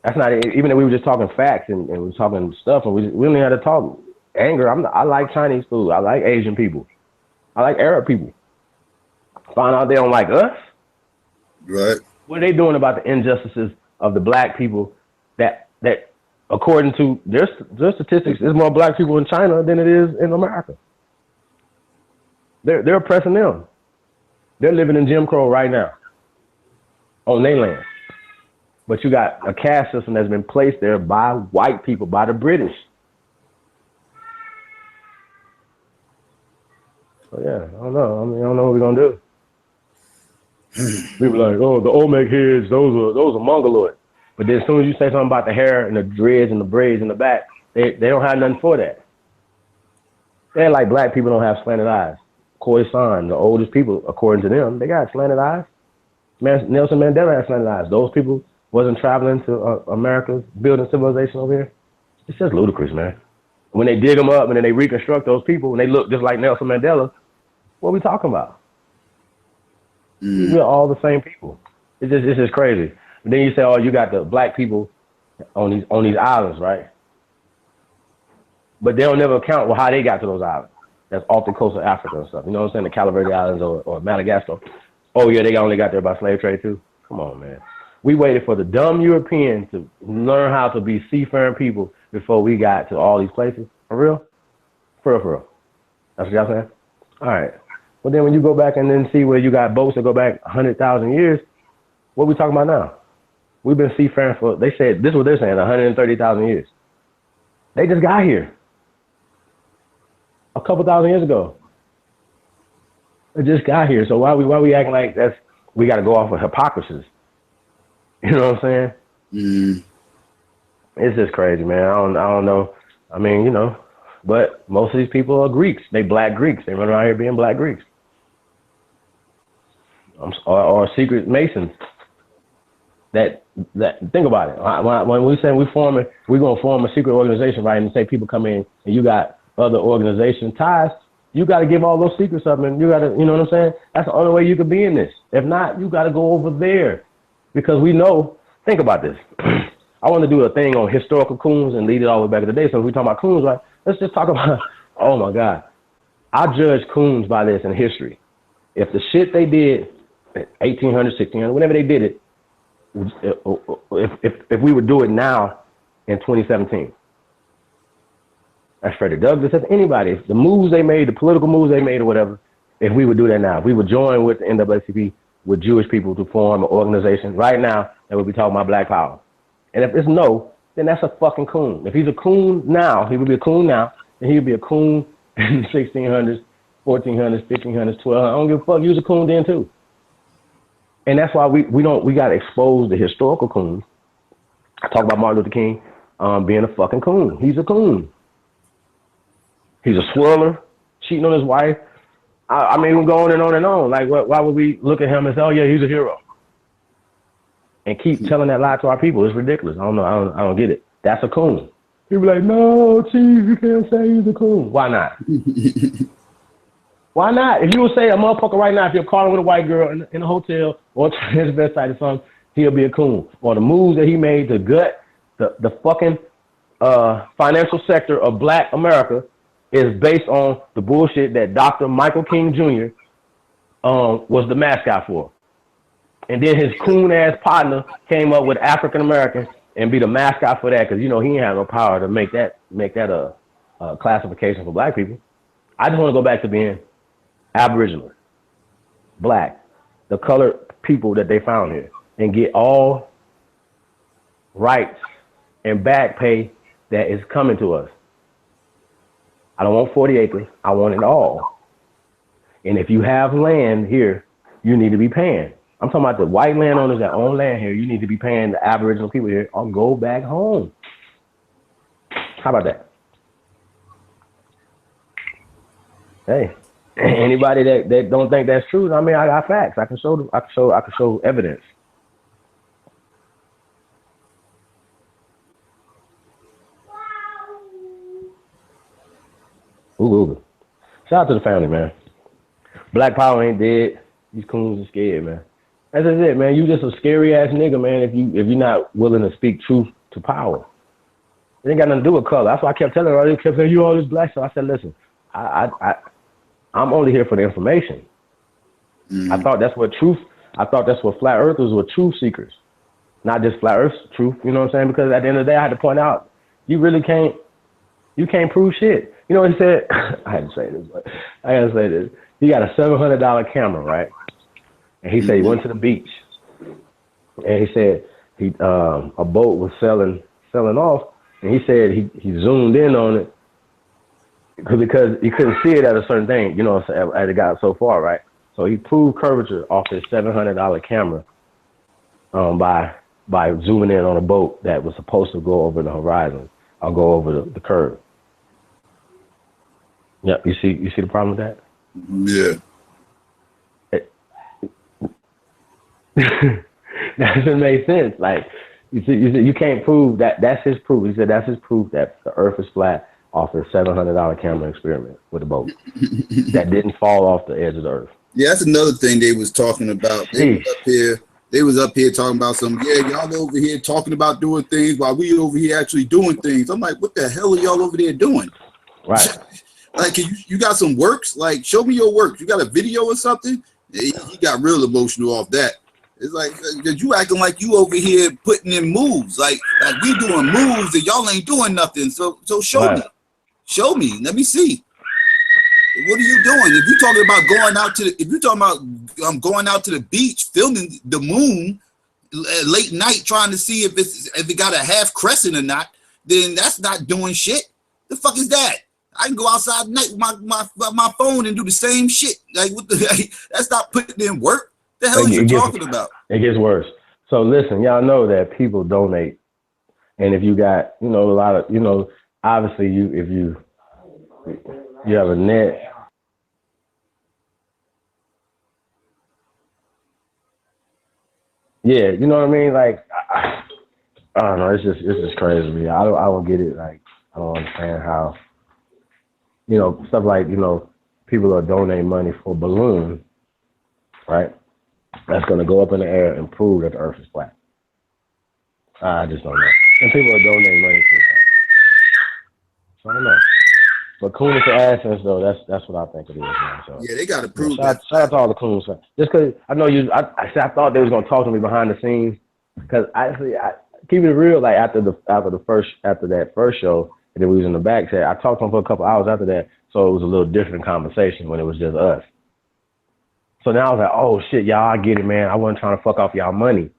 That's not even if we were just talking facts and we were talking stuff, and we only had to talk anger. I like Chinese food. I like Asian people. I like Arab people. Find out they don't like us. Right. What are they doing about the injustices of the black people that according to their statistics, there's more black people in China than it is in America. They're oppressing them. They're living in Jim Crow right now on their land. But you got a caste system that's been placed there by white people, by the British. So yeah, I don't know. I mean, I don't know what we're gonna do. People are like, oh, the Olmec heads, those are mongoloid. But then as soon as you say something about the hair and the dreads and the braids in the back, they don't have nothing for that. They're like black people don't have slanted eyes. Khoisan, the oldest people, according to them, they got slanted eyes. Nelson Mandela had slanted eyes. Those people wasn't traveling to America, building civilization over here. It's just ludicrous, man. When they dig them up and then they reconstruct those people and they look just like Nelson Mandela, what are we talking about? We're all the same people. It's just crazy. And then you say, oh, you got the black people on these islands, right? But they don't never account for how they got to those islands. That's off the coast of Africa and stuff. You know what I'm saying? The Calaverde Islands or Madagascar. Oh, yeah, they only got there by slave trade, too? Come on, man. We waited for the dumb Europeans to learn how to be seafaring people before we got to all these places. For real? For real. That's what y'all saying? All right. But then when you go back and then see where you got boats that go back 100,000 years, what are we talking about now? We've been seafaring for, they said, this is what they're saying, 130,000 years. They just got here a couple thousand years ago. They just got here. So why we acting like we got to go off of hypocrisies? You know what I'm saying? It's just crazy, man. I don't know. I mean, you know, but most of these people are Greeks. They black Greeks. They run around here being black Greeks. Or secret Masons. That think about it. When we say we're going to form a secret organization, right? And say people come in and you got other organization ties, you got to give all those secrets up, and you got to, you know what I'm saying? That's the only way you could be in this. If not, you got to go over there, because we know. Think about this. I want to do a thing on historical coons and lead it all the way back to the day. So if we talk about coons, right? Let's just talk about. Oh my God, I judge coons by this in history. If the shit they did, 1800, 1600, whenever they did it, if we would do it now in 2017. That's Frederick Douglass, that's anybody. The moves they made, the political moves they made or whatever, if we would do that now, if we would join with the NAACP, with Jewish people to form an organization right now, that would be talking about black power. And if it's no, then that's a fucking coon. If he's a coon now, he would be a coon now, and he would be a coon in the 1600s, 1400s, 1500s, 1200s. I don't give a fuck, he was a coon then too. And that's why we got to expose the historical coons. I talk about Martin Luther King being a fucking coon. He's a coon. He's a swirler, cheating on his wife. I mean, we're going and on and on. Like, why would we look at him and say, oh yeah, he's a hero? And keep telling that lie to our people. It's ridiculous. I don't know. I don't get it. That's a coon. People be like, no, Chief, you can't say he's a coon. Why not? Why not? If you would say a motherfucker right now, if you're calling with a white girl in a hotel or transvestite or something, he'll be a coon. Or the moves that he made to gut the fucking financial sector of black America is based on the bullshit that Dr. Michael King Jr. Was the mascot for. And then his coon-ass partner came up with African American and be the mascot for that, because, you know, he ain't have no power to make that a classification for black people. I just want to go back to being Aboriginal, black, the colored people that they found here, and get all rights and back pay that is coming to us. I don't want 40 acres. I want it all. And if you have land here, you need to be paying. I'm talking about the white landowners that own land here. You need to be paying the Aboriginal people here or go back home. How about that? Hey, anybody that don't think that's true, I mean, I got facts. I can show evidence. Ooh. Shout out to the family, man. Black power ain't dead. These coons are scared, man. That's just it, man. You just a scary ass nigga, man. If you're not willing to speak truth to power, it ain't got nothing to do with color. That's why I kept telling her. I kept saying, you all this black stuff. I said, listen, I'm only here for the information. I thought that's what flat earthers were truth seekers, not just flat earth truth. You know what I'm saying? Because at the end of the day, I had to point out, you can't prove shit. You know what he said? I had to say this, but I gotta say this. He got a $700 camera, right? And he said he went to the beach, and he said a boat was selling off, and he said he zoomed in on it because he couldn't see it at a certain thing, you know, as it got so far, right? So he proved curvature off his $700 camera by zooming in on a boat that was supposed to go over the horizon or go over the curve. Yeah, you see the problem with that? Yeah. That doesn't make sense. Like, you can't prove that. That's his proof. He said that's his proof that the Earth is flat off his $700 camera experiment with a boat that didn't fall off the edge of the Earth. Yeah, that's another thing they was talking about. They was up here talking about y'all over here talking about doing things while we over here actually doing things. I'm like, what the hell are y'all over there doing? Right. Like, you got some works? Like, show me your works. You got a video or something? He got real emotional off that. It's like, you acting like you over here putting in moves. Like we doing moves and y'all ain't doing nothing. So show me. Show me. Let me see. What are you doing? If you're talking about going out to the beach, filming the moon late night, trying to see if it got a half crescent or not, then that's not doing shit. The fuck is that? I can go outside at night with my phone and do the same shit. Like, what that's not putting in work. The hell are you talking about? It gets worse. So listen, y'all know that people donate, and if you got, a lot of, obviously if you have a net. Yeah, you know what I mean? Like, I don't know. It's just crazy to me. I don't get it. Like, I don't understand how, stuff like, people are donating money for balloons, right? That's going to go up in the air and prove that the Earth is flat. I just don't know. And people are donating money for that. So I don't know. But Coon is the assets, though. That's what I think it is, man. So yeah, they got to prove that. Shout out to all the Coons fans. Just because I know I thought they was gonna talk to me behind the scenes. Because I keep it real. Like after that first show, and then we was in the back. I talked to them for a couple hours after that, so it was a little different conversation when it was just us. So now I was like, oh shit, y'all, I get it, man. I wasn't trying to fuck off y'all money.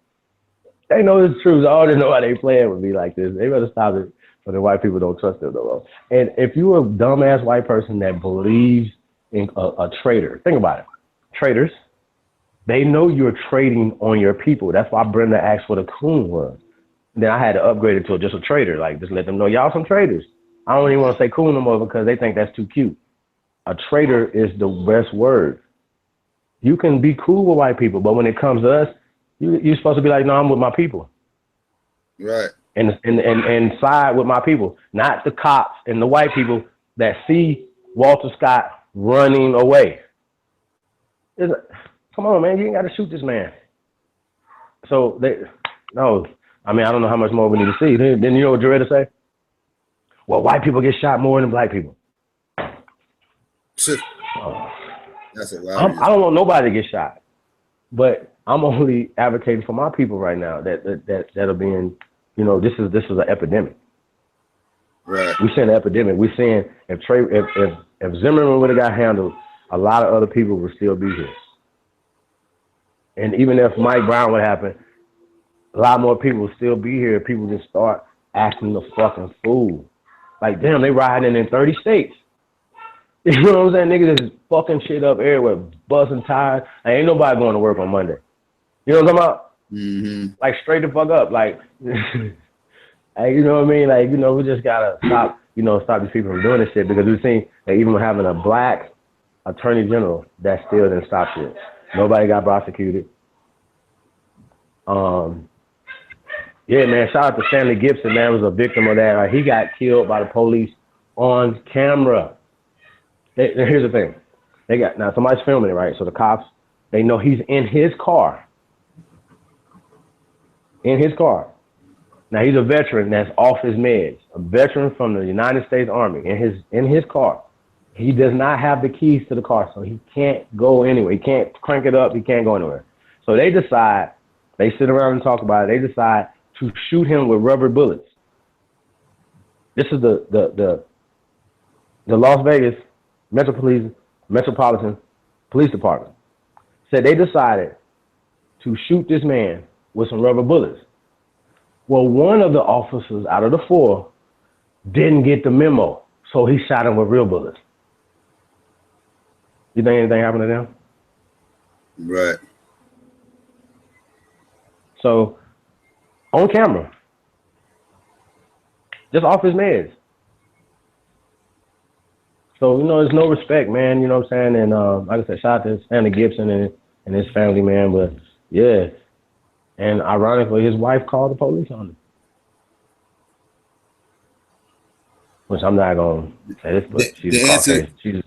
They know it's true. So I already know why they playing with me like this. They better stop it. So the white people don't trust them no more. And if you're a dumbass white person that believes in a trader, think about it. Traders, they know you're trading on your people. That's why Brenda asked what a coon was. And then I had to upgrade it to just a trader. Like, just let them know y'all some traders. I don't even want to say coon no more because they think that's too cute. A trader is the best word. You can be cool with white people, but when it comes to us, you're supposed to be like, no, I'm with my people. Right. And side with my people, not the cops and the white people that see Walter Scott running away. Come on, man, you ain't got to shoot this man. So I don't know how much more we need to see. Then you know what Jaretta say? Well, white people get shot more than black people. That's hilarious. I don't want nobody to get shot, but I'm only advocating for my people right now that are being. This is an epidemic. Right. We're seeing an epidemic. We're seeing if Zimmerman would have got handled, a lot of other people would still be here. And even if Mike Brown would happen, a lot more people would still be here if people just start acting the fucking fool. Like, damn, they riding in 30 states. You know what I'm saying? Niggas just fucking shit up everywhere, busting tires. Ain't nobody going to work on Monday. You know what I'm talking about? Mm-hmm. Like, straight the fuck up. Like, hey, you know what I mean? Like, we just gotta stop these people from doing this shit, because we've seen that even having a black attorney general, that still didn't stop shit. Nobody got prosecuted. Yeah, man, shout out to Stanley Gibson, man, was a victim of that. He got killed by the police on camera. Here's the thing. Now somebody's filming it, right? So the cops, they know he's in his car. Now he's a veteran that's off his meds, a veteran from the United States Army in his car. He does not have the keys to the car, so he can't go anywhere. He can't crank it up. He can't go anywhere. So they decide, they sit around and talk about it. They decide to shoot him with rubber bullets. This is the Las Vegas Metropolitan Police Department. Said they decided to shoot this man with some rubber bullets. Well, one of the officers out of the 4 didn't get the memo, so he shot him with real bullets. You think anything happened to them? Right. So, on camera, just off his meds. So, there's no respect, man, you know what I'm saying? And like I said, shout out to Stanley Gibson and his family, man, but yeah. And ironically, his wife called the police on him. Which I'm not going to say this, but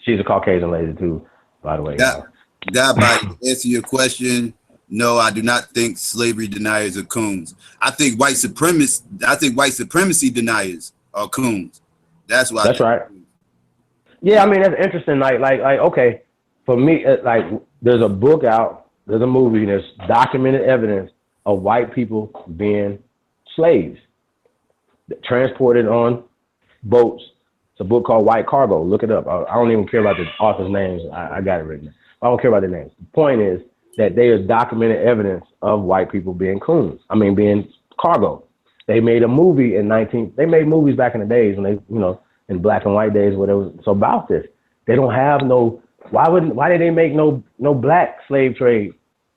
she's a Caucasian lady too, by the way. That by to answer your question, no, I do not think slavery deniers are coons. I think white supremacy deniers are coons. That's why. That's right. Yeah, I mean, that's interesting. Like, okay, for me, like, there's a book out, there's a movie, there's documented evidence of white people being slaves, transported on boats. It's a book called White Cargo. Look it up. I don't even care about the author's names. I got it written. I don't care about their names. The point is that there is documented evidence of white people being coons. I mean, being cargo. They made a movie they made movies back in the days when they, in black and white days, where it was about this. They don't have why did they make no black slave trade,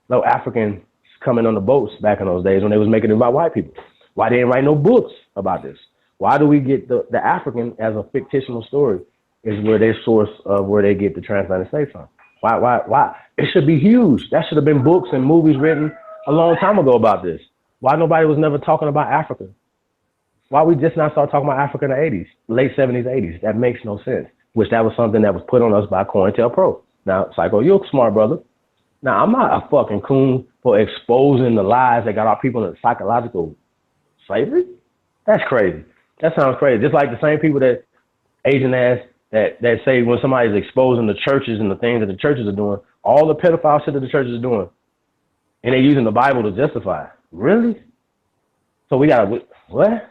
no African coming on the boats back in those days when they was making it about white people? Why they didn't write no books about this? Why do we get the African as a fictional story is where their source of where they get the transatlantic slave from? Why? It should be huge. That should have been books and movies written a long time ago about this. Why nobody was never talking about Africa? Why we just not start talking about Africa in the 80s, late 70s, 80s? That makes no sense. Which that was something that was put on us by COINTELPRO. Now, Psycho, you're a smart brother. Now, I'm not a fucking coon for exposing the lies that got our people in psychological slavery. That's crazy. That sounds crazy. Just like the same people that Asian ass that say when somebody's exposing the churches and the things that the churches are doing, all the pedophile shit that the churches are doing, and they're using the Bible to justify it. Really? So we gotta, what?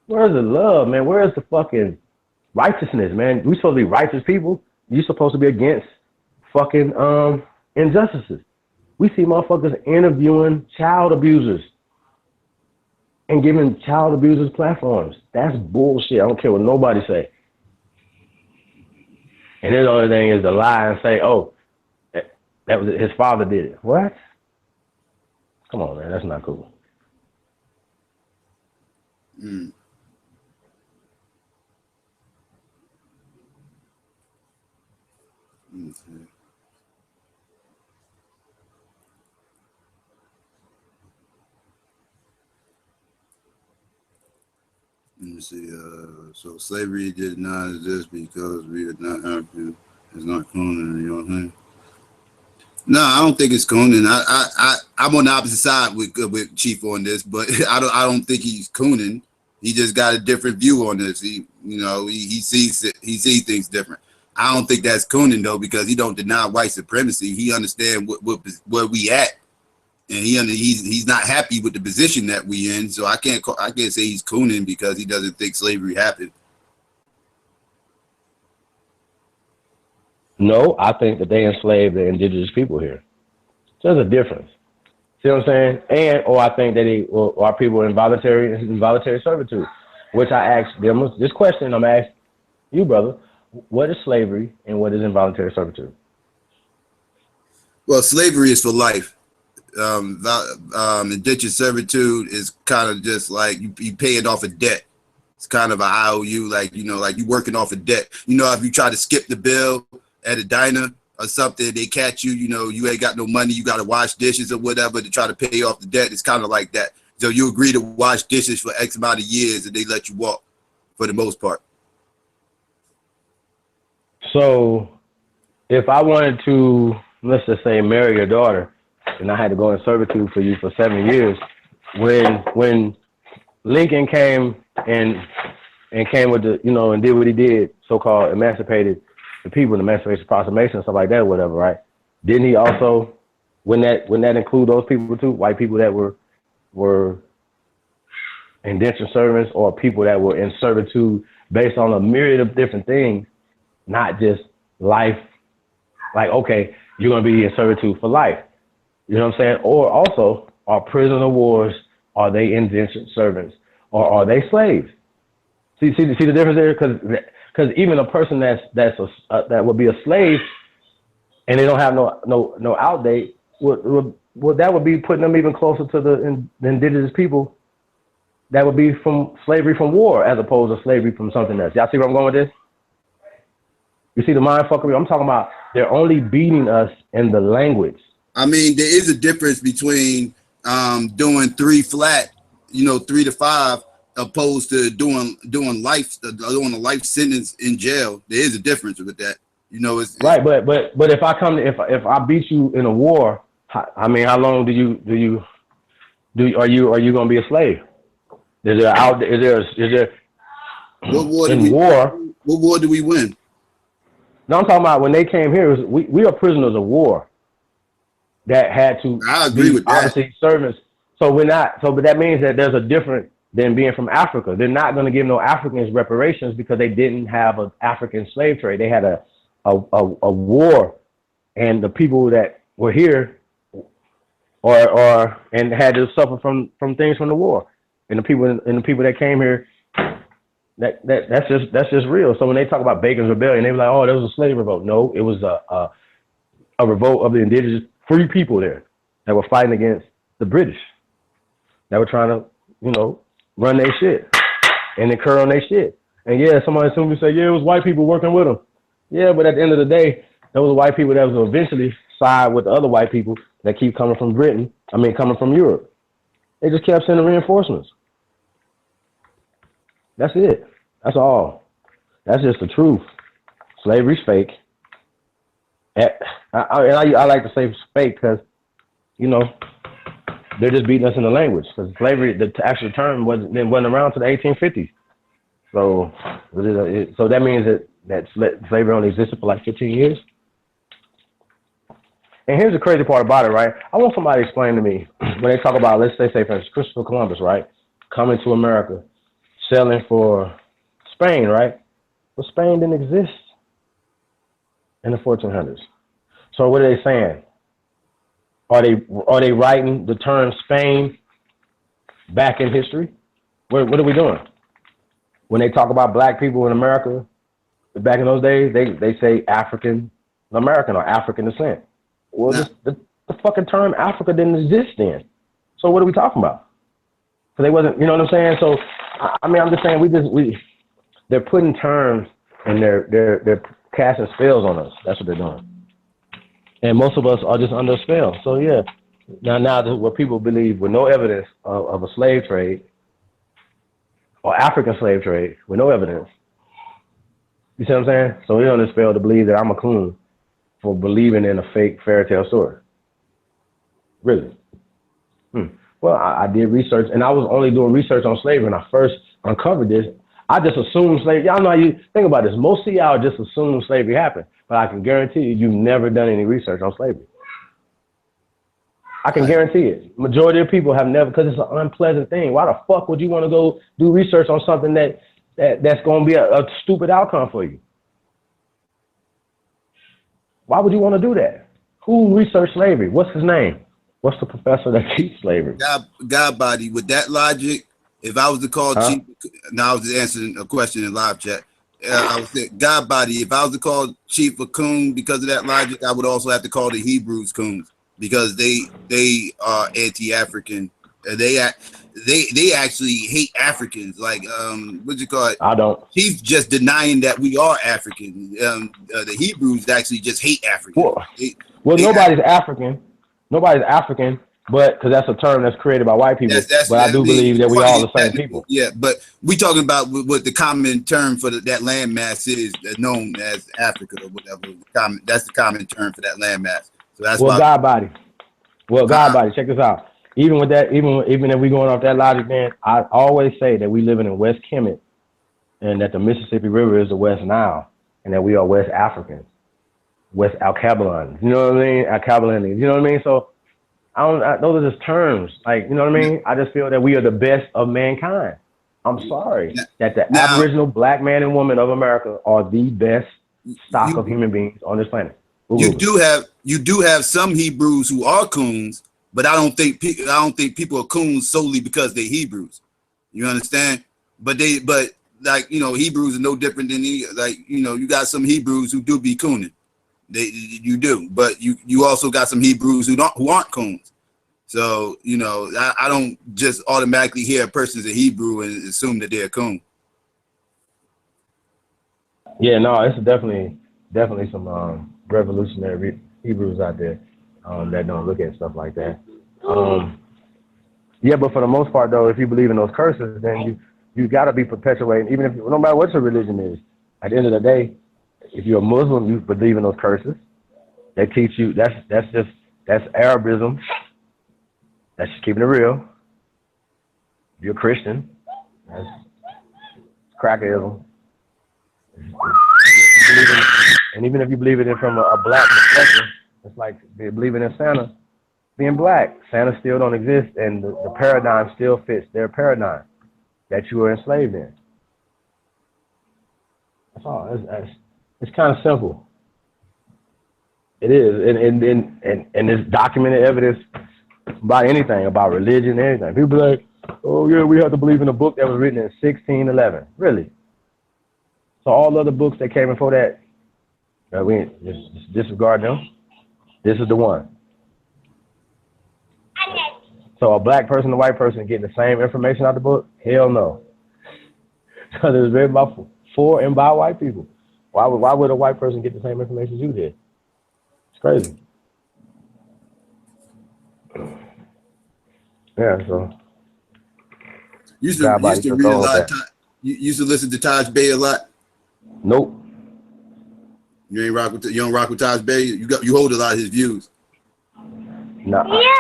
Where's the love, man? Where's the fucking righteousness, man? We supposed to be righteous people. You supposed to be against fucking injustices. We see motherfuckers interviewing child abusers and giving child abusers platforms. That's bullshit. I don't care what nobody say. And then the only thing is to lie and say, oh, that was his father did it. What? Come on, man. That's not cool. Mm. Okay. Let me see. So slavery did not exist because we are not African. It's not Conan, you know what I'm saying? No, I don't think it's Conan. I'm on the opposite side with Chief on this, but I don't think he's Conan. He just got a different view on this. He sees things different. I don't think that's Conan though, because he don't deny white supremacy. He understands where we at, and he's not happy with the position that we in. So I can't say he's Conan because he doesn't think slavery happened. No, I think that they enslaved the indigenous people here. So there's a difference. See what I'm saying? Or I think that our people in involuntary servitude, which I asked them this question. I'm asking you, brother, what is slavery and what is involuntary servitude? Well, slavery is for life. Indentured servitude is kind of just like you paying off a debt. It's kind of an IOU, like you working off a debt. If you try to skip the bill at a diner or something, they catch you, you ain't got no money, you got to wash dishes or whatever to try to pay off the debt. It's kind of like that. So you agree to wash dishes for X amount of years and they let you walk for the most part. So if I wanted to, let's just say, marry your daughter, and I had to go in servitude for you for 7 years, when Lincoln came and and came with the, you know, and did what he did, so-called emancipated the people, the Emancipation Proclamation and stuff like that, or whatever, right? Didn't he also, wouldn't that include those people too, white people that were indentured servants or people that were in servitude based on a myriad of different things, not just life, like, okay, you're going to be in servitude for life. You know what I'm saying? Or also, are prisoners of wars, are they indentured servants, or are they slaves? See the difference there? Because even a person that would be a slave and they don't have no out date, that would be putting them even closer to the indigenous people that would be from slavery from war as opposed to slavery from something else. Y'all see where I'm going with this? You see the mind fuckery? I'm talking about they're only beating us in the language. I mean, there is a difference between doing 3 flat, 3 to 5, opposed to doing a life sentence in jail. There is a difference with that. It's right. But if I beat you in a war, I mean, how long are you going to be a slave? Is there what war in did we war? What war did we win? No, I'm talking about when they came here. We are prisoners of war that had to. I agree with that. Obviously, servants. So we're not. So, but that means that there's a different than being from Africa. They're not going to give no Africans reparations because they didn't have an African slave trade. They had a war, and the people that were here and had to suffer from things from the war, and the people that came here. That's just real. So when they talk about Bacon's Rebellion, they were like, "Oh, there was a slave revolt." No, it was a revolt of the indigenous free people there that were fighting against the British that were trying to, run their shit and incur on their shit. And yeah, somebody soon say, "Yeah, it was white people working with them." Yeah, but at the end of the day, those white people that was eventually side with the other white people that keep coming from coming from Europe. They just kept sending reinforcements. That's it. That's all. That's just the truth. Slavery's fake. I like to say fake because, they're just beating us in the language. Because slavery, the actual term wasn't around to the 1850s. So that means that slavery only existed for like 15 years. And here's the crazy part about it, right? I want somebody to explain to me when they talk about, let's say for instance, Christopher Columbus, right, coming to America. Selling for Spain, right? Well, Spain didn't exist in the 1400s. So what are they saying? Are they writing the term Spain back in history? What are we doing? When they talk about black people in America back in those days, they say African American or African descent. Well, the fucking term Africa didn't exist then. So what are we talking about? So they wasn't, you know what I'm saying? So I mean, I'm just saying they're putting terms and they're casting spells on us. That's what they're doing. And most of us are just under a spell. So yeah, now what people believe with no evidence of a slave trade or African slave trade with no evidence. You see what I'm saying? So we're on this spell to believe that I'm a coon for believing in a fake fairy tale story. Really? Well, I did research, and I was only doing research on slavery when I first uncovered this. I just assumed slavery. Y'all know how you think about this. Most of y'all just assume slavery happened, but I can guarantee you've never done any research on slavery. I can guarantee it. Majority of people have never, because it's an unpleasant thing. Why the fuck would you want to go do research on something that's going to be a stupid outcome for you? Why would you want to do that? Who researched slavery? What's his name? What's the professor that teaches slavery? God body. With that logic, if I was to call Chief, now I was just answering a question in live chat. I would say God body. If I was to call Chief a coon because of that logic, I would also have to call the Hebrews coons because they are anti-African. They actually hate Africans. Like what's it called? I don't. Chief just denying that we are African. The Hebrews actually just hate Africans. Well, nobody's African. Nobody's African, but because that's a term that's created by white people. But I do believe that we all the same people. Yeah, but we talking about what the common term for that landmass is known as Africa or whatever. That's the common term for that landmass. So that's why. God body. Well, God body. Check this out. Even with that, even if we going off that logic, man, I always say that we living in West Kemet and that the Mississippi River is the West Nile, and that we are West Africans, West Alkebalans. You know what I mean? Alkebalans. You know what I mean? So those are just terms. Like, you know what I mean? I just feel that we are the best of mankind. I'm sorry that the Aboriginal black man and woman of America are the best stock of human beings on this planet. You do have some Hebrews who are coons, but I don't think people are coons solely because they're Hebrews. You understand? But like, you know, Hebrews are no different than you got some Hebrews who do be cooning. You do, but you also got some Hebrews who aren't coons. So, you know, I don't just automatically hear a person's a Hebrew and assume that they're a coon. Yeah, no, it's definitely some revolutionary Hebrews out there that don't look at stuff like that. Yeah, but for the most part, though, if you believe in those curses, then you got to be perpetuating, even if no matter what your religion is. At the end of the day, if you're a Muslim, you believe in those curses. They teach you that's Arabism. That's just keeping it real. If you're a Christian, that's crackerism. And even if you believe it in from a black perspective, it's like believing in Santa being black. Santa still don't exist, and the paradigm still fits their paradigm that you were enslaved in. That's all. It's kind of simple. It is, and there's documented evidence about anything, about religion, anything. People are like, oh yeah, we have to believe in a book that was written in 1611. Really? So all other books that came before that, we just disregard them. This is the one. So a black person and a white person getting the same information out of the book? Hell no. Because it was written for and by white people. Why would a white person get the same information you did? It's crazy. Yeah, so. You used to read a lot. You used to listen to Taj Bay a lot? Nope. You don't rock with Taj Bay? You hold a lot of his views. No,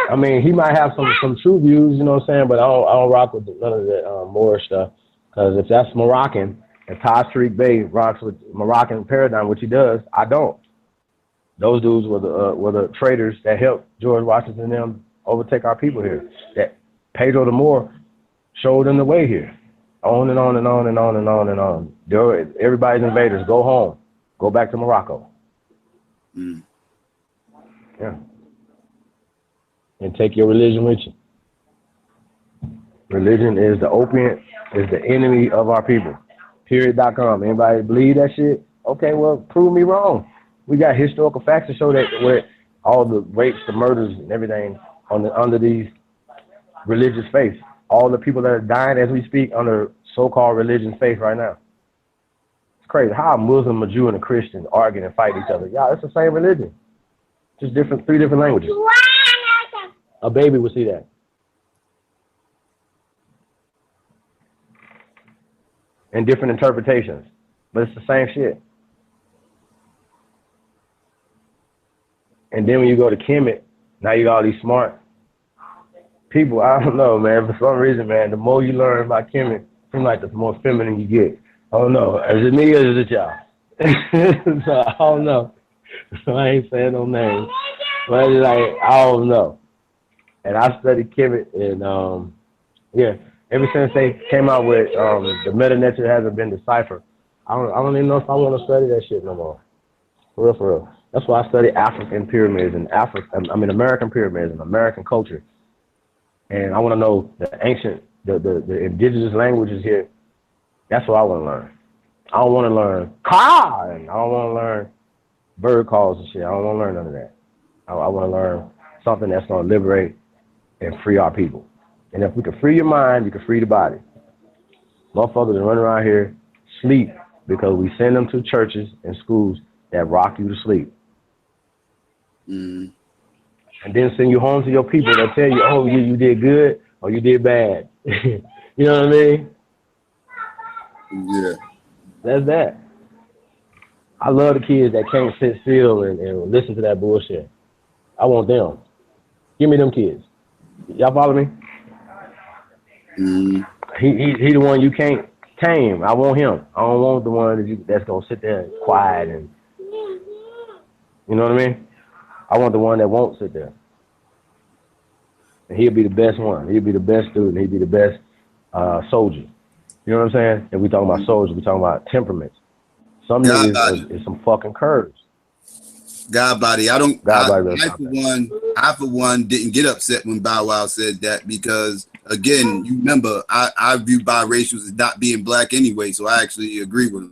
I mean, he might have some true views, you know what I'm saying, but I don't rock with none of that Moorish stuff. Because if that's Moroccan, and Tariq Bey rocks with Moroccan paradigm, which he does, I don't. Those dudes were the traders that helped George Washington and them overtake our people here. That Pedro the Moor showed them the way here. On and on and on and on and on and on. Everybody's invaders. Go home. Go back to Morocco. Mm. Yeah. And take your religion with you. Religion is the opiate, is the enemy of our people. Period.com. Anybody believe that shit? Okay, well, prove me wrong. We got historical facts to show that where all the rapes, the murders, and everything under these religious faiths. All the people that are dying as we speak under so-called religious faith right now. It's crazy. How a Muslim, a Jew, and a Christian argue and fight each other. Yeah, it's the same religion. Just three different languages. A baby would see that. And different interpretations. But it's the same shit. And then when you go to Kemet, now you got all these smart people. I don't know, man. For some reason, man, the more you learn about Kemet, it seems like the more feminine you get. I don't know. Is it me or is it y'all? So I don't know. So I ain't saying no names. But it's like, I don't know. And I studied Kemet, and yeah, ever since they came out with the meta nature hasn't been deciphered, I don't even know if I want to study that shit no more. For real. That's why I study African pyramids and American pyramids and American culture. And I want to know the ancient, the indigenous languages here. That's what I want to learn. I don't want to learn car, and I don't want to learn bird calls and shit. I don't want to learn none of that. I want to learn something that's going to liberate and free our people. And if we can free your mind, you can free the body. Motherfuckers that run around here sleep because we send them to churches and schools that rock you to sleep. Mm. And then send you home to your people that tell you, oh, you did good or you did bad. You know what I mean? Yeah. That's that. I love the kids that can't sit still and listen to that bullshit. I want them. Give me them kids. Y'all follow me? Mm. He the one you can't tame. I want him. I don't want the one that's gonna sit there and quiet and you know what I mean. I want the one that won't sit there. And he'll be the best one. He'll be the best student. He'll be the best soldier. You know what I'm saying? And we talking about soldiers. We talking about temperaments. Some niggas is some fucking curves. God body. I for one didn't get upset when Bow Wow said that because again, you remember I view biracials as not being black anyway, so I actually agree with him.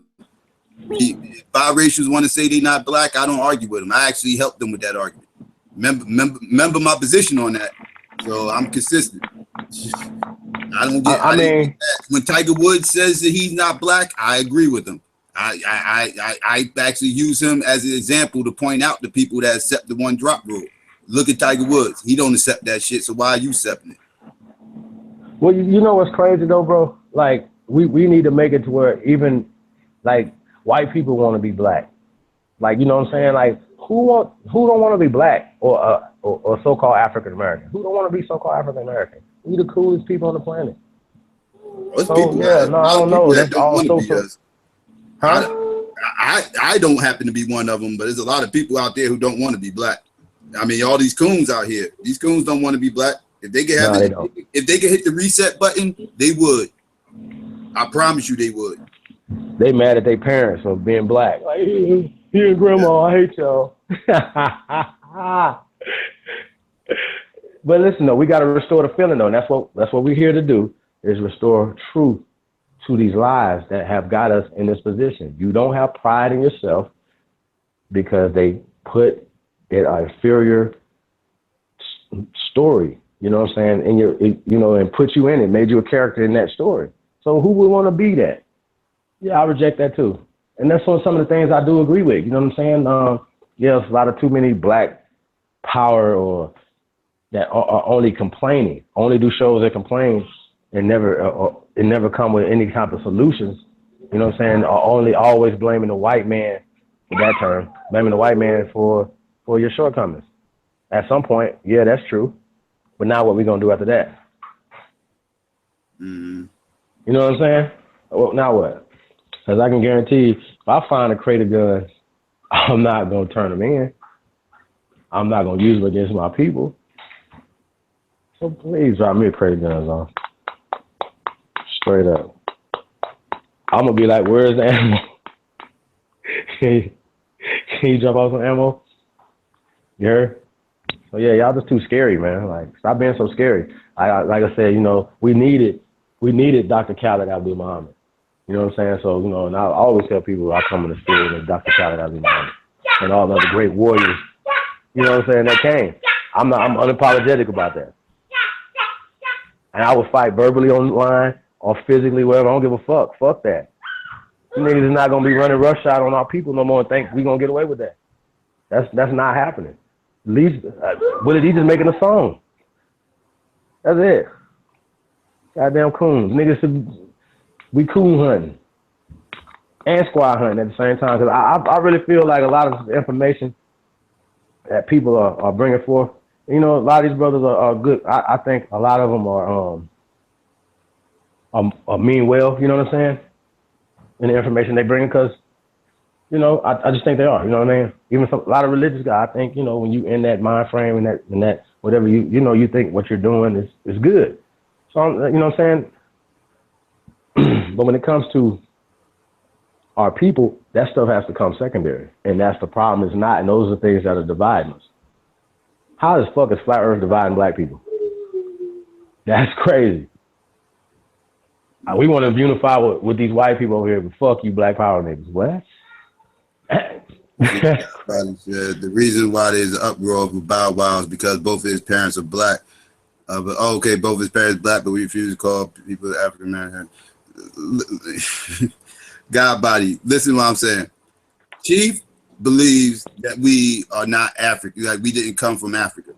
If biracials want to say they're not black, I don't argue with them. I actually helped them with that argument. Remember my position on that. So I'm consistent. I don't get. I didn't get that. When Tiger Woods says that he's not black, I agree with him. I actually use him as an example to point out to people that accept the one drop rule. Look at Tiger Woods. He don't accept that shit. So why are you accepting it? Well, you know what's crazy though, bro? Like we need to make it to where even like white people want to be black. Like, you know what I'm saying? Like who don't want to be black or so-called African American? Who don't want to be so-called African American? We the coolest people on the planet. So yeah, no, I don't know. That's also I don't happen to be one of them, but there's a lot of people out there who don't want to be black. I mean, all these coons out here. These coons don't want to be black. If they could have if they could hit the reset button, they would. I promise you, they would. They mad at their parents for being black. Like, here and grandma, I hate y'all. But listen, though, we got to restore the feeling, though. And that's what we're here to do, is restore truth to these lies that have got us in this position. You don't have pride in yourself because they put it an inferior story, you know what I'm saying, in your, you know, and put you in it, made you a character in that story. So who would want to be that? Yeah, I reject that too. And that's on some of the things I do agree with. You know what I'm saying? Yeah, there's a lot of too many black power or that are only complaining, only do shows that complain and never come with any type of solutions. You know what I'm saying? Or only always blaming the white man for that term, blaming the white man for your shortcomings. At some point, yeah, that's true. But now what we gonna do after that? Mm-hmm. You know what I'm saying? Well, now what? Because I can guarantee if I find a crate of guns, I'm not going to turn them in. I'm not going to use them against my people. So please drop me a crate of guns on. Straight up. I'm going to be like, where's the ammo? Can you drop off some ammo? You heard? So yeah, y'all just too scary, man. Like, stop being so scary. Like I said, you know, we needed Dr. Khaled Abdul Muhammad. You know what I'm saying? So, you know, and I always tell people I come in the spirit of Dr. Khaled Abdul Muhammad and all the other great warriors, you know what I'm saying, that came. I'm unapologetic about that. And I will fight verbally online or physically, whatever. I don't give a fuck. Fuck that. You niggas is not going to be running roughshod on our people no more and think we're going to get away with that. That's not happening. At least, what is he just making a song? That's it. Goddamn coons. Niggas, we coon hunting and squad hunting at the same time. Because I really feel like a lot of information that people are bringing forth, you know, a lot of these brothers are good. I think a lot of them are mean well, you know what I'm saying? And the information they bring, because, you know, I just think they are, you know what I mean? Even a lot of religious guys, I think, you know, when you in that mind frame and that whatever you know, you think what you're doing is good. So, you know what I'm saying? But when it comes to our people, that stuff has to come secondary. And that's the problem, is not. And those are the things that are dividing us. How the fuck is Flat Earth dividing black people? That's crazy. We want to unify with these white people over here, but fuck you, black power niggas. What? The reason why there's an uproar with Bow Wow is because both of his parents are black. Both his parents black, but we refuse to call people African American. God body, listen to what I'm saying. Chief believes that we are not African, like we didn't come from Africa.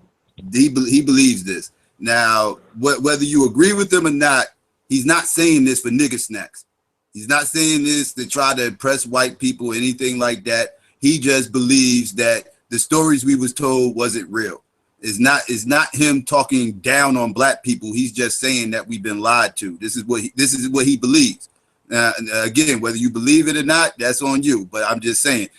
He believes this. Now, whether you agree with him or not, he's not saying this for nigger snacks. He's not saying this to try to impress white people or anything like that. He just believes that the stories we was told wasn't real. It's not him talking down on black people. He's just saying that we've been lied to. This is what he believes. Again, whether you believe it or not, that's on you. But I'm just saying,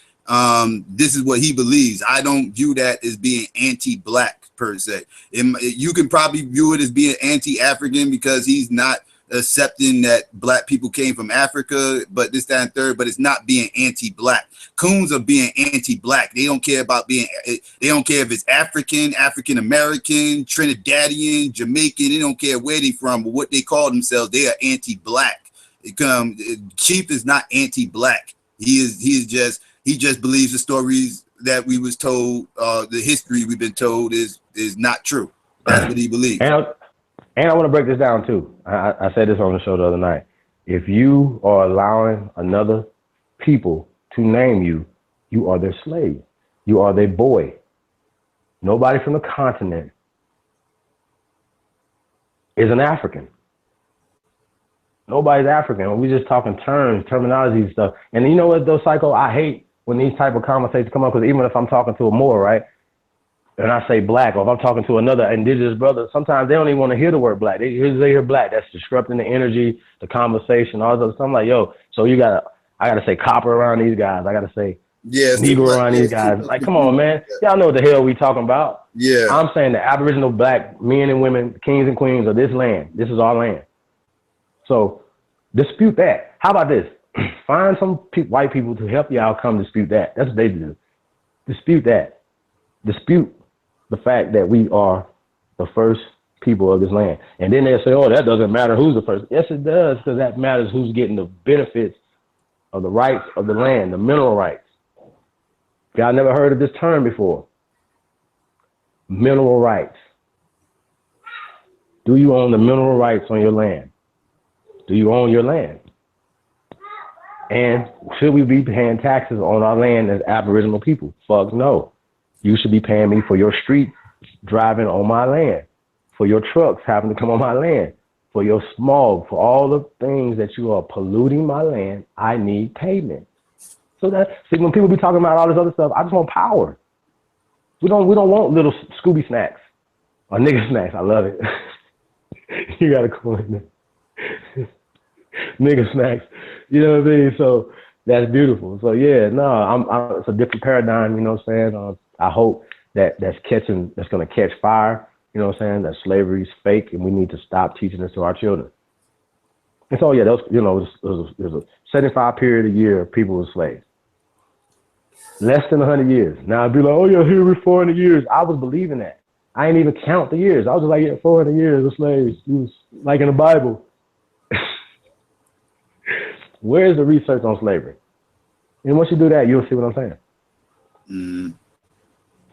this is what he believes. I don't view that as being anti-black per se. You can probably view it as being anti-African because he's not accepting that black people came from Africa, but this, that, and third, but it's not being anti-black. Coons are being anti-black. They don't care about being, they don't care if it's African, African-American, Trinidadian, Jamaican, they don't care where they from or what they call themselves. They are anti-black. Chief is not anti-black. He just believes the stories that we was told, the history we've been told is not true. That's what he believes. And I want to break this down too. I said this on the show the other night. If you are allowing another people to name you, you are their slave. You are their boy. Nobody from the continent is an African. Nobody's African. We just talking terminology and stuff. And you know what though, Psycho? I hate when these type of conversations come up, because even if I'm talking to a Moor, right, and I say black, or if I'm talking to another indigenous brother, sometimes they don't even want to hear the word black. They hear black. That's disrupting the energy, the conversation, all those. So I'm like, yo, so I gotta say copper around these guys. I gotta say Negro around these guys. Like, come on, man. Y'all know what the hell we talking about. Yeah. I'm saying the Aboriginal black men and women, kings and queens of this land. This is our land. So dispute that. How about this? Find some white people to help y'all come dispute that. That's what they do. Dispute that. Dispute the fact that we are the first people of this land. And then they'll say, oh, that doesn't matter who's the first. Yes, it does, because that matters who's getting the benefits of the rights of the land, the mineral rights. Y'all never heard of this term before. Mineral rights. Do you own the mineral rights on your land? Do you own your land? And should we be paying taxes on our land as Aboriginal people? Fuck no. You should be paying me for your street driving on my land, for your trucks having to come on my land, for your smog, for all the things that you are polluting my land. I need payment. So that, see, when people be talking about all this other stuff, I just want power. We don't want little Scooby snacks or nigga snacks. I love it. You gotta call it nigga snacks. You know what I mean? So that's beautiful. So yeah, no, it's a different paradigm. You know what I'm saying? I hope that's gonna catch fire. You know what I'm saying? That slavery is fake, and we need to stop teaching this to our children. And so yeah, there's a 75 period a year people were slaves. Less than 100 years. Now I'd be like, oh yeah, here we're 400 years. I was believing that. I didn't even count the years. I was just like, yeah, 400 years of slaves. It was like in the Bible. Where's the research on slavery? And once you do that, you'll see what I'm saying. Mm.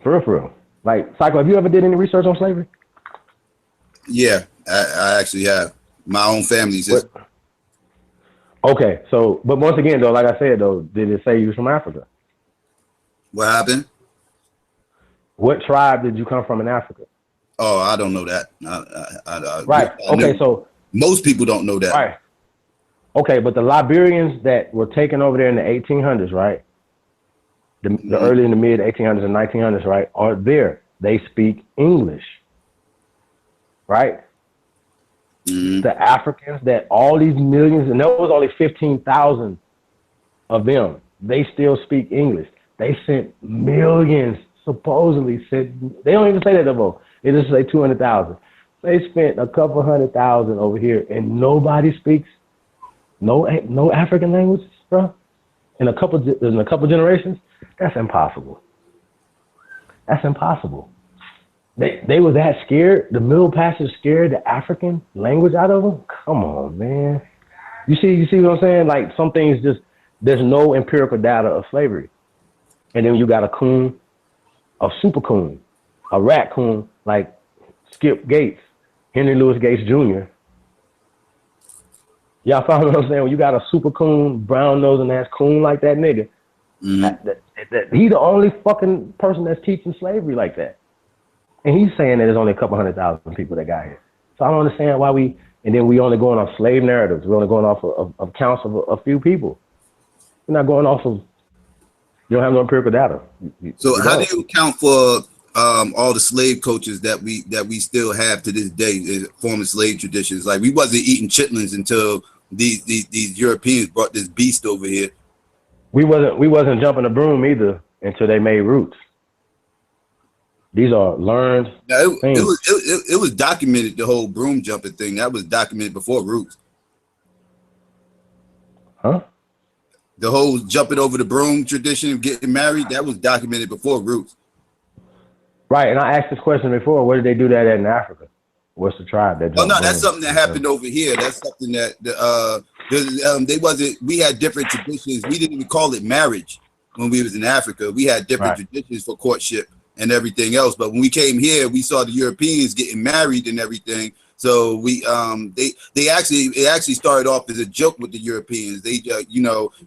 For real. Like, Psycho, have you ever did any research on slavery? Yeah, I actually have. My own family's. Okay, so, but once again, though, like I said, though, did it say you was from Africa? What happened? What tribe did you come from in Africa? Oh, I don't know that. Right. Okay, so most people don't know that. Right. Okay, but the Liberians that were taken over there in the 1800s, right? The early and the mid 1800s and 1900s, right? Are there? They speak English, right? Mm-hmm. The Africans that all these millions, and there was only 15,000 of them. They still speak English. They sent millions, supposedly sent. They don't even say that no more. They just say 200,000. They spent a couple 100,000 over here, and nobody speaks no African languages, bro. In a couple generations, that's impossible. That's impossible. They were that scared. The Middle Passage scared the African language out of them. Come on, man. You see what I'm saying? Like, some things just, there's no empirical data of slavery. And then you got a coon, a super coon, a raccoon like Skip Gates, Henry Louis Gates Jr. Y'all follow what I'm saying? When you got a super coon, brown nosing ass coon like that nigga, he the only fucking person that's teaching slavery like that. And he's saying that there's only a couple 100,000 people that got here. So I don't understand why we only going off slave narratives. We're only going off of counts of a few people. We're not going off of, you don't have no empirical data. So how do you account for all the slave coaches that we still have to this day, forming slave traditions? Like, we wasn't eating chitlins until these Europeans brought this beast over here. We wasn't jumping the broom either until they made roots. These are learned things. It was documented, the whole broom jumping thing. That was documented before roots. Huh? The whole jumping over the broom tradition of getting married, that was documented before roots. Right, and I asked this question before. Where did they do that in Africa? What's the tribe that? Oh no, that's something that happened over here. That's something that they wasn't. We had different traditions. We didn't even call it marriage when we was in Africa. We had different traditions for courtship and everything else. But when we came here, we saw the Europeans getting married and everything. So we it actually started off as a joke with the Europeans. They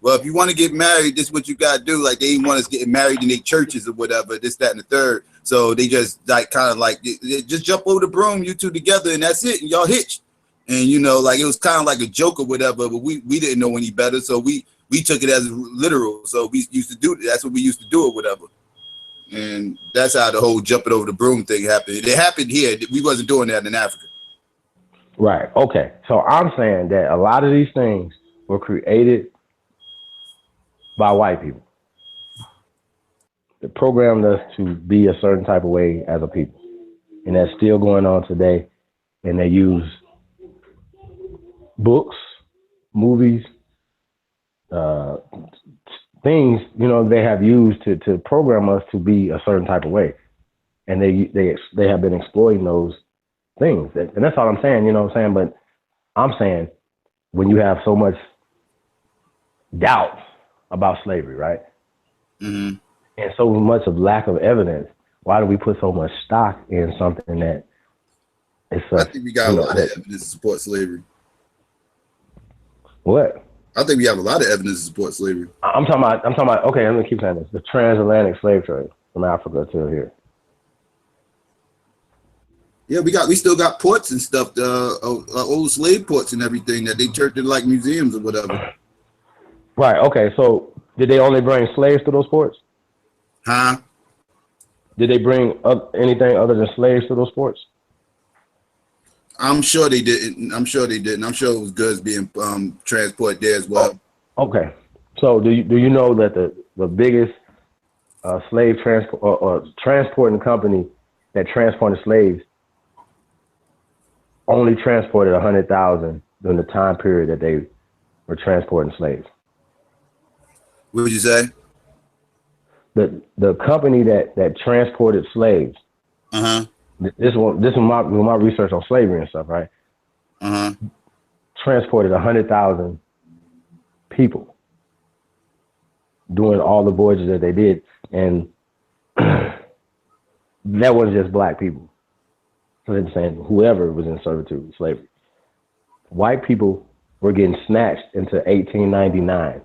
well, if you want to get married, this is what you got to do. Like they didn't want us getting married in their churches or whatever, this, that, and the third. So they just just jump over the broom, you two together, and that's it, and y'all hitched. And like it was kind of like a joke or whatever, but we didn't know any better, so we took it as literal. So we used to do that's what we used to do or whatever. And that's how the whole jumping over the broom thing happened. It happened here. We wasn't doing that in Africa. Right. Okay. So I'm saying that a lot of these things were created by white people. They programmed us to be a certain type of way as a people. And that's still going on today. And they use books, movies, things, they have used to program us to be a certain type of way. And they have been exploiting those things. And that's all I'm saying, But I'm saying when you have so much doubt about slavery, right? Mm-hmm. And so much of lack of evidence, why do we put so much stock in something that is such? I think we got a lot of evidence to support slavery. What? I think we have a lot of evidence to support slavery. I'm talking about, okay, I'm gonna keep saying this. The transatlantic slave trade from Africa to here. Yeah, we still got ports and stuff, old slave ports and everything that they turned into like museums or whatever. Right. Okay. So did they only bring slaves to those ports? Huh? Did they bring anything other than slaves to those ports? I'm sure they didn't. I'm sure it was goods being transported there as well. Oh, okay. So do you know that the biggest slave transport or transporting company that transported slaves only transported 100,000 during the time period that they were transporting slaves? What would you say? The company that transported slaves. Uh-huh. This is my research on slavery and stuff, right? Uh-huh. Transported 100,000 people doing all the voyages that they did, and that wasn't just black people. So they're saying whoever was in servitude, slavery. White people were getting snatched into 1899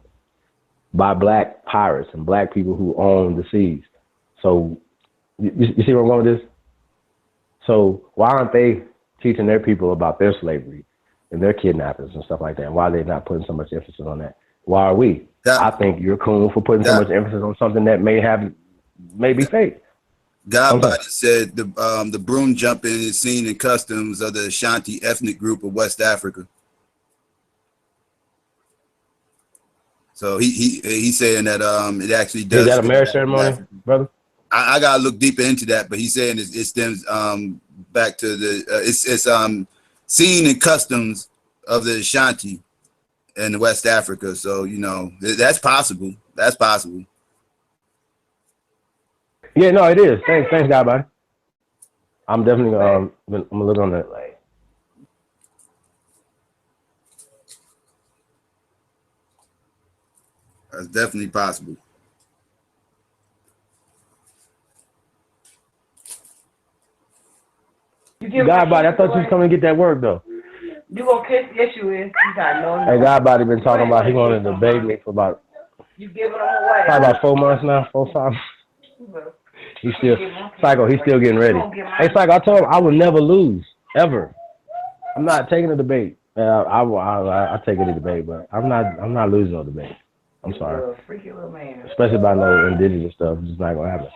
by black pirates and black people who owned the seas. So you see where I'm going with this? So why aren't they teaching their people about their slavery and their kidnappings and stuff like that? And why are they not putting so much emphasis on that? Why are we? I think you're Coon for putting so much emphasis on something that may be fake. Godbody said the broom jumping is seen in customs of the Ashanti ethnic group of West Africa. So he's saying that it actually does. Is that a marriage ceremony, brother? I gotta look deeper into that, but he's saying it stems back to the it's seen in customs of the Ashanti in West Africa. So that's possible. That's possible. Yeah, no, it is. Thanks, Godbody. I'm definitely I'm gonna look on that. That's definitely possible. Godbody, I thought you was coming to get that work though. You gonna kiss? Yes, you is. You got no. Hey, Godbody been talking about he going to debate me for about you giving them away. Probably about 4 months now, 4 5. He's still Psycho. He's still getting ready. Hey, Psycho, I told him I would never lose ever. I'm not taking a debate. I take any debate, but I'm not losing no debate. I'm sorry. Freaky little man. Especially about no indigenous stuff. It's just not gonna happen.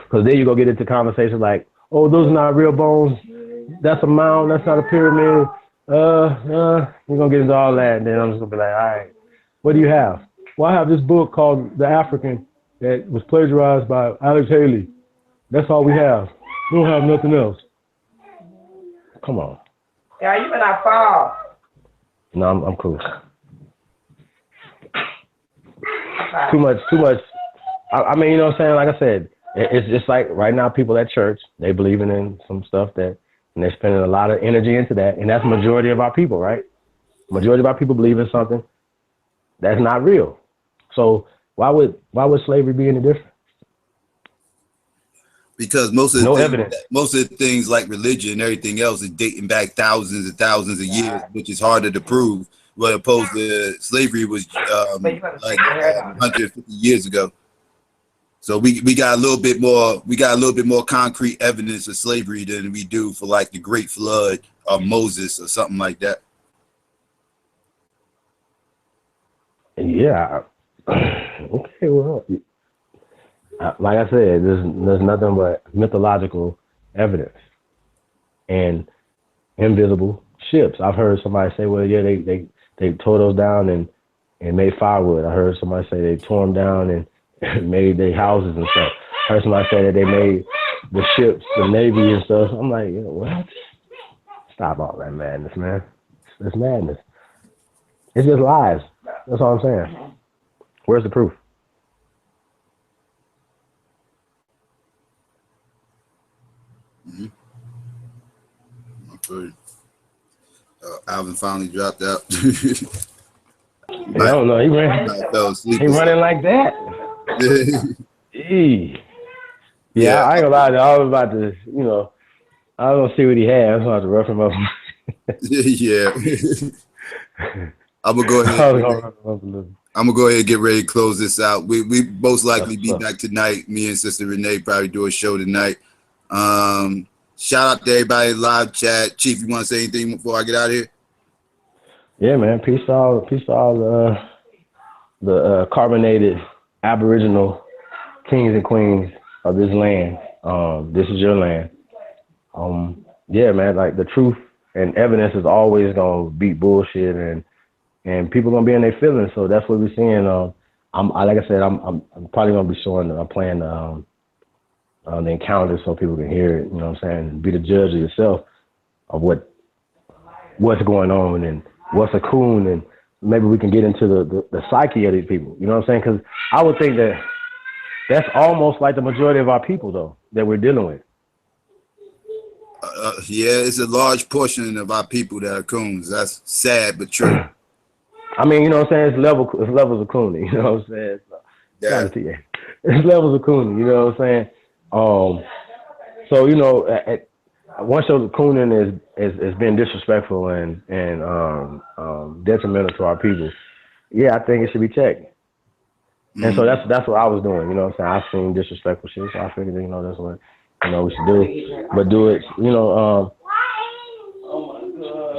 Because then you go get into conversations like, oh, those are not real bones. That's a mound. That's not a pyramid. we're gonna get into all that, and then I'm just gonna be like, all right, what do you have? Well, I have this book called The African that was plagiarized by Alex Haley. That's all we have. We don't have nothing else. Come on. Yeah, you better not fall. No, I'm cool. Too much. I mean, you know what I'm saying? Like I said, it's just like right now people at church, they believing in some stuff that, and they're spending a lot of energy into that. And that's the majority of our people, right? Majority of our people believe in something that's not real. So why would slavery be any different? Because most of the things like religion and everything else is dating back thousands and thousands of years, which is harder to prove. But opposed to slavery was like 150 years ago. So we got a little bit more concrete evidence of slavery than we do for like the Great Flood or Moses or something like that. Yeah. Okay. Well, like I said, there's nothing but mythological evidence and invisible ships. I've heard somebody say, well, yeah, they tore those down and made firewood. I heard somebody say they tore them down and made their houses and stuff. I heard somebody say that they made the ships, the Navy and stuff. I'm like, you know, what? Stop all that madness, man. It's madness. It's just lies. That's all I'm saying. Where's the proof? Mm-hmm. Alvin finally dropped out. I don't know. He running like that. Yeah, I ain't gonna lie. I was about to, you know, I was gonna see what he had. I was about to rough him up. Yeah. I'm gonna go ahead and get ready to close this out. We most likely be back tonight. Me and Sister Renee probably do a show tonight. Shout out to everybody in live chat. Chief, you want to say anything before I get out of here? Yeah, man. Peace to all the carbonated Aboriginal kings and queens of this land. This is your land. Yeah, man. Like the truth and evidence is always gonna beat bullshit, and people gonna be in their feelings. So that's what we're seeing. Like I said, I'm probably gonna be showing. I'm playing the encounter so people can hear it. You know what I'm saying? Be the judge of yourself of what's going on and what's a coon, and maybe we can get into the psyche of these people. You know what I'm saying? Because I would think that that's almost like the majority of our people, though, that we're dealing with. Yeah, it's a large portion of our people that are coons. That's sad but true. I mean, you know what I'm saying? It's levels of cooning. You know what I'm saying? Yeah. It's levels of cooning. You know what I'm saying? So you know, one show the cooning has been disrespectful and detrimental to our people. Yeah, I think it should be checked. And so that's what I was doing. You know what I'm saying? I've seen disrespectful shit, so I figured, you know, that's what, you know, we should do. But do it, you know,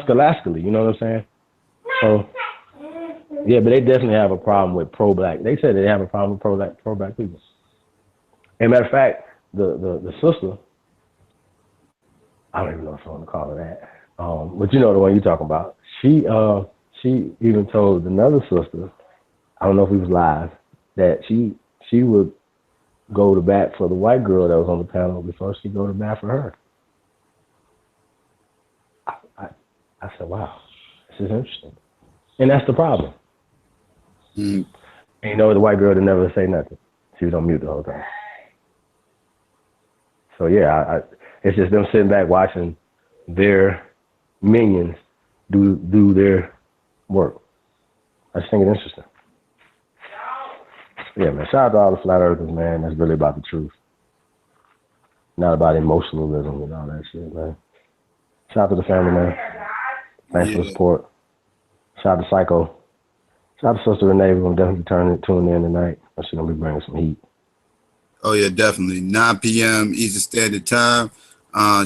scholastically. You know what I'm saying? So yeah, but they definitely have a problem with pro-black. They said they have a problem with pro-black people. And matter of fact, the sister, I don't even know if I want to call her that, but you know the one you're talking about. She even told another sister, I don't know if it was live, that she would go to bat for the white girl that was on the panel before she go to bat for her. I said, wow, this is interesting. And that's the problem. And you know, the white girl didn't never say nothing. She was on mute the whole time. So yeah, it's just them sitting back watching their minions do their work. I just think it's interesting. Yeah, man. Shout out to all the flat earthers, man. That's really about the truth. Not about emotionalism and all that shit, man. Shout out to the family, man. Thanks for the support. Shout out to Psycho. Shout out to Sister Renee. We're going to definitely tune in tonight. She's going to be bringing some heat. Oh, yeah, definitely. 9 p.m. Eastern Standard Time.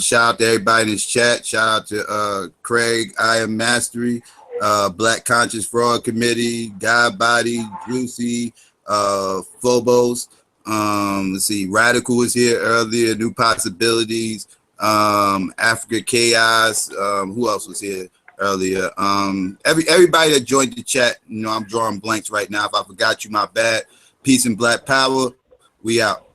Shout out to everybody in this chat. Shout out to Craig, I Am Mastery, Black Conscious Fraud Committee, God Body, Juicy, Phobos. Let's see, Radical was here earlier, New Possibilities, Africa Chaos. Who else was here? earlier. Everybody that joined the chat, you know, I'm drawing blanks right now. If I forgot you, my bad. Peace and Black Power. We out.